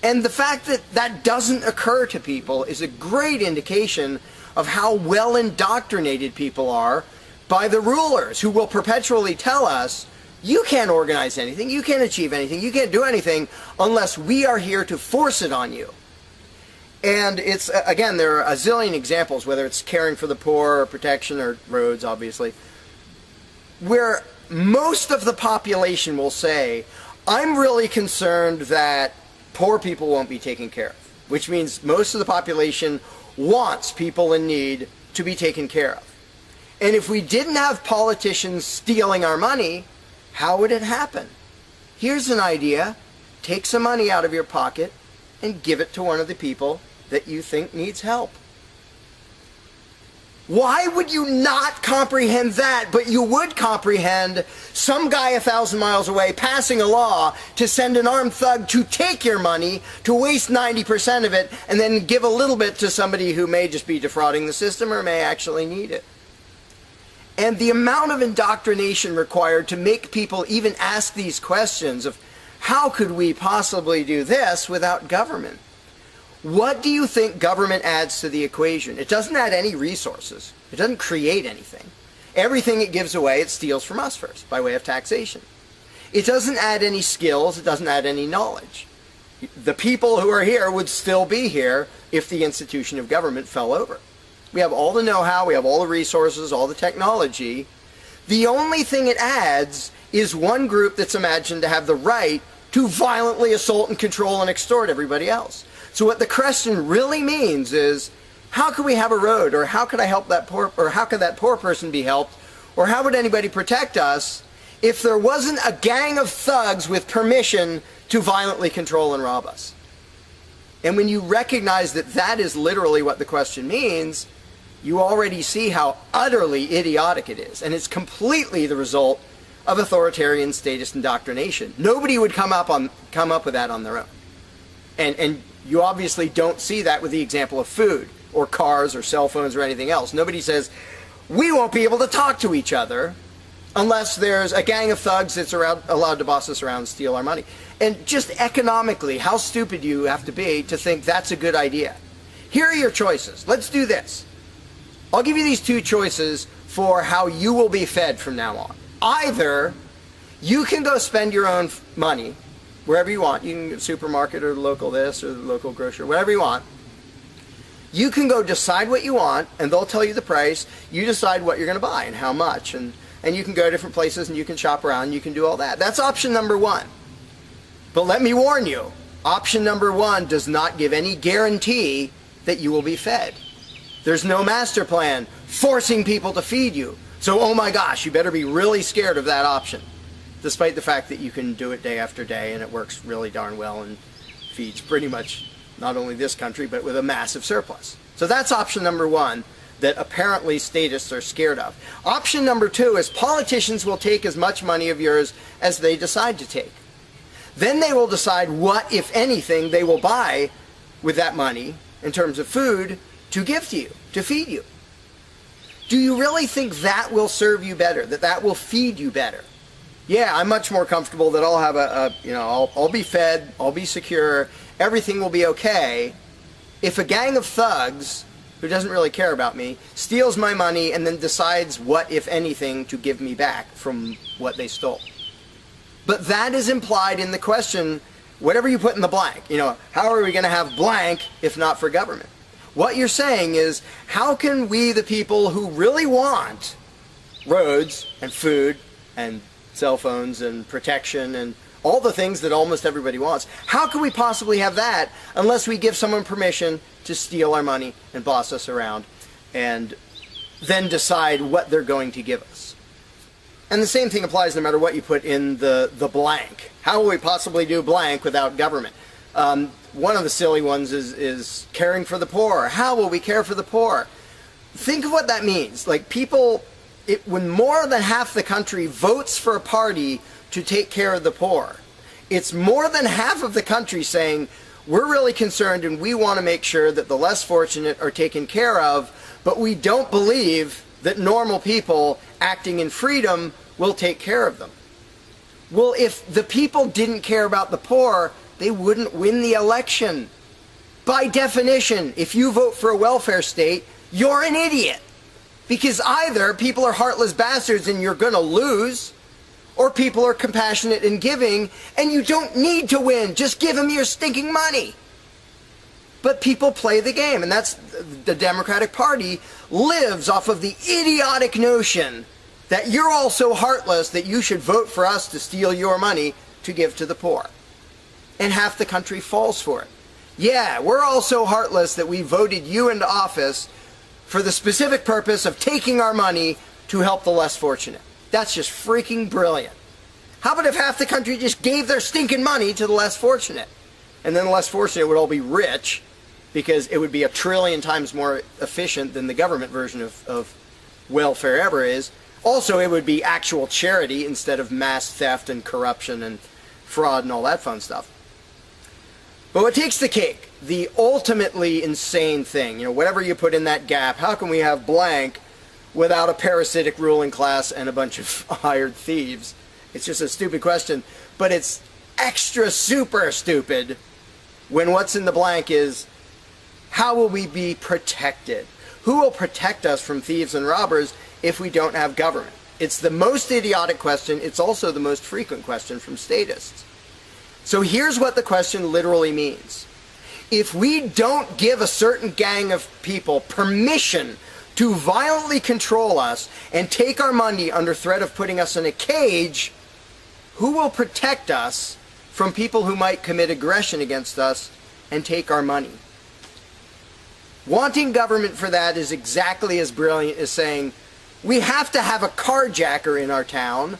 And the fact that that doesn't occur to people is a great indication of how well indoctrinated people are by the rulers who will perpetually tell us, you can't organize anything, you can't achieve anything, you can't do anything unless we are here to force it on you. And it's, again, there are a zillion examples, whether it's caring for the poor or protection or roads, obviously, where most of the population will say, I'm really concerned that poor people won't be taken care of, which means most of the population wants people in need to be taken care of. And if we didn't have politicians stealing our money, how would it happen? Here's an idea. Take some money out of your pocket and give it to one of the people that you think needs help. Why would you not comprehend that, but you would comprehend some guy 1,000 miles away passing a law to send an armed thug to take your money, to waste 90% of it, and then give a little bit to somebody who may just be defrauding the system or may actually need it? And the amount of indoctrination required to make people even ask these questions of how could we possibly do this without government? What do you think government adds to the equation? It doesn't add any resources. It doesn't create anything. Everything it gives away, it steals from us first, by way of taxation. It doesn't add any skills. It doesn't add any knowledge. The people who are here would still be here if the institution of government fell over. We have all the know-how, we have all the resources, all the technology. The only thing it adds is one group that's imagined to have the right to violently assault and control and extort everybody else. So what the question really means is, how could we have a road, or how could I help that poor, or how could that poor person be helped, or how would anybody protect us if there wasn't a gang of thugs with permission to violently control and rob us? And when you recognize that that is literally what the question means, you already see how utterly idiotic it is. And it's completely the result of authoritarian statist indoctrination. Nobody would come up with that on their own. And you obviously don't see that with the example of food or cars or cell phones or anything else. Nobody says, we won't be able to talk to each other unless there's a gang of thugs that's allowed to boss us around and steal our money. And just economically, how stupid you have to be to think that's a good idea. Here are your choices. Let's do this. I'll give you these two choices for how you will be fed from now on. Either you can go spend your own money wherever you want. You can go to the supermarket or the local this or the local grocery, whatever you want. You can go decide what you want, and they'll tell you the price. You decide what you're going to buy and how much. And you can go to different places and you can shop around and you can do all that. That's option number one. But let me warn you, option number one does not give any guarantee that you will be fed. There's no master plan forcing people to feed you. So, oh my gosh, you better be really scared of that option, despite the fact that you can do it day after day and it works really darn well and feeds pretty much not only this country, but with a massive surplus. So that's option number one that apparently statists are scared of. Option number two is politicians will take as much money of yours as they decide to take. Then they will decide what, if anything, they will buy with that money in terms of food to give to you, to feed you. Do you really think that will serve you better, that will feed you better? Yeah, I'm much more comfortable that I'll have I'll be fed, I'll be secure, everything will be okay. If a gang of thugs who doesn't really care about me, steals my money, and then decides what, if anything, to give me back from what they stole. But that is implied in the question, whatever you put in the blank. You know, how are we going to have blank if not for government? What you're saying is, how can we, the people who really want roads and food and cell phones and protection and all the things that almost everybody wants, how can we possibly have that unless we give someone permission to steal our money and boss us around and then decide what they're going to give us? And the same thing applies no matter what you put in the blank. How will we possibly do blank without government? One of the silly ones is caring for the poor. How will we care for the poor? Think of what that means. Like people, when more than half the country votes for a party to take care of the poor, it's more than half of the country saying, we're really concerned and we want to make sure that the less fortunate are taken care of, but we don't believe that normal people acting in freedom will take care of them. Well, if the people didn't care about the poor, they wouldn't win the election. By definition, if you vote for a welfare state, you're an idiot. Because either people are heartless bastards and you're going to lose, or people are compassionate and giving and you don't need to win. Just give them your stinking money. But people play the game, and that's the Democratic Party lives off of the idiotic notion that you're all so heartless that you should vote for us to steal your money to give to the poor. And half the country falls for it. Yeah, we're all so heartless that we voted you into office for the specific purpose of taking our money to help the less fortunate. That's just freaking brilliant. How about if half the country just gave their stinking money to the less fortunate? And then the less fortunate would all be rich, because it would be 1 trillion times more efficient than the government version of welfare ever is. Also, it would be actual charity instead of mass theft and corruption and fraud and all that fun stuff. But what takes the cake, the ultimately insane thing, whatever you put in that gap, how can we have blank without a parasitic ruling class and a bunch of hired thieves? It's just a stupid question, but it's extra super stupid when what's in the blank is, how will we be protected? Who will protect us from thieves and robbers if we don't have government? It's the most idiotic question. It's also the most frequent question from statists. So here's what the question literally means. If we don't give a certain gang of people permission to violently control us and take our money under threat of putting us in a cage, who will protect us from people who might commit aggression against us and take our money? Wanting government for that is exactly as brilliant as saying, we have to have a carjacker in our town,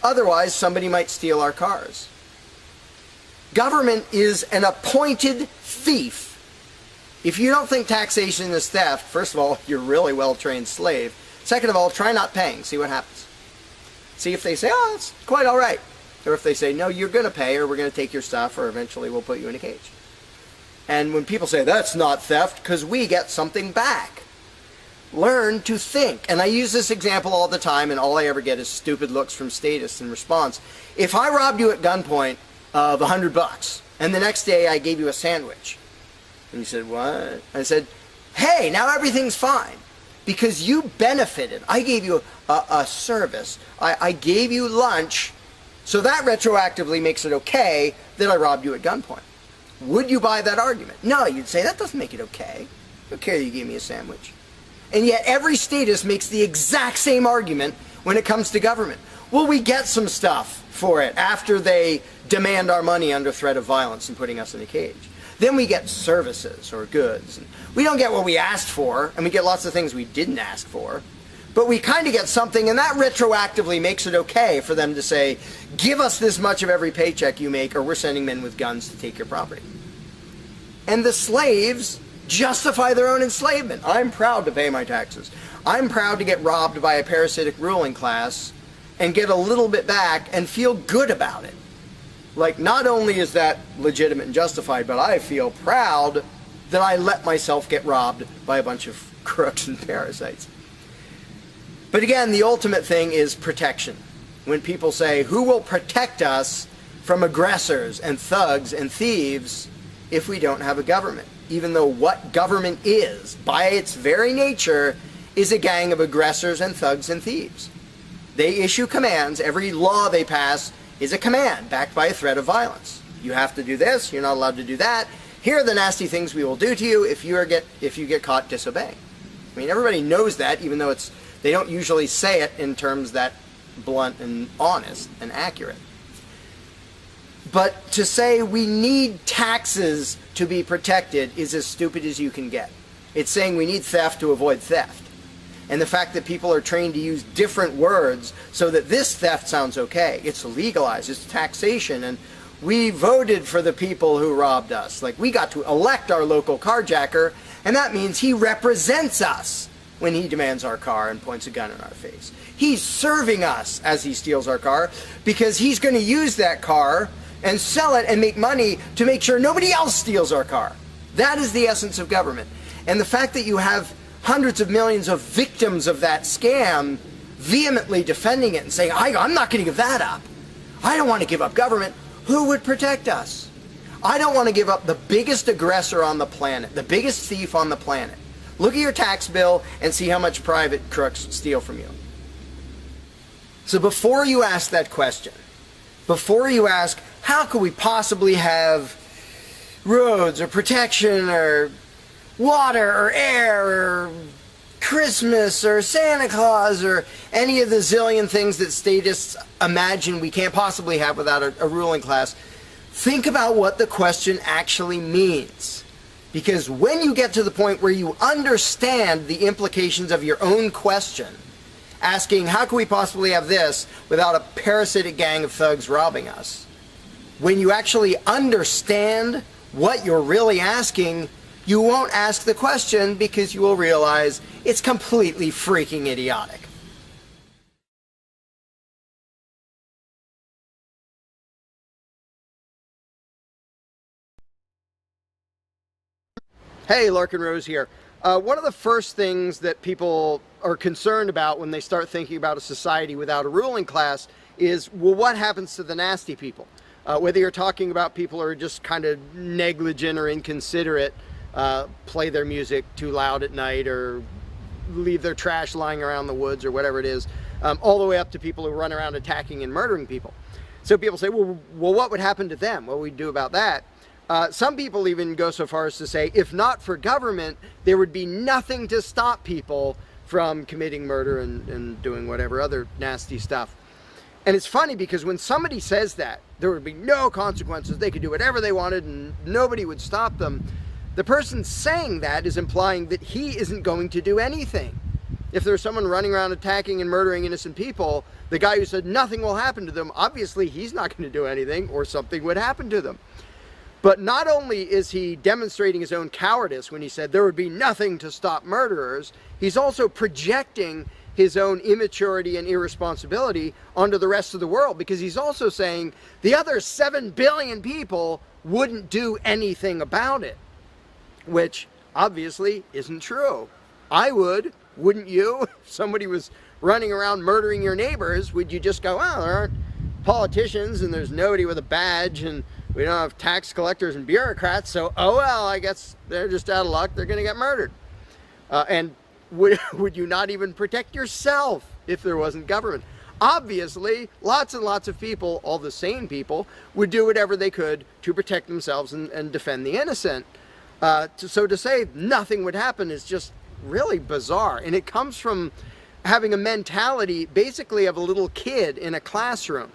otherwise somebody might steal our cars. Government is an appointed thief. If you don't think taxation is theft, first of all, you're a really well-trained slave. Second of all, try not paying. See what happens. See if they say, oh, it's quite all right. Or if they say, no, you're going to pay, or we're going to take your stuff, or eventually we'll put you in a cage. And when people say, that's not theft, because we get something back. Learn to think. And I use this example all the time, and all I ever get is stupid looks from statists in response. If I robbed you at gunpoint of $100, and the next day I gave you a sandwich, and you said, what? I said, hey, now everything's fine, because you benefited. I gave you a service. I gave you lunch, so that retroactively makes it okay that I robbed you at gunpoint. Would you buy that argument? No, you'd say, that doesn't make it okay. I don't care that you gave me a sandwich. And yet every statist makes the exact same argument when it comes to government. Well, we get some stuff for it after they demand our money under threat of violence and putting us in a cage. Then we get services or goods. We don't get what we asked for, and we get lots of things we didn't ask for. But we kind of get something, and that retroactively makes it okay for them to say, give us this much of every paycheck you make, or we're sending men with guns to take your property. And the slaves justify their own enslavement. I'm proud to pay my taxes. I'm proud to get robbed by a parasitic ruling class and get a little bit back and feel good about it. Like, not only is that legitimate and justified, but I feel proud that I let myself get robbed by a bunch of crooks and parasites. But again, the ultimate thing is protection. When people say, who will protect us from aggressors and thugs and thieves, if we don't have a government, even though what government is, by its very nature, is a gang of aggressors and thugs and thieves. They issue commands. Every law they pass is a command backed by a threat of violence. You have to do this. You're not allowed to do that. Here are the nasty things we will do to you if you get caught disobeying. I mean, everybody knows that, even though they don't usually say it in terms that blunt and honest and accurate. But to say we need taxes to be protected is as stupid as you can get. It's saying we need theft to avoid theft. And the fact that people are trained to use different words so that this theft sounds okay. It's legalized, it's taxation, and we voted for the people who robbed us. Like, we got to elect our local carjacker, and that means he represents us when he demands our car and points a gun in our face. He's serving us as he steals our car, because he's going to use that car and sell it and make money to make sure nobody else steals our car. That is the essence of government. And the fact that you have hundreds of millions of victims of that scam vehemently defending it and saying, I'm not going to give that up. I don't want to give up government. Who would protect us? I don't want to give up the biggest aggressor on the planet, the biggest thief on the planet. Look at your tax bill and see how much private crooks steal from you. So before you ask that question, before you ask, how could we possibly have roads or protection or water or air or Christmas or Santa Claus or any of the zillion things that statists imagine we can't possibly have without a ruling class, think about what the question actually means. Because when you get to the point where you understand the implications of your own question, asking, how can we possibly have this without a parasitic gang of thugs robbing us? When you actually understand what you're really asking, you won't ask the question because you will realize it's completely freaking idiotic. Hey, Larkin Rose here. One of the first things that people are concerned about when they start thinking about a society without a ruling class is, well, what happens to the nasty people? Whether you're talking about people who are just kind of negligent or inconsiderate, play their music too loud at night or leave their trash lying around the woods or whatever it is, all the way up to people who run around attacking and murdering people. So people say, well, what would happen to them? What would we do about that? Some people even go so far as to say, if not for government, there would be nothing to stop people from committing murder and doing whatever other nasty stuff. And it's funny because when somebody says that, there would be no consequences, they could do whatever they wanted and nobody would stop them, the person saying that is implying that he isn't going to do anything. If there's someone running around attacking and murdering innocent people, the guy who said nothing will happen to them, obviously he's not going to do anything or something would happen to them. But not only is he demonstrating his own cowardice when he said there would be nothing to stop murderers, he's also projecting his own immaturity and irresponsibility onto the rest of the world, because he's also saying the other 7 billion people wouldn't do anything about it, which obviously isn't true. I would, wouldn't you? If somebody was running around murdering your neighbors, would you just go, well, there aren't politicians and there's nobody with a badge and we don't have tax collectors and bureaucrats, so oh well, I guess they're just out of luck, they're going to get murdered. And would you not even protect yourself if there wasn't government? Obviously, lots and lots of people, all the sane people, would do whatever they could to protect themselves and defend the innocent. So to say nothing would happen is just really bizarre. And it comes from having a mentality basically of a little kid in a classroom,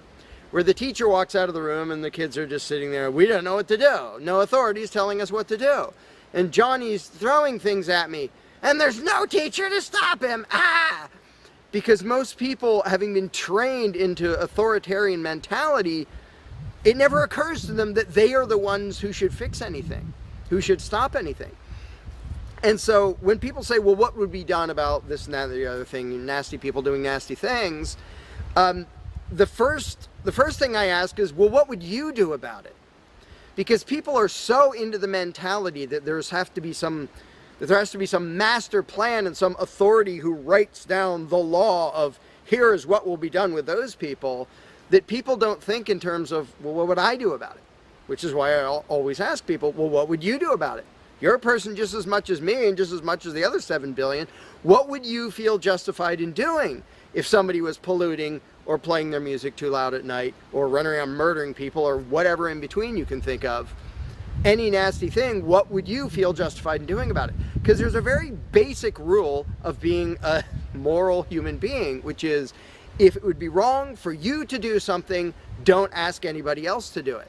where the teacher walks out of the room and the kids are just sitting there. We don't know what to do. No authorities telling us what to do. And Johnny's throwing things at me. And there's no teacher to stop him. Ah! Because most people, having been trained into authoritarian mentality, it never occurs to them that they are the ones who should fix anything, who should stop anything. And so when people say, well, what would be done about this and that and the other thing, nasty people doing nasty things, the first thing I ask is, well, what would you do about it? Because people are so into the mentality that there has to be some master plan and some authority who writes down the law of here is what will be done with those people, that people don't think in terms of, well, what would I do about it? which is why I always ask people, well, what would you do about it? You're a person just as much as me and just as much as the other 7 billion. What would you feel justified in doing if somebody was polluting or playing their music too loud at night or running around murdering people or whatever in between you can think of? Any nasty thing, what would you feel justified in doing about it? Because there's a very basic rule of being a moral human being, which is if it would be wrong for you to do something, don't ask anybody else to do it.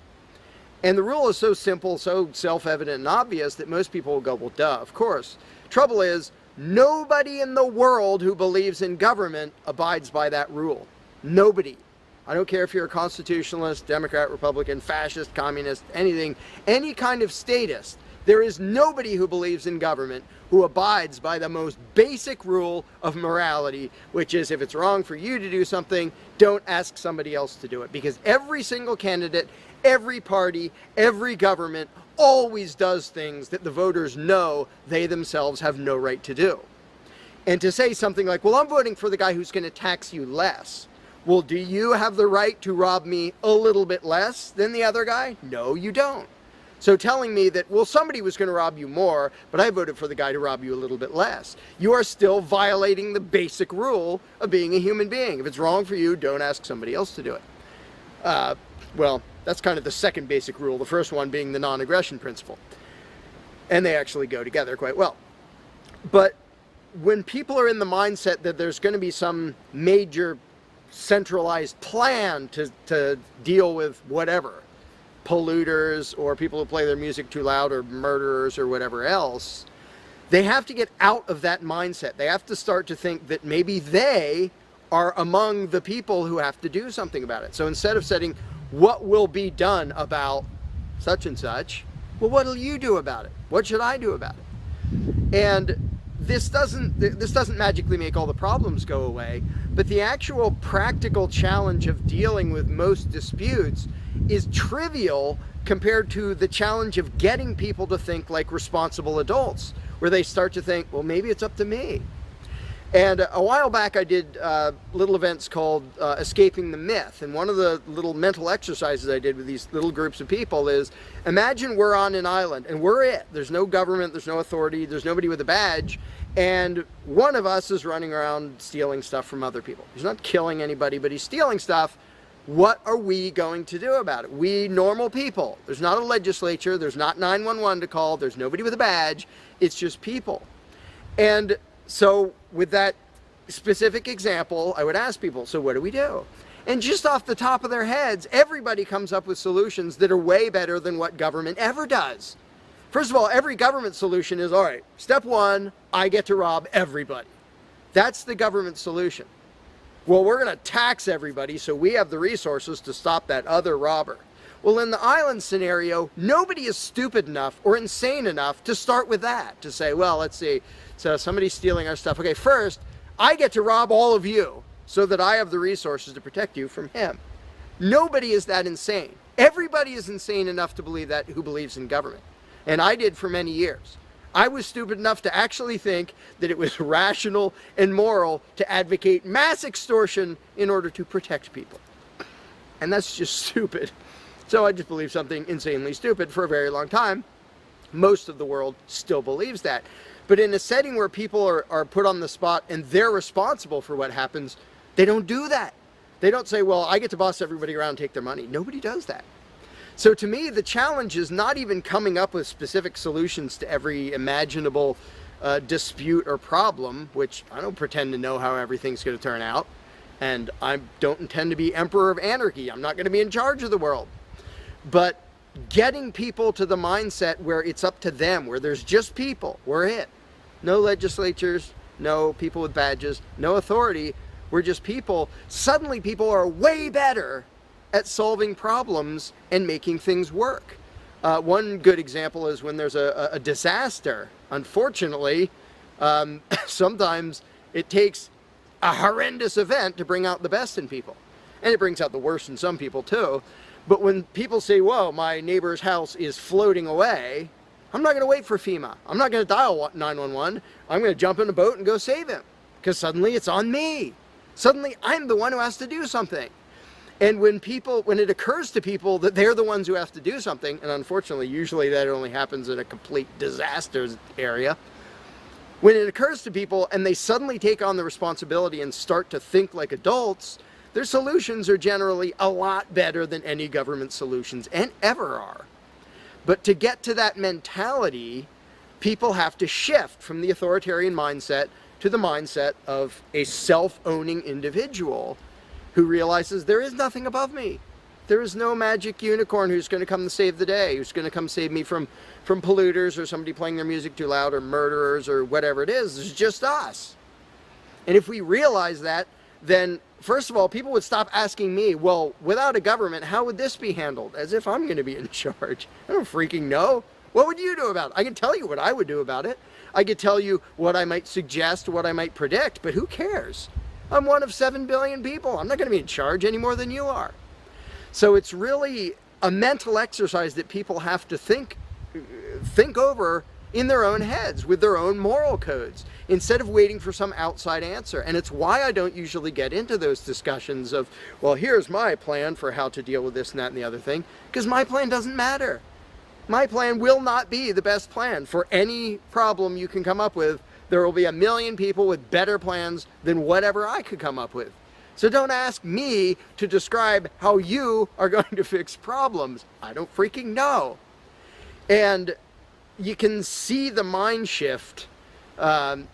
And the rule is so simple, so self-evident and obvious that most people will go, well, duh, of course. Trouble is, nobody in the world who believes in government abides by that rule. Nobody. I don't care if you're a constitutionalist, Democrat, Republican, fascist, communist, anything, any kind of statist. There is nobody who believes in government who abides by the most basic rule of morality, which is if it's wrong for you to do something, don't ask somebody else to do it. Because every single candidate, every party, every government always does things that the voters know they themselves have no right to do. And to say something like, well, I'm voting for the guy who's going to tax you less. Well, do you have the right to rob me a little bit less than the other guy? No, you don't. So telling me that, well, somebody was going to rob you more, but I voted for the guy to rob you a little bit less, you are still violating the basic rule of being a human being. If it's wrong for you, don't ask somebody else to do it. Well, that's kind of the second basic rule, the first one being the non-aggression principle. And they actually go together quite well. But when people are in the mindset that there's going to be some major centralized plan to deal with whatever, polluters or people who play their music too loud or murderers or whatever else, they have to get out of that mindset. They have to start to think that maybe they are among the people who have to do something about it. So instead of saying, what will be done about such and such, well, what will you do about it? What should I do about it? And this doesn't magically make all the problems go away, but the actual practical challenge of dealing with most disputes is trivial compared to the challenge of getting people to think like responsible adults, where they start to think, well, maybe it's up to me. And a while back I did little events called Escaping the Myth, and one of the little mental exercises I did with these little groups of people is, imagine we're on an island and we're it. There's no government, there's no authority, there's nobody with a badge, and one of us is running around stealing stuff from other people. He's not killing anybody, but he's stealing stuff. What are we going to do about it? We normal people. There's not a legislature, there's not 911 to call, there's nobody with a badge, it's just people. And so with that specific example, I would ask people, so what do we do? And just off the top of their heads, everybody comes up with solutions that are way better than what government ever does. First of all, every government solution is, all right, step one, I get to rob everybody. That's the government solution. Well, we're going to tax everybody so we have the resources to stop that other robber. Well, in the island scenario, nobody is stupid enough or insane enough to start with that, to say, well, let's see, so somebody's stealing our stuff. Okay, first, I get to rob all of you so that I have the resources to protect you from him. Nobody is that insane. Everybody is insane enough to believe that who believes in government. And I did for many years. I was stupid enough to actually think that it was rational and moral to advocate mass extortion in order to protect people. And that's just stupid. So I just believed something insanely stupid for a very long time. Most of the world still believes that. But in a setting where people are put on the spot and they're responsible for what happens, they don't do that. They don't say, well, I get to boss everybody around and take their money. Nobody does that. So to me, the challenge is not even coming up with specific solutions to every imaginable dispute or problem, which I don't pretend to know how everything's going to turn out. And I don't intend to be emperor of anarchy. I'm not going to be in charge of the world. But getting people to the mindset where it's up to them, where there's just people, we're it. No legislatures, no people with badges, no authority, we're just people. Suddenly people are way better at solving problems and making things work. One good example is when there's a disaster. Unfortunately, sometimes it takes a horrendous event to bring out the best in people. And it brings out the worst in some people too. But when people say, whoa, my neighbor's house is floating away, I'm not going to wait for FEMA. I'm not going to dial 911. I'm going to jump in a boat and go save him. Because suddenly it's on me. Suddenly I'm the one who has to do something. And when it occurs to people that they're the ones who have to do something, and unfortunately, usually that only happens in a complete disaster area, when it occurs to people and they suddenly take on the responsibility and start to think like adults, their solutions are generally a lot better than any government solutions and ever are. But to get to that mentality, people have to shift from the authoritarian mindset to the mindset of a self-owning individual who realizes there is nothing above me. There is no magic unicorn who's going to come to save the day, who's going to come save me from polluters or somebody playing their music too loud or murderers or whatever it is. It's just us. And if we realize that, then first of all, people would stop asking me, well, without a government, how would this be handled? As if I'm going to be in charge. I don't freaking know. What would you do about it? I can tell you what I would do about it. I could tell you what I might suggest, what I might predict, but who cares? I'm one of 7 billion people. I'm not going to be in charge any more than you are. So it's really a mental exercise that people have to think over in their own heads with their own moral codes instead of waiting for some outside answer. And it's why I don't usually get into those discussions of, well, here's my plan for how to deal with this and that and the other thing, because my plan doesn't matter. My plan will not be the best plan for any problem you can come up with. There will be a million people with better plans than whatever I could come up with. So don't ask me to describe how you are going to fix problems. I don't freaking know. And you can see the mind shift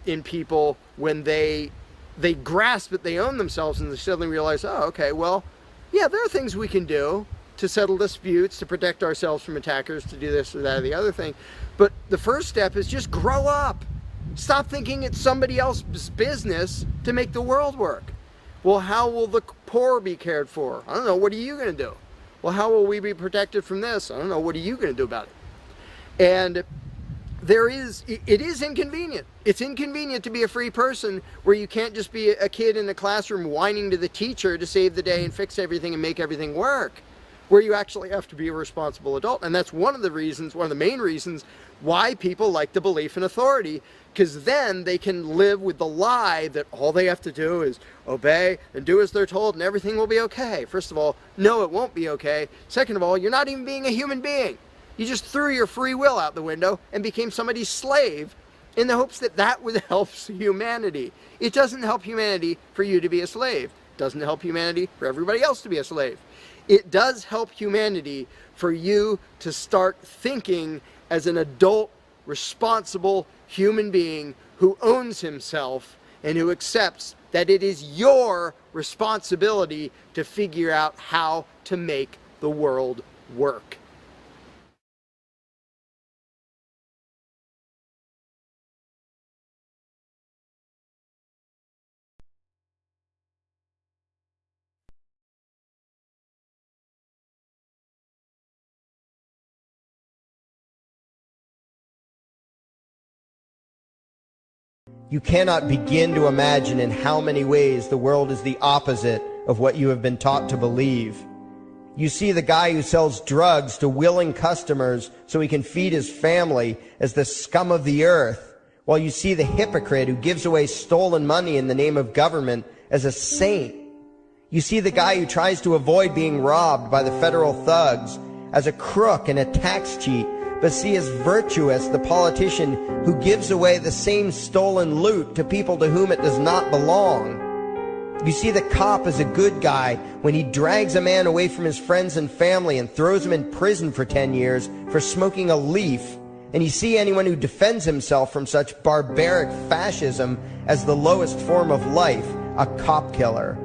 in people when they grasp that they own themselves and they suddenly realize, oh, okay, well, yeah, there are things we can do to settle disputes, to protect ourselves from attackers, to do this or that or the other thing. But the first step is just grow up. Stop thinking it's somebody else's business to make the world work. Well, how will the poor be cared for? I don't know. What are you going to do? Well, how will we be protected from this? I don't know. What are you going to do about it? And it is inconvenient. It's inconvenient to be a free person where you can't just be a kid in a classroom whining to the teacher to save the day and fix everything and make everything work, where you actually have to be a responsible adult. And that's one of the main reasons why people like the belief in authority, because then they can live with the lie that all they have to do is obey and do as they're told and everything will be okay. First of all, no, it won't be okay. Second of all, you're not even being a human being. You just threw your free will out the window and became somebody's slave in the hopes that that would help humanity. It doesn't help humanity for you to be a slave. It doesn't help humanity for everybody else to be a slave. It does help humanity for you to start thinking as an adult, responsible human being who owns himself and who accepts that it is your responsibility to figure out how to make the world work. You cannot begin to imagine in how many ways the world is the opposite of what you have been taught to believe. You see the guy who sells drugs to willing customers so he can feed his family as the scum of the earth, while you see the hypocrite who gives away stolen money in the name of government as a saint. You see the guy who tries to avoid being robbed by the federal thugs as a crook and a tax cheat, but see as virtuous the politician who gives away the same stolen loot to people to whom it does not belong. You see the cop as a good guy when he drags a man away from his friends and family and throws him in prison for 10 years for smoking a leaf. And you see anyone who defends himself from such barbaric fascism as the lowest form of life, a cop killer.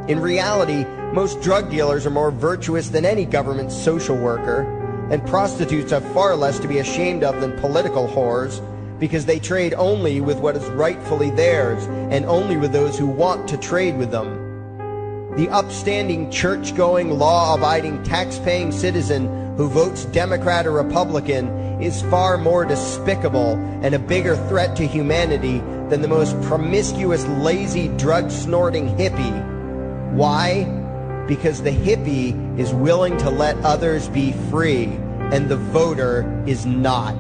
In reality, most drug dealers are more virtuous than any government social worker, and prostitutes have far less to be ashamed of than political whores, because they trade only with what is rightfully theirs, and only with those who want to trade with them. The upstanding, church-going, law-abiding, tax-paying citizen who votes Democrat or Republican is far more despicable and a bigger threat to humanity than the most promiscuous, lazy, drug-snorting hippie. Why? Because the hippie is willing to let others be free, and the voter is not.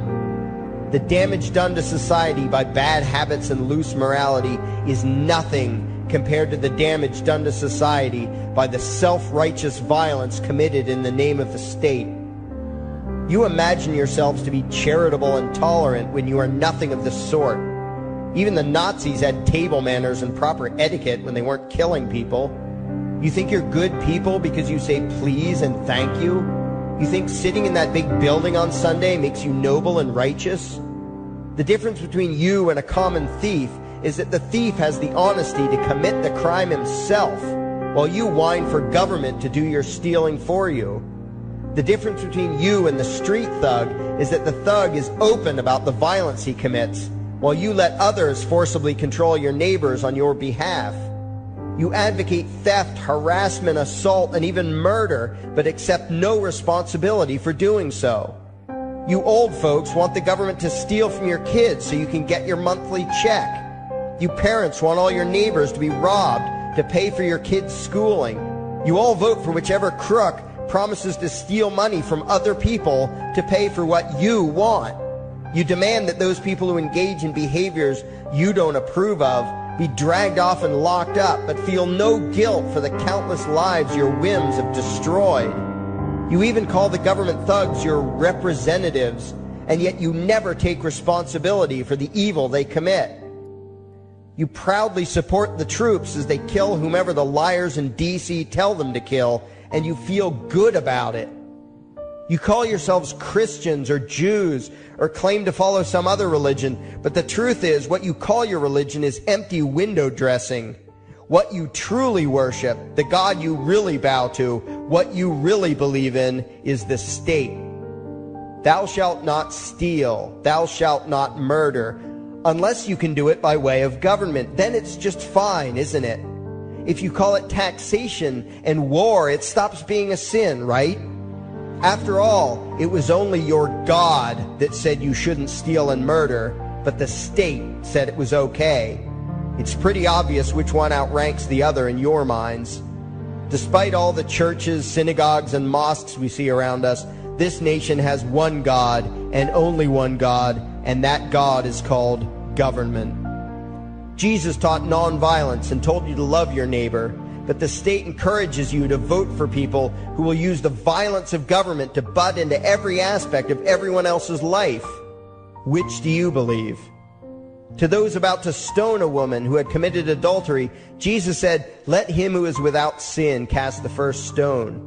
The damage done to society by bad habits and loose morality is nothing compared to the damage done to society by the self-righteous violence committed in the name of the state. You imagine yourselves to be charitable and tolerant when you are nothing of the sort. Even the Nazis had table manners and proper etiquette when they weren't killing people. You think you're good people because you say please and thank you? You think sitting in that big building on Sunday makes you noble and righteous? The difference between you and a common thief is that the thief has the honesty to commit the crime himself, while you whine for government to do your stealing for you. The difference between you and the street thug is that the thug is open about the violence he commits, while you let others forcibly control your neighbors on your behalf. You advocate theft, harassment, assault, and even murder, but accept no responsibility for doing so. You old folks want the government to steal from your kids so you can get your monthly check. You parents want all your neighbors to be robbed to pay for your kids' schooling. You all vote for whichever crook promises to steal money from other people to pay for what you want. You demand that those people who engage in behaviors you don't approve of be dragged off and locked up, but feel no guilt for the countless lives your whims have destroyed. You even call the government thugs your representatives, and yet you never take responsibility for the evil they commit. You proudly support the troops as they kill whomever the liars in D.C. tell them to kill, and you feel good about it. You call yourselves Christians or Jews or claim to follow some other religion, but the truth is what you call your religion is empty window dressing. What you truly worship, the God you really bow to, what you really believe in is the state. Thou shalt not steal, thou shalt not murder, unless you can do it by way of government. Then it's just fine, isn't it? If you call it taxation and war, it stops being a sin, right? After all, it was only your God that said you shouldn't steal and murder, but the state said it was okay. It's pretty obvious which one outranks the other in your minds. Despite all the churches, synagogues, and mosques we see around us, this nation has one God and only one God, and that God is called government. Jesus taught nonviolence and told you to love your neighbor, but the state encourages you to vote for people who will use the violence of government to butt into every aspect of everyone else's life. Which do you believe? To those about to stone a woman who had committed adultery, Jesus said, "Let him who is without sin cast the first stone."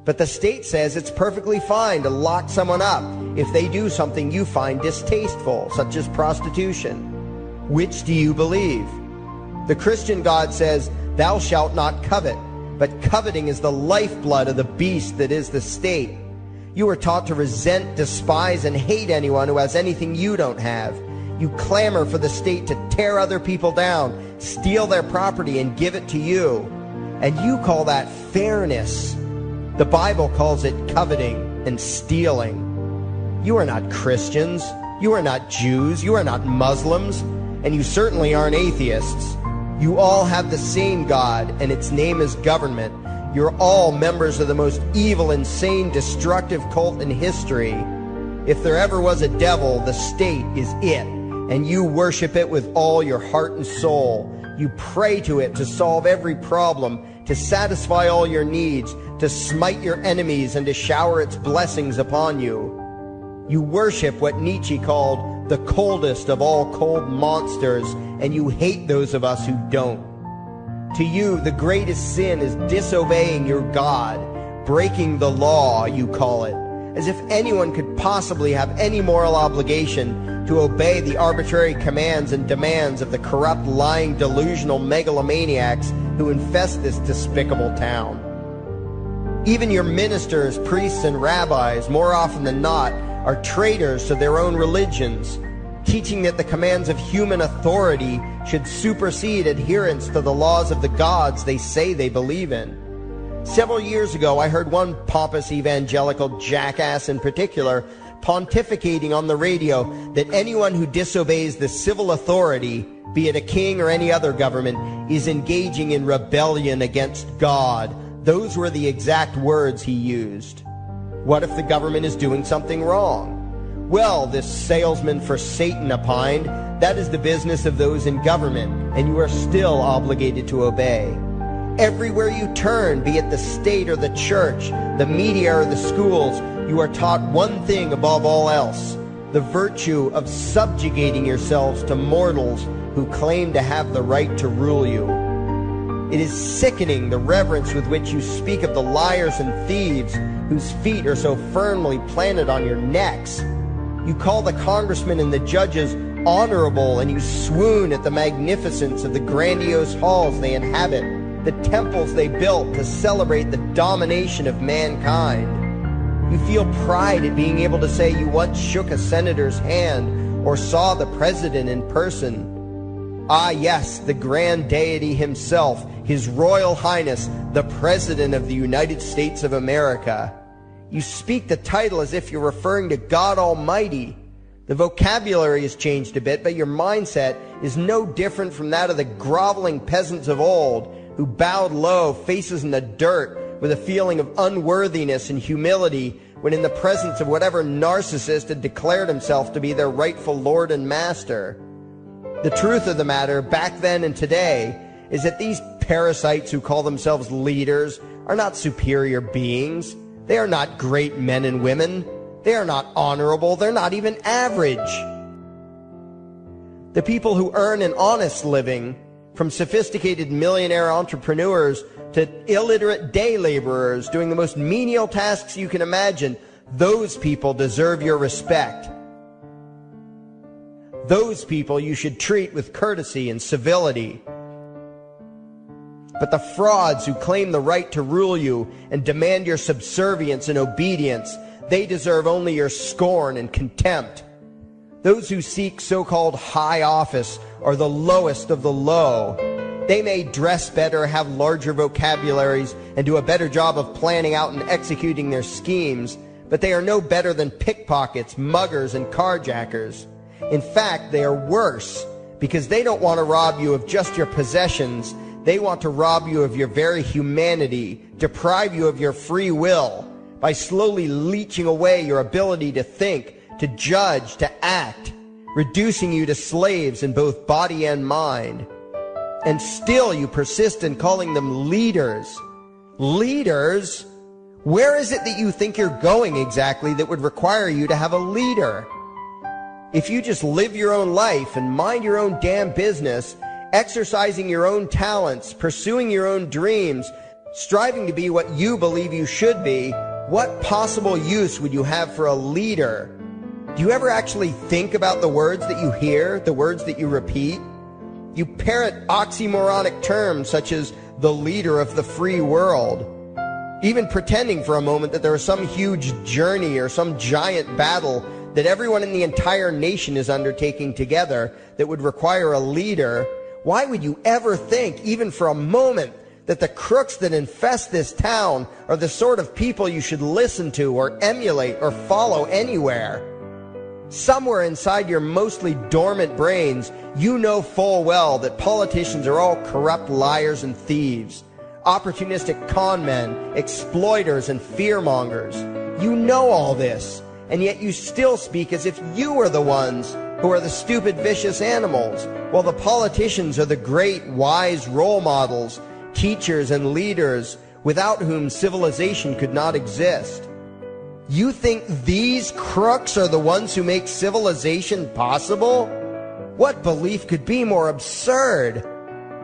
But the state says it's perfectly fine to lock someone up if they do something you find distasteful, such as prostitution. Which do you believe? The Christian God says, "Thou shalt not covet," but coveting is the lifeblood of the beast that is the state. You are taught to resent, despise, and hate anyone who has anything you don't have. You clamor for the state to tear other people down, steal their property, and give it to you. And you call that fairness. The Bible calls it coveting and stealing. You are not Christians. You are not Jews. You are not Muslims. And you certainly aren't atheists. You all have the same God, and its name is government. You're all members of the most evil, insane, destructive cult in history. If there ever was a devil, the state is it, and you worship it with all your heart and soul. You pray to it to solve every problem, to satisfy all your needs, to smite your enemies, and to shower its blessings upon you. You worship what Nietzsche called the coldest of all cold monsters, and you hate those of us who don't. To you, the greatest sin is disobeying your God, breaking the law, you call it, as if anyone could possibly have any moral obligation to obey the arbitrary commands and demands of the corrupt, lying, delusional megalomaniacs who infest this despicable town. Even your ministers, priests, and rabbis, more often than not, are traitors to their own religions, teaching that the commands of human authority should supersede adherence to the laws of the gods they say they believe in. Several years ago, I heard one pompous evangelical jackass in particular pontificating on the radio that anyone who disobeys the civil authority, be it a king or any other government, is engaging in rebellion against God. Those were the exact words he used. What if the government is doing something wrong? Well, this salesman for Satan opined, that is the business of those in government, and you are still obligated to obey. Everywhere you turn, be it the state or the church, the media or the schools, you are taught one thing above all else, the virtue of subjugating yourselves to mortals who claim to have the right to rule you. It is sickening the reverence with which you speak of the liars and thieves whose feet are so firmly planted on your necks. You call the congressmen and the judges honorable, and you swoon at the magnificence of the grandiose halls they inhabit, the temples they built to celebrate the domination of mankind. You feel pride at being able to say you once shook a senator's hand or saw the president in person. Ah, yes, the grand deity himself, His Royal Highness, the President of the United States of America. You speak the title as if you're referring to God Almighty. The vocabulary has changed a bit, but your mindset is no different from that of the groveling peasants of old who bowed low, faces in the dirt, with a feeling of unworthiness and humility when in the presence of whatever narcissist had declared himself to be their rightful lord and master. The truth of the matter, back then and today, is that these parasites who call themselves leaders are not superior beings. They are not great men and women. They are not honorable. They're not even average. The people who earn an honest living, from sophisticated millionaire entrepreneurs to illiterate day laborers doing the most menial tasks you can imagine, those people deserve your respect. Those people you should treat with courtesy and civility. But the frauds who claim the right to rule you and demand your subservience and obedience, they deserve only your scorn and contempt. Those who seek so-called high office are the lowest of the low. They may dress better, have larger vocabularies, and do a better job of planning out and executing their schemes, but they are no better than pickpockets, muggers, and carjackers. In fact, they are worse, because they don't want to rob you of just your possessions. They want to rob you of your very humanity, deprive you of your free will, by slowly leeching away your ability to think, to judge, to act, reducing you to slaves in both body and mind. And still you persist in calling them leaders. Leaders? Where is it that you think you're going exactly that would require you to have a leader? If you just live your own life and mind your own damn business, exercising your own talents, pursuing your own dreams, striving to be what you believe you should be, what possible use would you have for a leader? Do you ever actually think about the words that you hear, the words that you repeat? You parrot oxymoronic terms such as the leader of the free world, even pretending for a moment that there is some huge journey or some giant battle that everyone in the entire nation is undertaking together that would require a leader. Why would you ever think, even for a moment, that the crooks that infest this town are the sort of people you should listen to or emulate or follow anywhere? Somewhere inside your mostly dormant brains, you know full well that politicians are all corrupt liars and thieves, opportunistic con men, exploiters, and fearmongers. You know all this, and yet you still speak as if you are the ones who are the stupid, vicious animals, while the politicians are the great, wise role models, teachers, and leaders without whom civilization could not exist. You think these crooks are the ones who make civilization possible? What belief could be more absurd?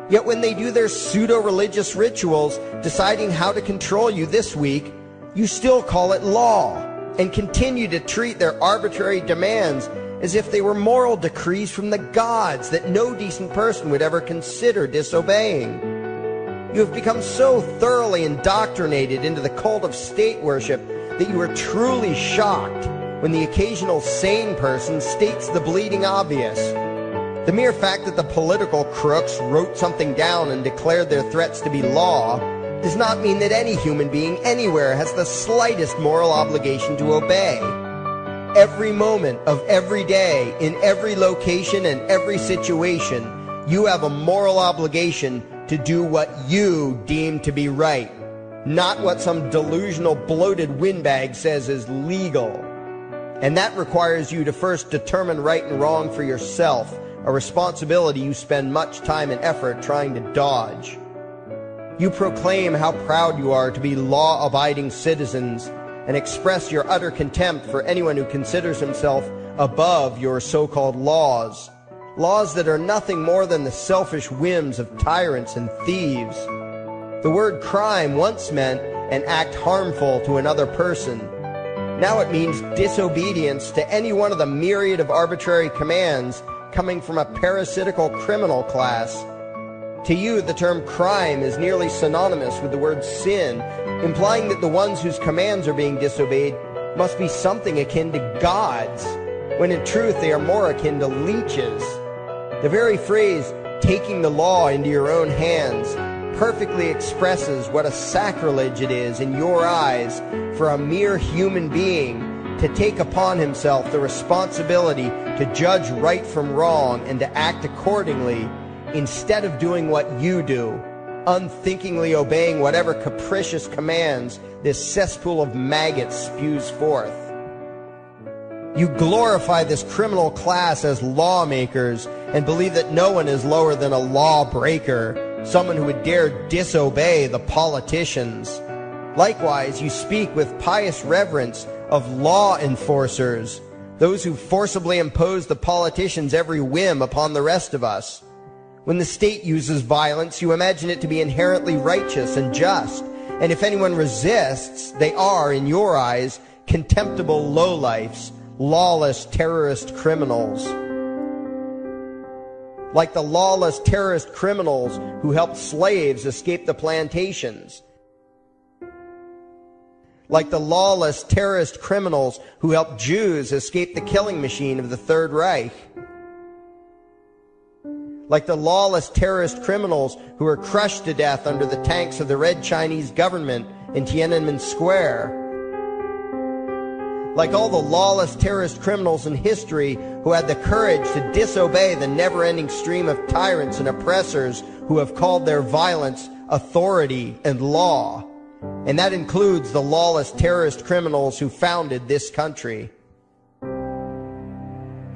Yet when they do their pseudo-religious rituals, deciding how to control you this week, you still call it law, and continue to treat their arbitrary demands as if they were moral decrees from the gods that no decent person would ever consider disobeying. You have become so thoroughly indoctrinated into the cult of state worship that you are truly shocked when the occasional sane person states the bleeding obvious. The mere fact that the political crooks wrote something down and declared their threats to be law does not mean that any human being anywhere has the slightest moral obligation to obey. Every moment of every day, in every location and every situation, you have a moral obligation to do what you deem to be right, not what some delusional bloated windbag says is legal. And that requires you to first determine right and wrong for yourself, a responsibility you spend much time and effort trying to dodge. You proclaim how proud you are to be law-abiding citizens and express your utter contempt for anyone who considers himself above your so-called laws. Laws that are nothing more than the selfish whims of tyrants and thieves. The word crime once meant an act harmful to another person. Now it means disobedience to any one of the myriad of arbitrary commands coming from a parasitical criminal class. To you, the term crime is nearly synonymous with the word sin, implying that the ones whose commands are being disobeyed must be something akin to gods, when in truth they are more akin to leeches. The very phrase, taking the law into your own hands, perfectly expresses what a sacrilege it is in your eyes for a mere human being to take upon himself the responsibility to judge right from wrong and to act accordingly, instead of doing what you do, unthinkingly obeying whatever capricious commands this cesspool of maggots spews forth. You glorify this criminal class as lawmakers and believe that no one is lower than a lawbreaker, someone who would dare disobey the politicians. Likewise, you speak with pious reverence of law enforcers, those who forcibly impose the politicians' every whim upon the rest of us. When the state uses violence, you imagine it to be inherently righteous and just, and if anyone resists, they are, in your eyes, contemptible lowlifes, lawless terrorist criminals. Like the lawless terrorist criminals who helped slaves escape the plantations. Like the lawless terrorist criminals who helped Jews escape the killing machine of the Third Reich. Like the lawless terrorist criminals who were crushed to death under the tanks of the Red Chinese government in Tiananmen Square. Like all the lawless terrorist criminals in history who had the courage to disobey the never-ending stream of tyrants and oppressors who have called their violence authority and law. And that includes the lawless terrorist criminals who founded this country.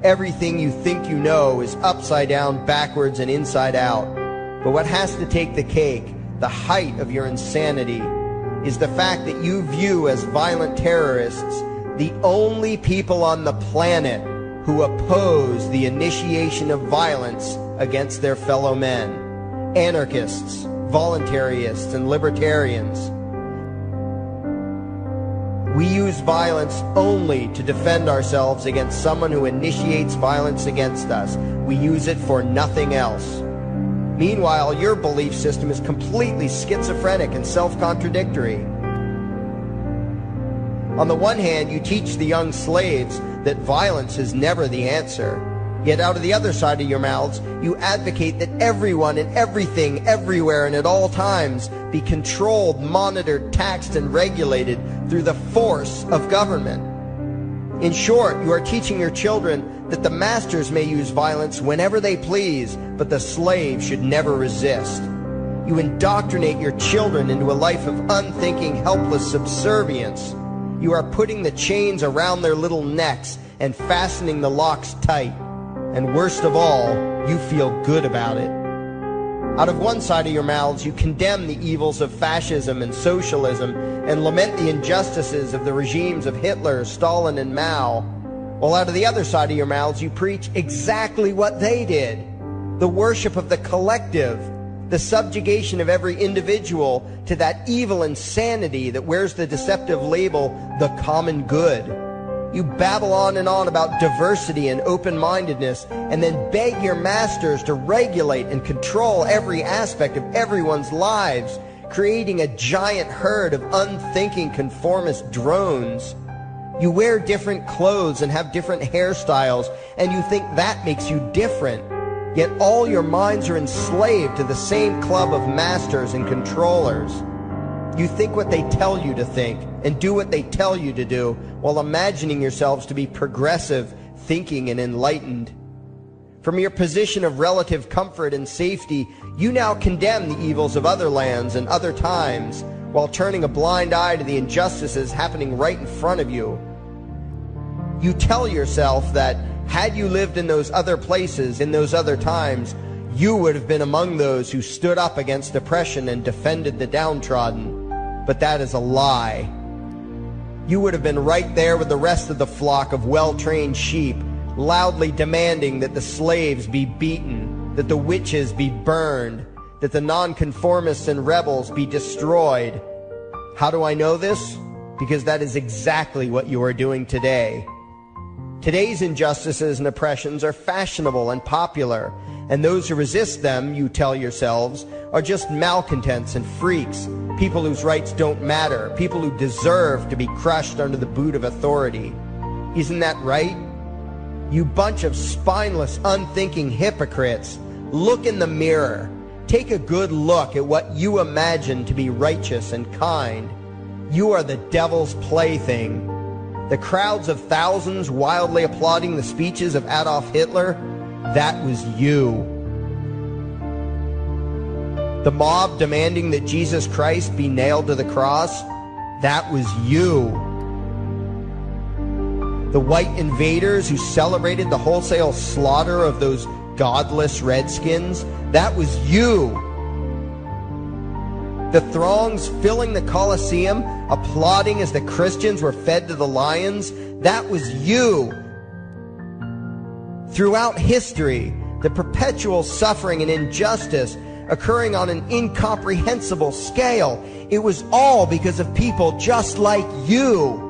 Everything you think you know is upside down, backwards, and inside out. But what has to take the cake, the height of your insanity, is the fact that you view as violent terrorists the only people on the planet who oppose the initiation of violence against their fellow men. Anarchists, voluntarists, and libertarians. We use violence only to defend ourselves against someone who initiates violence against us. We use it for nothing else. Meanwhile, your belief system is completely schizophrenic and self-contradictory. On the one hand, you teach the young slaves that violence is never the answer. Yet out of the other side of your mouths, you advocate that everyone and everything, everywhere and at all times be controlled, monitored, taxed, and regulated through the force of government. In short, you are teaching your children that the masters may use violence whenever they please, but the slave should never resist. You indoctrinate your children into a life of unthinking, helpless subservience. You are putting the chains around their little necks and fastening the locks tight. And worst of all, you feel good about it. Out of one side of your mouths, you condemn the evils of fascism and socialism and lament the injustices of the regimes of Hitler, Stalin, and Mao. While out of the other side of your mouths, you preach exactly what they did. The worship of the collective, the subjugation of every individual to that evil insanity that wears the deceptive label, the common good. You babble on and on about diversity and open-mindedness, and then beg your masters to regulate and control every aspect of everyone's lives, creating a giant herd of unthinking conformist drones. You wear different clothes and have different hairstyles, and you think that makes you different. Yet all your minds are enslaved to the same club of masters and controllers. You think what they tell you to think and do what they tell you to do while imagining yourselves to be progressive, thinking, and enlightened. From your position of relative comfort and safety, you now condemn the evils of other lands and other times while turning a blind eye to the injustices happening right in front of you. You tell yourself that had you lived in those other places, in those other times, you would have been among those who stood up against oppression and defended the downtrodden. But that is a lie. You would have been right there with the rest of the flock of well-trained sheep, loudly demanding that the slaves be beaten, that the witches be burned, that the nonconformists and rebels be destroyed. How do I know this? Because that is exactly what you are doing today. Today's injustices and oppressions are fashionable and popular, and those who resist them, you tell yourselves, are just malcontents and freaks, people whose rights don't matter, people who deserve to be crushed under the boot of authority. Isn't that right? You bunch of spineless, unthinking hypocrites, look in the mirror. Take a good look at what you imagine to be righteous and kind. You are the devil's plaything. The crowds of thousands wildly applauding the speeches of Adolf Hitler, that was you. The mob demanding that Jesus Christ be nailed to the cross, that was you. The white invaders who celebrated the wholesale slaughter of those godless redskins, that was you. The throngs filling the Colosseum, applauding as the Christians were fed to the lions, that was you. Throughout history, the perpetual suffering and injustice occurring on an incomprehensible scale, it was all because of people just like you.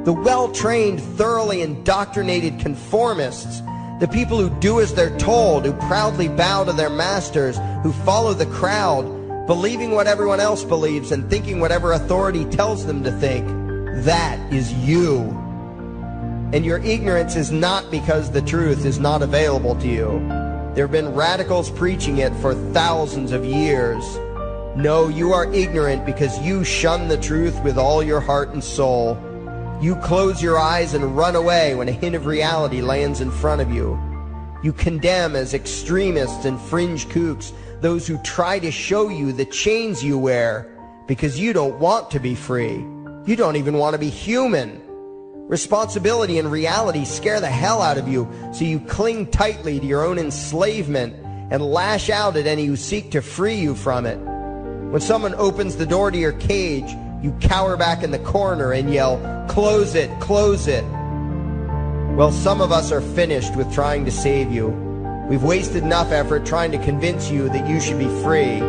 The well-trained, thoroughly indoctrinated conformists, the people who do as they're told, who proudly bow to their masters, who follow the crowd, believing what everyone else believes and thinking whatever authority tells them to think. That is you. And your ignorance is not because the truth is not available to you. There have been radicals preaching it for thousands of years. No, you are ignorant because you shun the truth with all your heart and soul. You close your eyes and run away when a hint of reality lands in front of you. You condemn as extremists and fringe kooks those who try to show you the chains you wear because you don't want to be free. You don't even want to be human. Responsibility and reality scare the hell out of you, so you cling tightly to your own enslavement and lash out at any who seek to free you from it. When someone opens the door to your cage, you cower back in the corner and yell, "Close it, close it." Well, some of us are finished with trying to save you. We've wasted enough effort trying to convince you that you should be free.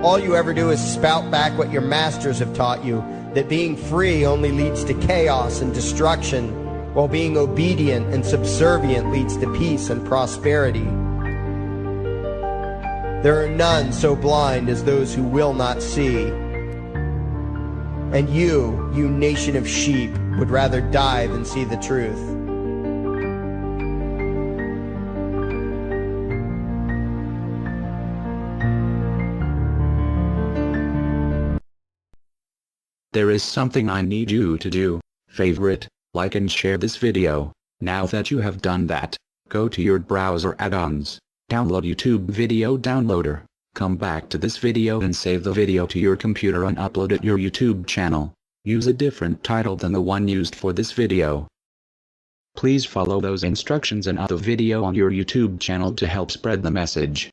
All you ever do is spout back what your masters have taught you, that being free only leads to chaos and destruction, while being obedient and subservient leads to peace and prosperity. There are none so blind as those who will not see. And you nation of sheep, would rather die than see the truth. There is something I need you to do. Favorite, like and share this video. Now that you have done that, go to your browser add-ons, download YouTube Video Downloader, come back to this video and save the video to your computer and upload it to your YouTube channel. Use a different title than the one used for this video. Please follow those instructions and add the video on your YouTube channel to help spread the message.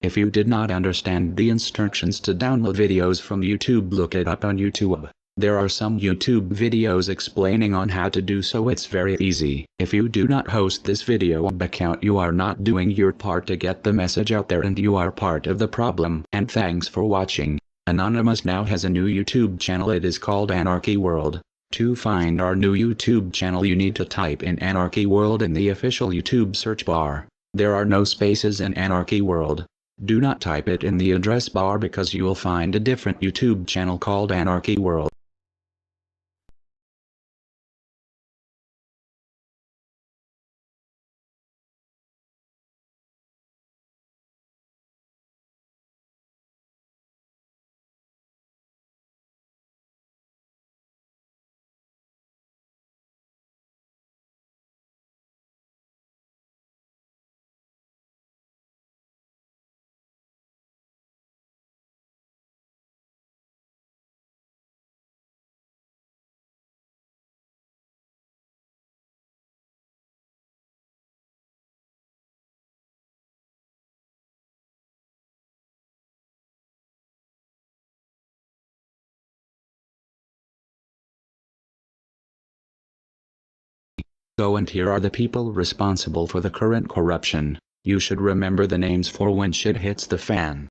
If you did not understand the instructions to download videos from YouTube, look it up on YouTube. There are some YouTube videos explaining on how to do so. It's very easy. If you do not host this video account, you are not doing your part to get the message out there, and you are part of the problem. And thanks for watching. Anonymous now has a new YouTube channel. It is called AnarchyWorld. To find our new YouTube channel, you need to type in AnarchyWorld in the official YouTube search bar. There are no spaces in AnarchyWorld. Do not type it in the address bar because you will find a different YouTube channel called AnarchyWorld. Go and here are the people responsible for the current corruption. You should remember the names for when shit hits the fan.